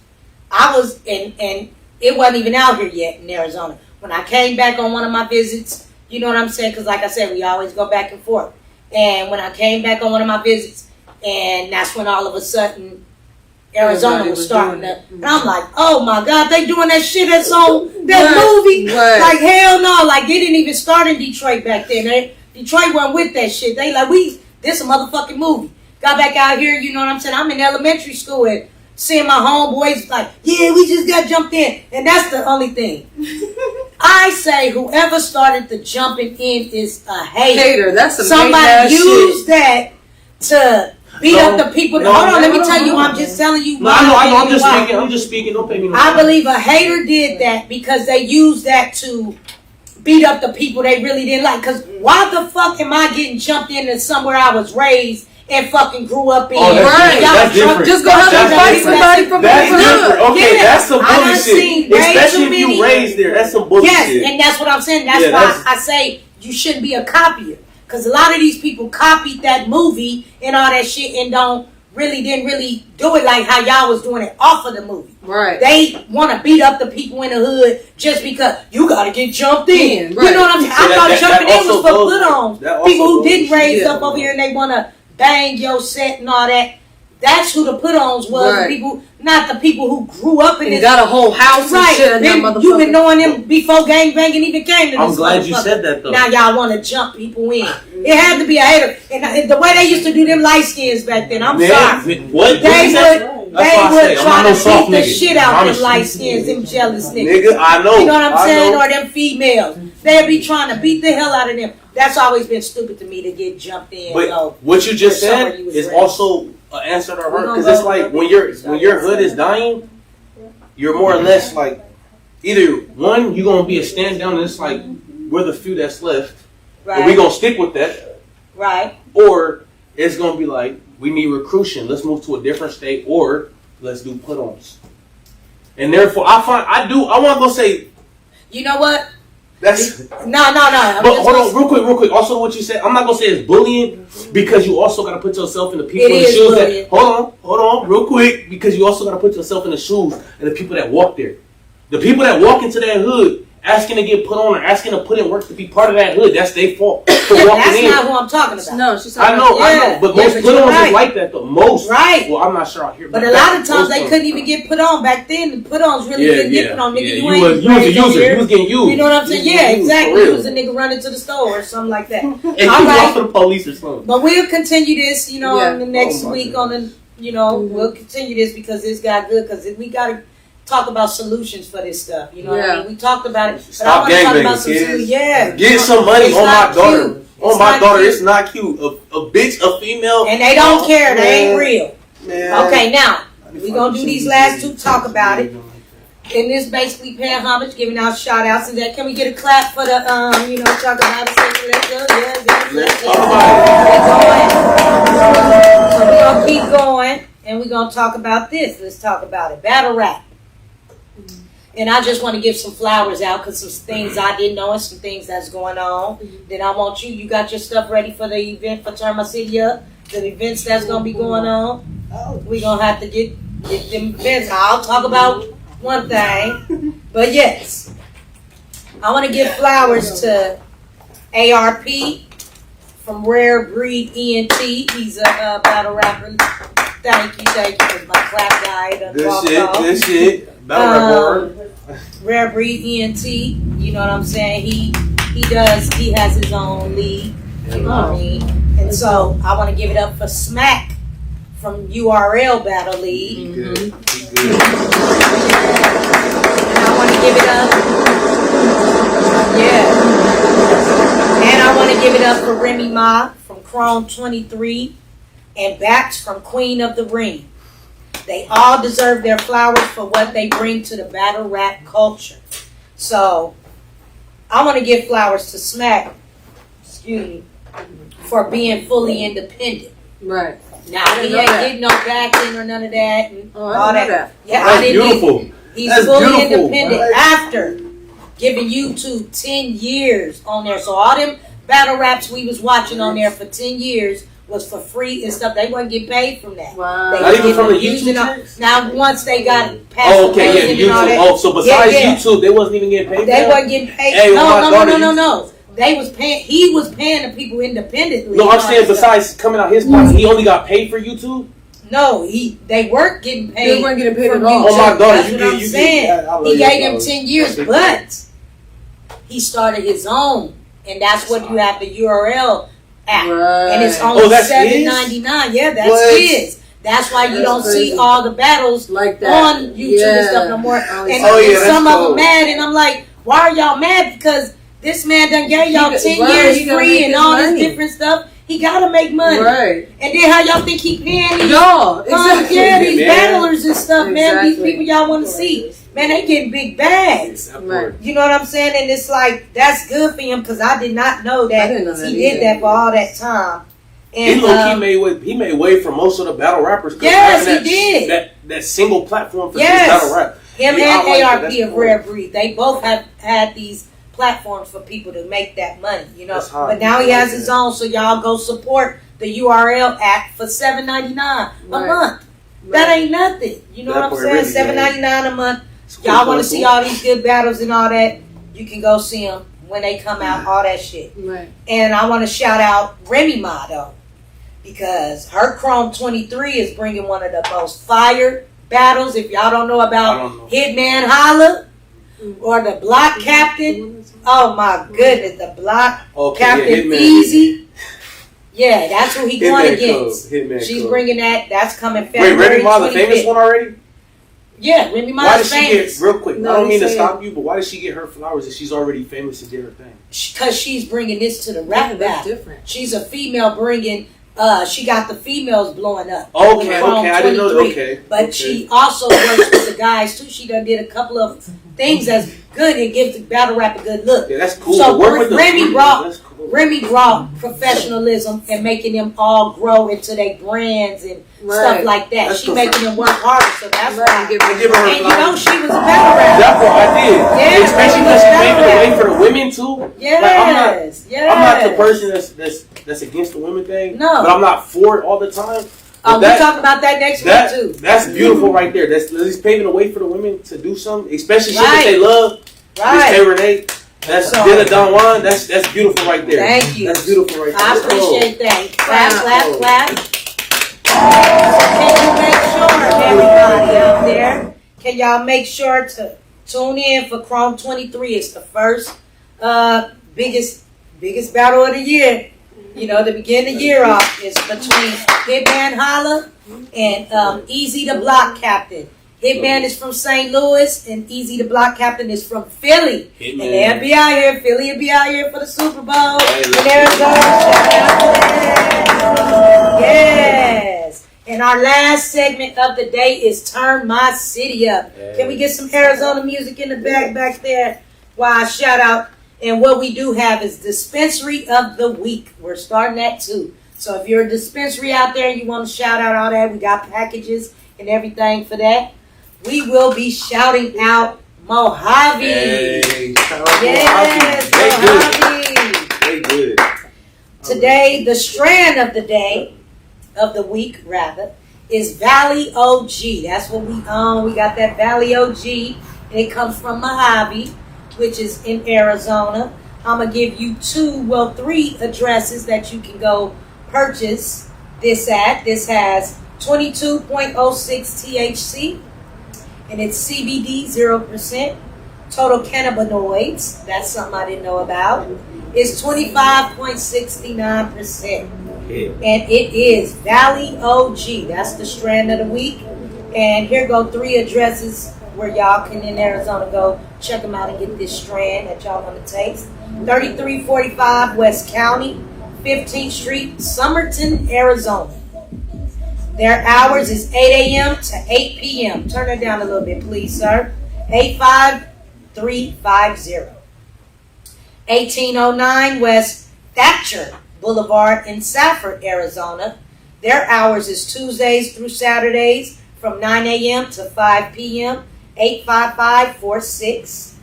S1: I was, and it wasn't even out here yet in Arizona. When I came back on one of my visits, you know what I'm saying? Because like I said, we always go back and forth. And when I came back on one of my visits, and that's when all of a sudden Arizona
S4: Everybody
S1: was
S4: was
S1: starting
S4: doing
S1: to,
S4: it.
S1: and I'm like, oh my God, they doing that shit that's on that
S4: Right,
S1: movie?
S4: right.
S1: Like, hell no. Like, they didn't even start in Detroit back then. Detroit wasn't with that shit. They like, this a motherfucking movie. Got back out here, you know what I'm saying? I'm in elementary school and seeing my homeboys like, yeah, we just got jumped in. And that's the only thing. I say whoever started the jumping in is a hater.
S4: Hater, that's some
S1: Somebody
S4: hating-ass
S1: used that to beat
S5: No,
S1: up the people.
S5: no,
S1: Hold on, let me
S5: no,
S1: tell you.
S5: no.
S1: I'm just telling you.
S5: No, I know. I'm
S1: my
S5: just
S1: opinion
S5: speaking.
S1: why.
S5: I'm just speaking. Don't pay me no
S1: I
S5: mind.
S1: believe a hater did that because they used that to beat up the people they really didn't like. Because why the fuck am I getting jumped into somewhere I was raised and fucking grew up in?
S5: Oh, that's
S4: Right.
S5: different. That's different.
S4: Just go have
S5: That's
S4: to fight
S5: different.
S4: somebody from
S5: That's
S4: the hood.
S5: different. Okay,
S1: Yeah.
S5: that's some
S1: I done
S5: bullshit.
S1: seen way
S5: Especially
S1: too
S5: if you
S1: many-
S5: raised there. That's some bullshit.
S1: Yes, and that's what I'm saying. That's
S5: Yeah,
S1: why
S5: that's-
S1: I say you shouldn't be a copier. Because a lot of these people copied that movie and all that shit and didn't really do it like how y'all was doing it off of the movie.
S4: Right.
S1: They want to beat up the people in the hood just because you got to get jumped in.
S4: Right.
S1: You know what I'm saying? I
S5: that-
S1: thought
S5: that
S1: jumping in
S5: also
S1: was for
S5: goes-
S1: put-ons.
S5: that also
S1: People who
S5: goes-
S1: didn't raise
S4: yeah.
S1: up over here and they want to bang your set and all that. That's who the put-ons was.
S4: Right.
S1: The people, not the people who grew up in
S4: And
S1: this.
S4: got a whole house and shit in that motherfucker.
S1: You've been knowing them before gang banging even came to this
S5: I'm glad you
S1: motherfucker.
S5: said that though.
S1: Now y'all want to jump people in. It had to be a hater. And the way they used to do them light skins back then, I'm
S5: Man,
S1: sorry.
S5: what?
S1: They
S5: What you said?
S1: would,
S5: That's why I say, I'm not
S1: try
S5: no
S1: to
S5: soft
S1: beat the
S5: nigga.
S1: shit out
S5: Promise
S1: them light
S5: you.
S1: skins, them jealous niggas.
S5: Nigga, I know.
S1: You know what I'm
S5: I
S1: saying?
S5: know.
S1: Or them females. They'd be trying to beat the hell out of them. That's always been stupid to me to get jumped in.
S5: But
S1: though.
S5: what you just
S1: For somebody
S5: said
S1: who was
S5: is
S1: raised.
S5: also an answer to her
S1: We gonna
S5: because
S1: go
S5: it's like
S1: with
S5: when
S1: it.
S5: your hood is dying, you're more or less like either one you're gonna be a stand down and it's like we're the few that's left and we
S1: Right.
S5: gonna stick with that,
S1: Right.
S5: or it's gonna be like we need recruiting. Let's move to a different state or let's do put-ons. And therefore, I want to go say
S1: You know what?
S5: that's.
S1: No. I'm
S5: But
S1: just
S5: hold
S1: gonna-
S5: on, real quick. Also, what you said, I'm not gonna say it's bullying because you also gotta put yourself in the people
S1: It
S5: in the
S1: is
S5: shoes
S1: bullying.
S5: that. Hold on, real quick, because you also gotta put yourself in the shoes of the people that walk there. The people that walk into that hood asking to get put on or asking to put in work to be part of that hood, that's their fault for walking
S1: That's
S5: in.
S1: not who I'm talking about.
S4: No, she's
S5: I
S4: talking
S5: know,
S1: Yeah.
S5: but
S1: Yeah,
S5: most
S1: but
S5: put-ons
S1: you're right.
S5: is like that though. Most,
S1: Right.
S5: Well, I'm not sure out here,
S1: But a lot of times
S5: most
S1: they
S5: them.
S1: couldn't even get put on back then. The put-ons really couldn't get put on. Nigga,
S5: You
S1: you ain't
S5: was a
S1: raised over
S5: user.
S1: here.
S5: You was getting used.
S1: You know what I'm saying?
S5: You was
S1: Yeah,
S5: getting used,
S1: exactly.
S5: for
S1: You
S5: real.
S1: was a nigga running to the store or something like that.
S5: And
S1: All
S5: you
S1: right.
S5: off for the police or something.
S1: But we'll continue this, you know,
S4: Yeah.
S1: in the next
S5: Oh, my
S1: week
S5: goodness.
S1: we'll continue this because this got good because we got to talk about solutions for this stuff. You know what I
S4: Yeah.
S1: mean? We talked about it. But I
S5: Stop
S1: want to talk
S5: gangbanging,
S1: about some
S5: kids.
S1: yeah.
S5: Get some money
S1: It's
S5: on my
S1: not
S5: daughter.
S1: cute.
S5: Oh
S1: It's
S5: my
S1: not
S5: daughter,
S1: cute.
S5: it's not cute. A bitch, a female,
S1: And they don't care. They ain't
S5: man.
S1: real.
S5: Man.
S1: Okay, now we gonna do these last two. Talk about it. And this basically paying homage, giving out shout outs and that. Can we get a clap for the talk about it? Let's go.
S5: Let's
S1: Keep
S5: talk about
S1: going. So we're gonna keep going and we're gonna talk about this. Let's talk about it. Battle rap. And I just want to give some flowers out because some things I didn't know and some things that's going on. Then I want you got your stuff ready for the event for Turn My City Up, the events that's going to be going on. We're going to have to get them events. I'll talk about one thing. But yes, I want to give flowers to ARP from Rare Breed ENT. He's a battle rapper. Thank you. Because my clap guy done walked off.
S5: Good shit. Battle rap.
S1: Rare Breed ENT, you know what I'm saying? He has his own league, you know what I mean? And so I want to give it up for Smack from URL Battle League.
S5: Good.
S1: And I want to give it up. Yeah. And I want to give it up for Remy Ma from Chrome 23 and Bax from Queen of the Ring. They all deserve their flowers for what they bring to the battle rap culture. So, I want to give flowers to Smack, for being fully independent.
S4: Right.
S1: Now, he ain't getting no backing or none of that. And
S4: Oh, I
S1: all
S4: didn't know
S1: that.
S4: that.
S1: Yeah,
S5: That's
S1: I didn't
S5: beautiful.
S1: either. He's
S5: That's
S1: fully
S5: beautiful,
S1: independent
S5: right?
S1: after giving YouTube 10 years on there. So, all them battle raps we was watching on there for 10 years was for free and stuff. They wasn't getting paid from that.
S4: Wow.
S1: They
S5: Not even
S1: was
S5: from the
S1: getting
S5: YouTube
S1: using
S5: checks?
S1: Now, once they got past
S5: Oh,
S1: the
S5: okay,
S1: million
S5: yeah,
S1: and all
S5: YouTube.
S1: that,
S5: Oh, so besides
S1: Yeah.
S5: YouTube, they wasn't even getting paid.
S1: they
S5: for
S1: wasn't
S5: that?
S1: getting paid.
S5: Hey, well, my daughter
S1: No. They was paying. He was paying the people independently.
S5: No, I'm
S1: and all
S5: saying
S1: that stuff.
S5: besides coming out his pocket, he only got paid for YouTube.
S1: No, they weren't getting paid.
S4: They weren't getting paid
S1: from
S4: at all.
S1: YouTube.
S5: Oh my daughter,
S1: That's
S5: you
S1: what
S5: get-
S1: I'm
S5: you get-
S1: saying.
S5: I love
S1: He
S5: your
S1: gave him
S5: flowers.
S1: 10 years, but he started his own, and that's what you have the URL app,
S4: Right.
S1: and it's only
S5: Oh, that's
S1: $7.99. Yeah, that's
S5: What?
S1: his. That's why you
S4: That's
S1: don't
S4: crazy.
S1: see all the battles
S4: Like that.
S1: on YouTube and stuff no more. And,
S5: Oh, yeah,
S1: and some
S5: that's
S1: of them
S5: cool.
S1: mad, and I'm like, why are y'all mad? Because this man done gave y'all 10
S4: Right,
S1: years
S4: he gotta
S1: free
S4: make
S1: and
S4: his
S1: all
S4: money.
S1: this different stuff. He gotta make money.
S4: Right.
S1: And then how y'all think he paying these?
S4: Y'all. Exactly.
S1: Yeah, these
S5: Man.
S1: battlers and stuff, man. These
S4: Exactly.
S1: people y'all want to see, man. They getting big bags.
S4: Right.
S1: You know what I'm saying? And it's like that's good for him because I did not know
S4: I
S1: that
S4: didn't know that
S1: he did
S4: either.
S1: that for all that time.
S5: He
S1: And
S5: he made way for most of the battle rappers. 'Cause
S1: Yes,
S5: having
S1: he did.
S5: That single platform for
S1: Yes.
S5: this battle rap.
S1: him
S5: Yeah, I
S1: and
S5: like that.
S1: ARP
S5: That's
S1: of
S5: cool.
S1: Rare Breed, they both have had these platforms for people to make that money. You know,
S5: That's hot.
S1: but now he has his own, so y'all go support the URL app for $7.99 a
S4: Right.
S1: month. That ain't nothing. You know
S5: That
S1: what I'm
S5: part
S1: saying?
S5: really,
S1: $7.99 a month.
S5: It's cool,
S1: Y'all want to
S5: cool,
S1: see
S5: cool.
S1: all these good battles and all that? You can go see them when they come out. All that shit.
S4: Right.
S1: And I want to shout out Remy Ma though, because her Chrome 23 is bringing one of the most fire battles. If y'all don't know
S5: I
S1: about
S5: don't know.
S1: Hitman Holla or the Block Captain, oh my goodness, the Block
S5: Okay,
S1: Captain
S5: yeah, Hitman.
S1: Easy. Yeah, that's who he going
S5: Hitman
S1: against.
S5: Code. Hitman
S1: She's
S5: Code.
S1: bringing that. That's coming
S5: Wait,
S1: February
S5: Remy Ma, the
S1: 25th.
S5: famous one already?
S1: Yeah, Remy
S5: Why
S1: Ma's
S5: did she
S1: famous
S5: get, real quick,
S4: No,
S5: I don't mean to
S4: he's
S5: stop
S4: saying-
S5: you, but why did she get her flowers if she's already famous and did her thing?
S1: because she's bringing this to the rap
S4: That's
S1: battle.
S4: different.
S1: She's a female bringing. She got the females blowing up.
S5: Okay,
S1: with
S5: okay,
S1: Chrome
S5: I didn't know that.
S1: 23.
S5: Okay.
S1: But
S5: okay.
S1: she also works with the guys too. She done did a couple of things that's good and gives the battle rap a good look.
S5: Yeah, that's cool.
S1: So
S5: to work with the
S1: Remy
S5: females,
S1: brought-
S5: that's cool.
S1: Remy brought professionalism and making them all grow into their brands and stuff
S4: Right.
S1: like that.
S5: That's
S1: She
S5: cool.
S1: making them work harder, so that's
S4: Right.
S1: why.
S4: Give
S5: I give her her
S1: And you know
S5: flowers.
S1: she was a battle rapper.
S5: That's what I did.
S1: Yeah,
S5: Especially
S1: Remy
S5: because
S1: was
S5: she
S1: battle
S5: paved the way
S1: rap.
S5: for the women too.
S1: Yes,
S5: Like, I'm not the
S1: yes.
S5: person that's against the women thing.
S1: No.
S5: But I'm not for it all the time. But
S1: We'll
S5: that-
S1: talk about that next week too.
S5: That's beautiful right there. That's at least paving the way for the women to do something, especially shit that
S1: Right.
S5: they love. Miss
S1: Right.
S5: Tay Renee, that's
S1: So-
S5: Dilla Don Juan. That's beautiful right there.
S1: Thank you.
S5: That's beautiful right there.
S1: I
S5: Let's go.
S1: appreciate that. Clap, clap,
S5: Wow.
S1: clap. Can you make sure, everybody out there, can y'all make sure to tune in for Chrome 23? It's the first biggest battle of the year. You know, to begin the year off is between Hitman Holla and Easy the Block Captain. Hitman is from St. Louis, and Easy the Block Captain is from Philly.
S6: Hitman.
S1: And they'll be out here. Philly will be out here for the Super Bowl.
S6: Hey,
S1: In
S6: let's
S1: Arizona. Shout out to them. Yes. And our last segment of the day is Turn My City Up. Can we get some Arizona music in the back there? Wow, shout out. And what we do have is Dispensary of the Week. We're starting at 2. So if you're a dispensary out there and you want to shout out all that, we got packages and everything for that. We will be shouting out Mojave.
S6: Hey,
S1: Yes, Mojave.
S6: they good.
S1: Today, the strand of the day, of the week rather, is Valley OG. That's what we own. We got that Valley OG, and it comes from Mojave, which is in Arizona. I'm going to give you 3 addresses that you can go purchase this at. This has 22.06 THC, and it's CBD 0%. Total cannabinoids, that's something I didn't know about, is 25.69%.
S6: Yeah.
S1: And it is Valley OG. That's the strand of the week. And here go 3 addresses where y'all can in Arizona go check them out and get this strand that y'all want to taste. 3345 West County, 15th Street, Summerton, Arizona. Their hours is 8 a.m. to 8 p.m. Turn it down a little bit, please, sir. 85350. 1809 West Thatcher Boulevard in Safford, Arizona. Their hours is Tuesdays through Saturdays from 9 a.m. to 5 p.m. 85546.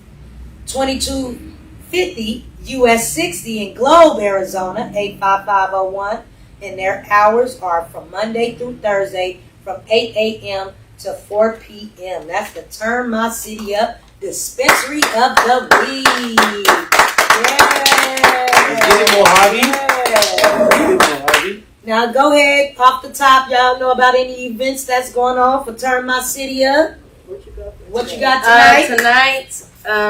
S1: 2250 US 60 in Globe, Arizona, 85501. And their hours are from Monday through Thursday from 8 a.m. to 4 p.m. That's the Turn My City Up Dispensary of the Week. Yeah.
S6: Let's get it, Mojave.
S1: Now go ahead, off the top, y'all know about any events that's going on for Turn My City Up? What you got tonight?
S4: Tonight,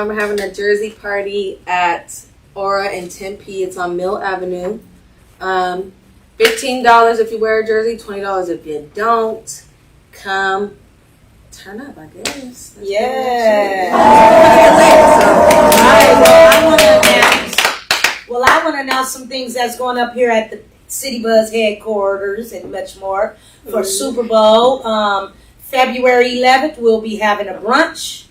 S4: we're having a Jersey party at Aura in Tempe. It's on Mill Avenue. $15 if you wear a jersey, $20 if you don't. Come turn up, I guess. That's
S1: Yeah.
S4: Well,
S1: I want to announce some things that's going up here at the City Buzz headquarters and much more for Super Bowl. February 11th, we'll be having a brunch.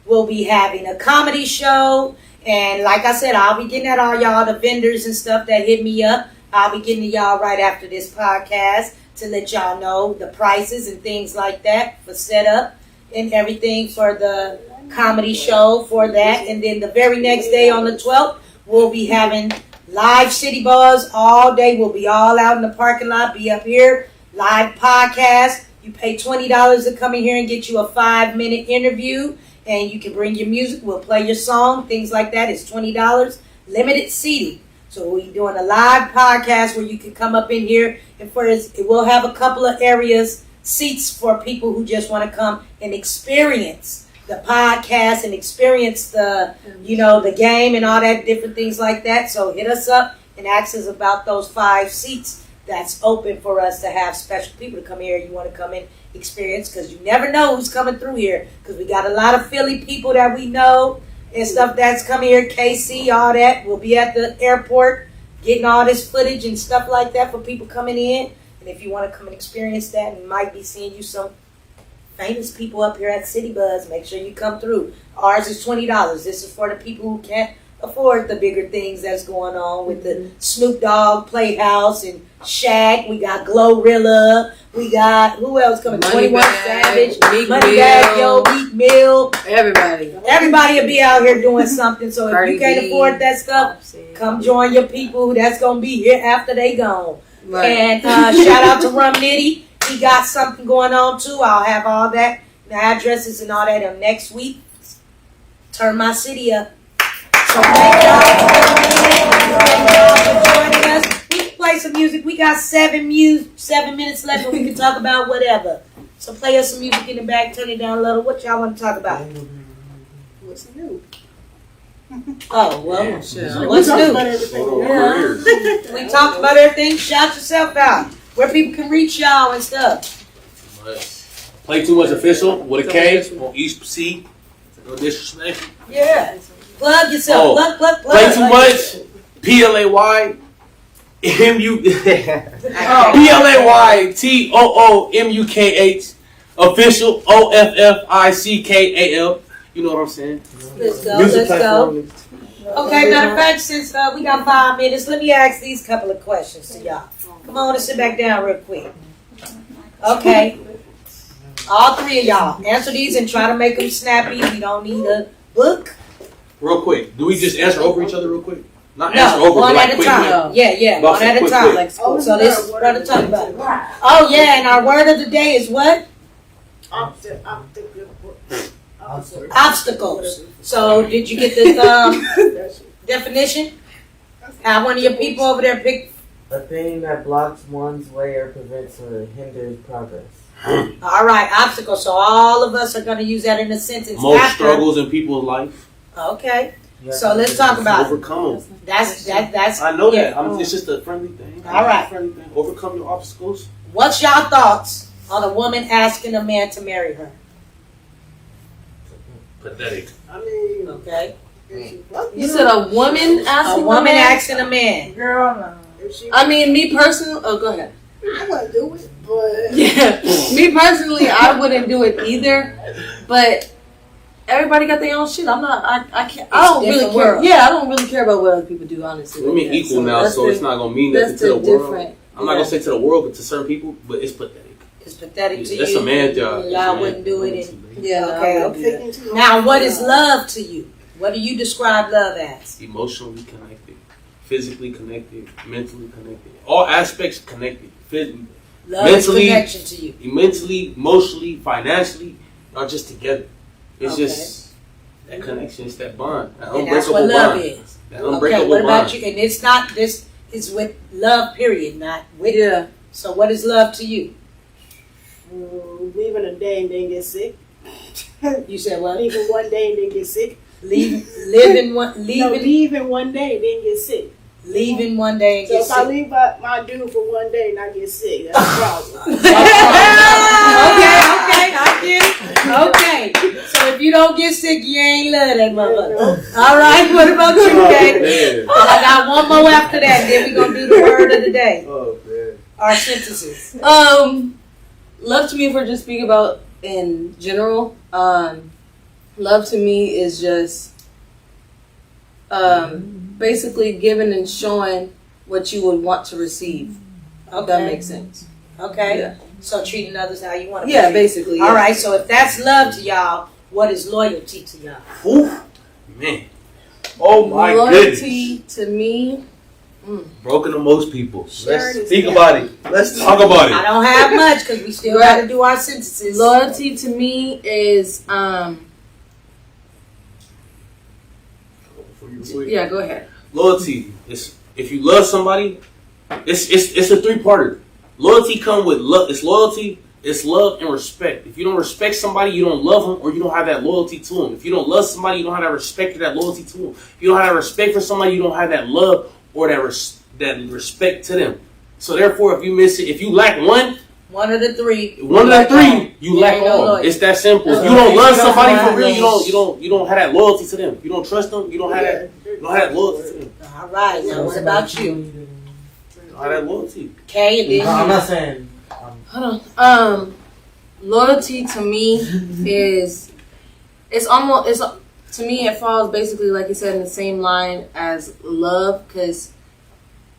S1: We'll be having a comedy show. And like I said, I'll be getting at all y'all, the vendors and stuff that hit me up. I'll be getting to y'all right after this podcast to let y'all know the prices and things like that for setup and everything for the comedy show for that. And then the very next day on the 12th, we'll be having live City Buzz all day. We'll be all out in the parking lot, be up here, live podcast. You pay $20 to come in here and get you a 5-minute interview, and you can bring your music. We'll play your song, things like that. It's $20, limited seating. So we're doing a live podcast where you can come up in here, and we'll have a couple of areas, seats for people who just want to come and experience the podcast and experience the game and all that different things like that. So hit us up and ask us about those 5 seats that's open for us to have special people to come here. You want to come in, experience, because you never know who's coming through here, because we got a lot of Philly people that we know and stuff that's coming here, KC, all that. We'll be at the airport getting all this footage and stuff like that for people coming in. And if you want to come and experience that, we might be seeing you some famous people up here at City Buzz. Make sure you come through. Ours is $20. This is for the people who can't afford the bigger things that's going on with the Snoop Dogg Playhouse and Shaq. We got Glorilla. We got, who else coming? 21 Savage, Moneybag Yo, Meek Mill.
S4: Everybody
S1: will be out here doing something. So if you can't afford that stuff, come join your people that's going to be here after they gone.
S4: Right.
S1: And shout out to Rum Nitty. He got something going on too. I'll have all that, the addresses and all that on next week. Turn My City Up. So thank y'all for joining us. We can play some music. We got 7 minutes left, and we can talk about whatever. So play us some music in the back. Turn it down a little. What y'all want to talk about?
S4: What's new?
S1: Oh, well,
S4: Sure.
S1: what's new?
S6: Careers.
S1: We talked about everything. Shout yourself out. Where people can reach y'all and stuff.
S6: Play Too Much Official with a K on each C. No disrespect.
S1: Yeah. Plug yourself.
S6: Oh.
S1: Plug.
S6: Play Too Much. PLAY. PLAYTOOMUKH. Official. OFFICKAL. You know what I'm saying?
S1: Let's go.
S2: Music
S1: Let's go.
S2: platform.
S1: Okay, matter of fact, since we got 5 minutes, let me ask these couple of questions to y'all. Come on and sit back down real quick. Okay. All 3 of y'all. Answer these and try to make them snappy. We don't need a book.
S6: Real quick. Do we just answer over each other real quick? Not answer
S1: No,
S6: over,
S1: one
S6: but like
S1: at a
S6: quick,
S1: time.
S6: quick.
S1: Yeah,
S6: About
S1: one at a
S6: quick,
S1: time.
S6: quick.
S3: Oh,
S1: So this is what I'm talking about. Oh yeah, and our word of the day is what? Obstacles. So did you get the definition? Have one of your people over there pick.
S2: A thing that blocks one's way or prevents or hinders progress.
S1: All right, obstacles. So all of us are going to use that in a sentence.
S6: Most
S1: after.
S6: struggles in people's life.
S1: Okay,
S2: You have
S1: so
S2: to
S1: let's
S2: do
S1: talk
S2: this.
S1: about it.
S6: Overcome them.
S1: That's.
S6: I know
S1: yeah.
S6: that. It's just a friendly thing.
S1: All right.
S6: Friendly thing. Overcome your obstacles.
S1: What's y'all thoughts on a woman asking a man to marry her?
S6: Pathetic.
S3: I mean,
S1: Okay,
S4: You said a woman
S1: a
S4: asking
S1: woman
S4: man?
S1: asking a man.
S3: girl, no. If she,
S4: I mean, me personally. Oh, go ahead.
S3: I wouldn't do it, but
S4: Yeah, me personally, I wouldn't do it either. But everybody got their own shit. I'm not. I can't. I don't really
S1: different
S4: care.
S1: world.
S4: Yeah, I don't really care about what other people do. Honestly,
S6: We mean
S4: Yeah,
S6: equal now,
S4: that's
S6: so
S4: the-
S6: it's not gonna mean nothing
S4: That's
S6: to the
S4: the
S6: world.
S4: different.
S6: I'm not gonna say to the world, but to certain people. But it's pathetic.
S1: It's pathetic to
S6: That's
S1: you.
S6: a man job.
S1: Y'all wouldn't do it.
S4: Yeah.
S1: Okay,
S4: I
S3: I'm
S4: would do that.
S3: thinking too
S1: Now,
S3: hard.
S1: what is love to you? What do you describe love as?
S6: Emotionally connected, physically connected, mentally connected. All aspects connected.
S1: Love
S6: Mentally-
S1: is connection to you.
S6: Mentally, emotionally, financially, are just together. It's
S1: Okay.
S6: just that connection. It's that bond. That
S1: And that's what
S6: unbreakable
S1: love
S6: bond.
S1: is.
S6: That
S1: Okay,
S6: unbreakable
S1: what about
S6: bond.
S1: you? And it's not this. It's with love. Period. Not with.
S4: Yeah.
S1: So, what is love to you?
S3: Leaving a day and then get sick.
S1: You said what?
S3: Leaving one day and then get sick.
S1: Leaving one.
S3: No,
S1: Leaving.
S3: leaving one day and then get sick.
S1: Leaving one day and
S3: So
S1: get
S3: if I
S1: sick.
S3: leave my dude for one day and I get sick, that's a problem.
S1: Okay, I get it. Okay. So if you don't get sick, you ain't love that motherfucker. All right. What about you, Kate?
S6: Man.
S1: Well, I got one more after that. Then we're gonna do the word of the day.
S2: Oh man.
S1: Our sentences.
S4: Love to me, if we're just speaking about in general, love to me is just basically giving and showing what you would want to receive. If that makes sense.
S1: Okay.
S4: Yeah.
S1: So treating others how you want to.
S4: Yeah, basically.
S1: All right. So if that's love to y'all, what is loyalty to y'all?
S6: Oof. Man. Oh my
S4: Loyalty
S6: goodness.
S4: to me.
S6: Broken to most people.
S3: Sharing
S6: Let's
S3: is
S6: speak
S3: bad.
S6: about it. Let's talk about
S1: I
S6: it.
S1: don't have much because we still got to do our sentences.
S4: Loyalty to me is yeah, go ahead.
S6: Loyalty is if you love somebody, it's a 3-parter. Loyalty come with love. It's loyalty, it's love and respect. If you don't respect somebody, you don't love them, or you don't have that loyalty to them. If you don't love somebody, you don't have that respect or that loyalty to them. If you don't have that respect for somebody, you don't have that love or that respect to them. So therefore, if you miss it, if you lack one
S1: One of the 3.
S6: of the 3, you
S1: There
S6: lack
S1: ain't no
S6: all.
S1: loyalty.
S6: It's that simple. If you
S1: Okay.
S6: don't love somebody
S1: That's
S6: for real,
S1: right.
S6: you don't have that loyalty to them. You don't trust them. You don't have that. You don't have that loyalty to them.
S1: All right. Now what about you?
S6: You don't have that loyalty.
S1: Okay, and then
S2: No, I'm
S1: you.
S2: not saying.
S4: Hold on. Loyalty to me is to me it falls basically like you said in the same line as love, because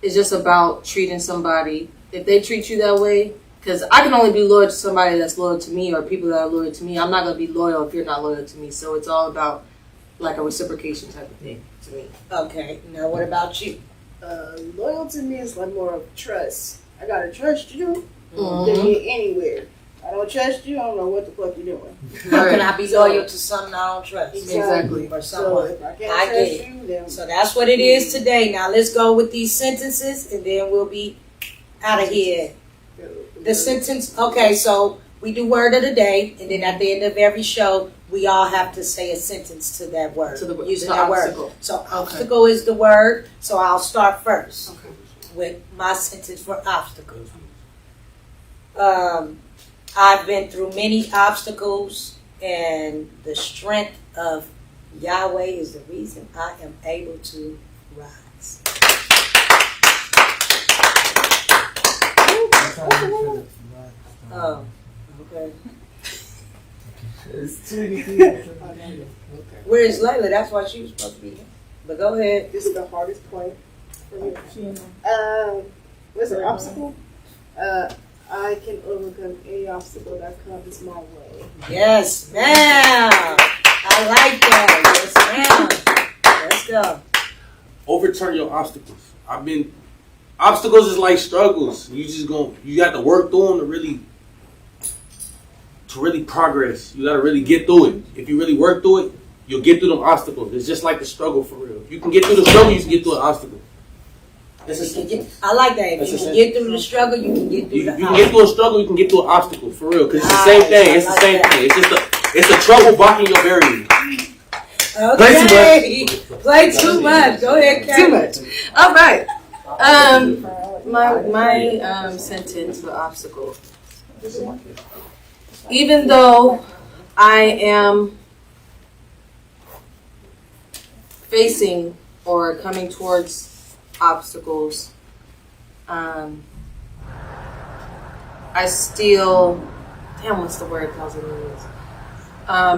S4: it's just about treating somebody if they treat you that way. Because I can only be loyal to somebody that's loyal to me or people that are loyal to me. I'm not gonna be loyal if you're not loyal to me. So it's all about like a reciprocation type of thing to me.
S1: Okay. Now what about you?
S3: Loyal to me is like more of trust. I gotta trust you
S4: Mhm.
S3: to get anywhere. I don't trust you, I don't know what the fuck you're doing.
S1: How can I be loyal to something I don't trust?
S4: Exactly.
S1: Or
S3: So
S1: someone.
S3: if I can't
S1: I
S3: trust
S1: get it.
S3: you, then
S1: So that's what it is today. Now let's go with these sentences and then we'll be out of here. The sentence, okay, so we do word of the day and then at the end of every show, we all have to say a sentence to that word.
S4: To the word.
S1: Using
S4: To
S1: that word.
S4: obstacle.
S1: So obstacle is the word, so I'll start first with my sentence for obstacle. I've been through many obstacles, and the strength of Yahweh is the reason I am able to rise. Oh, okay.
S2: It's too
S1: Where's Layla? That's why she was supposed to be here. But go ahead.
S3: This is the hardest point for me. What's an obstacle? I can overcome any obstacle that comes my way.
S1: Yes, ma'am. I like that. Yes, ma'am. Let's go.
S6: Overturn your obstacles. Obstacles is like struggles. You got to work through them to really progress. You got to really get through it. If you really work through it, you'll get through them obstacles. It's just like the struggle for real. If you can get through the struggle, you can get through an obstacle.
S1: I like that. If you can get through the struggle, you can get through
S6: You
S1: the
S6: can get through a struggle, you can get through an obstacle for real. Because it's the same thing. It's the same thing. It's just it's a trouble blocking your barrier.
S1: Okay. Play too much. Go ahead, Karen.
S4: Too much. All right. My sentence for obstacle. Even though I am facing or coming towards obstacles, I still, what's the word causing me?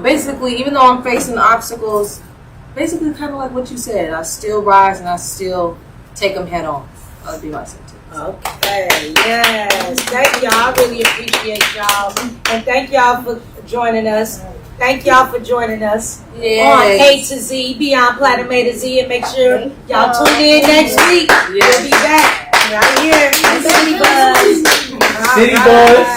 S4: Basically, even though I'm facing obstacles, basically kind of like what you said, I still rise and I still take them head on. That'll be my sentence.
S1: Okay, yes. Thank y'all. I really appreciate y'all. And thank y'all for joining us. Thank y'all for joining us on A to Z, Beyond Platinum A to Z. And make sure y'all tune in next week. We'll be back right here. City Buzz.
S2: City Buzz.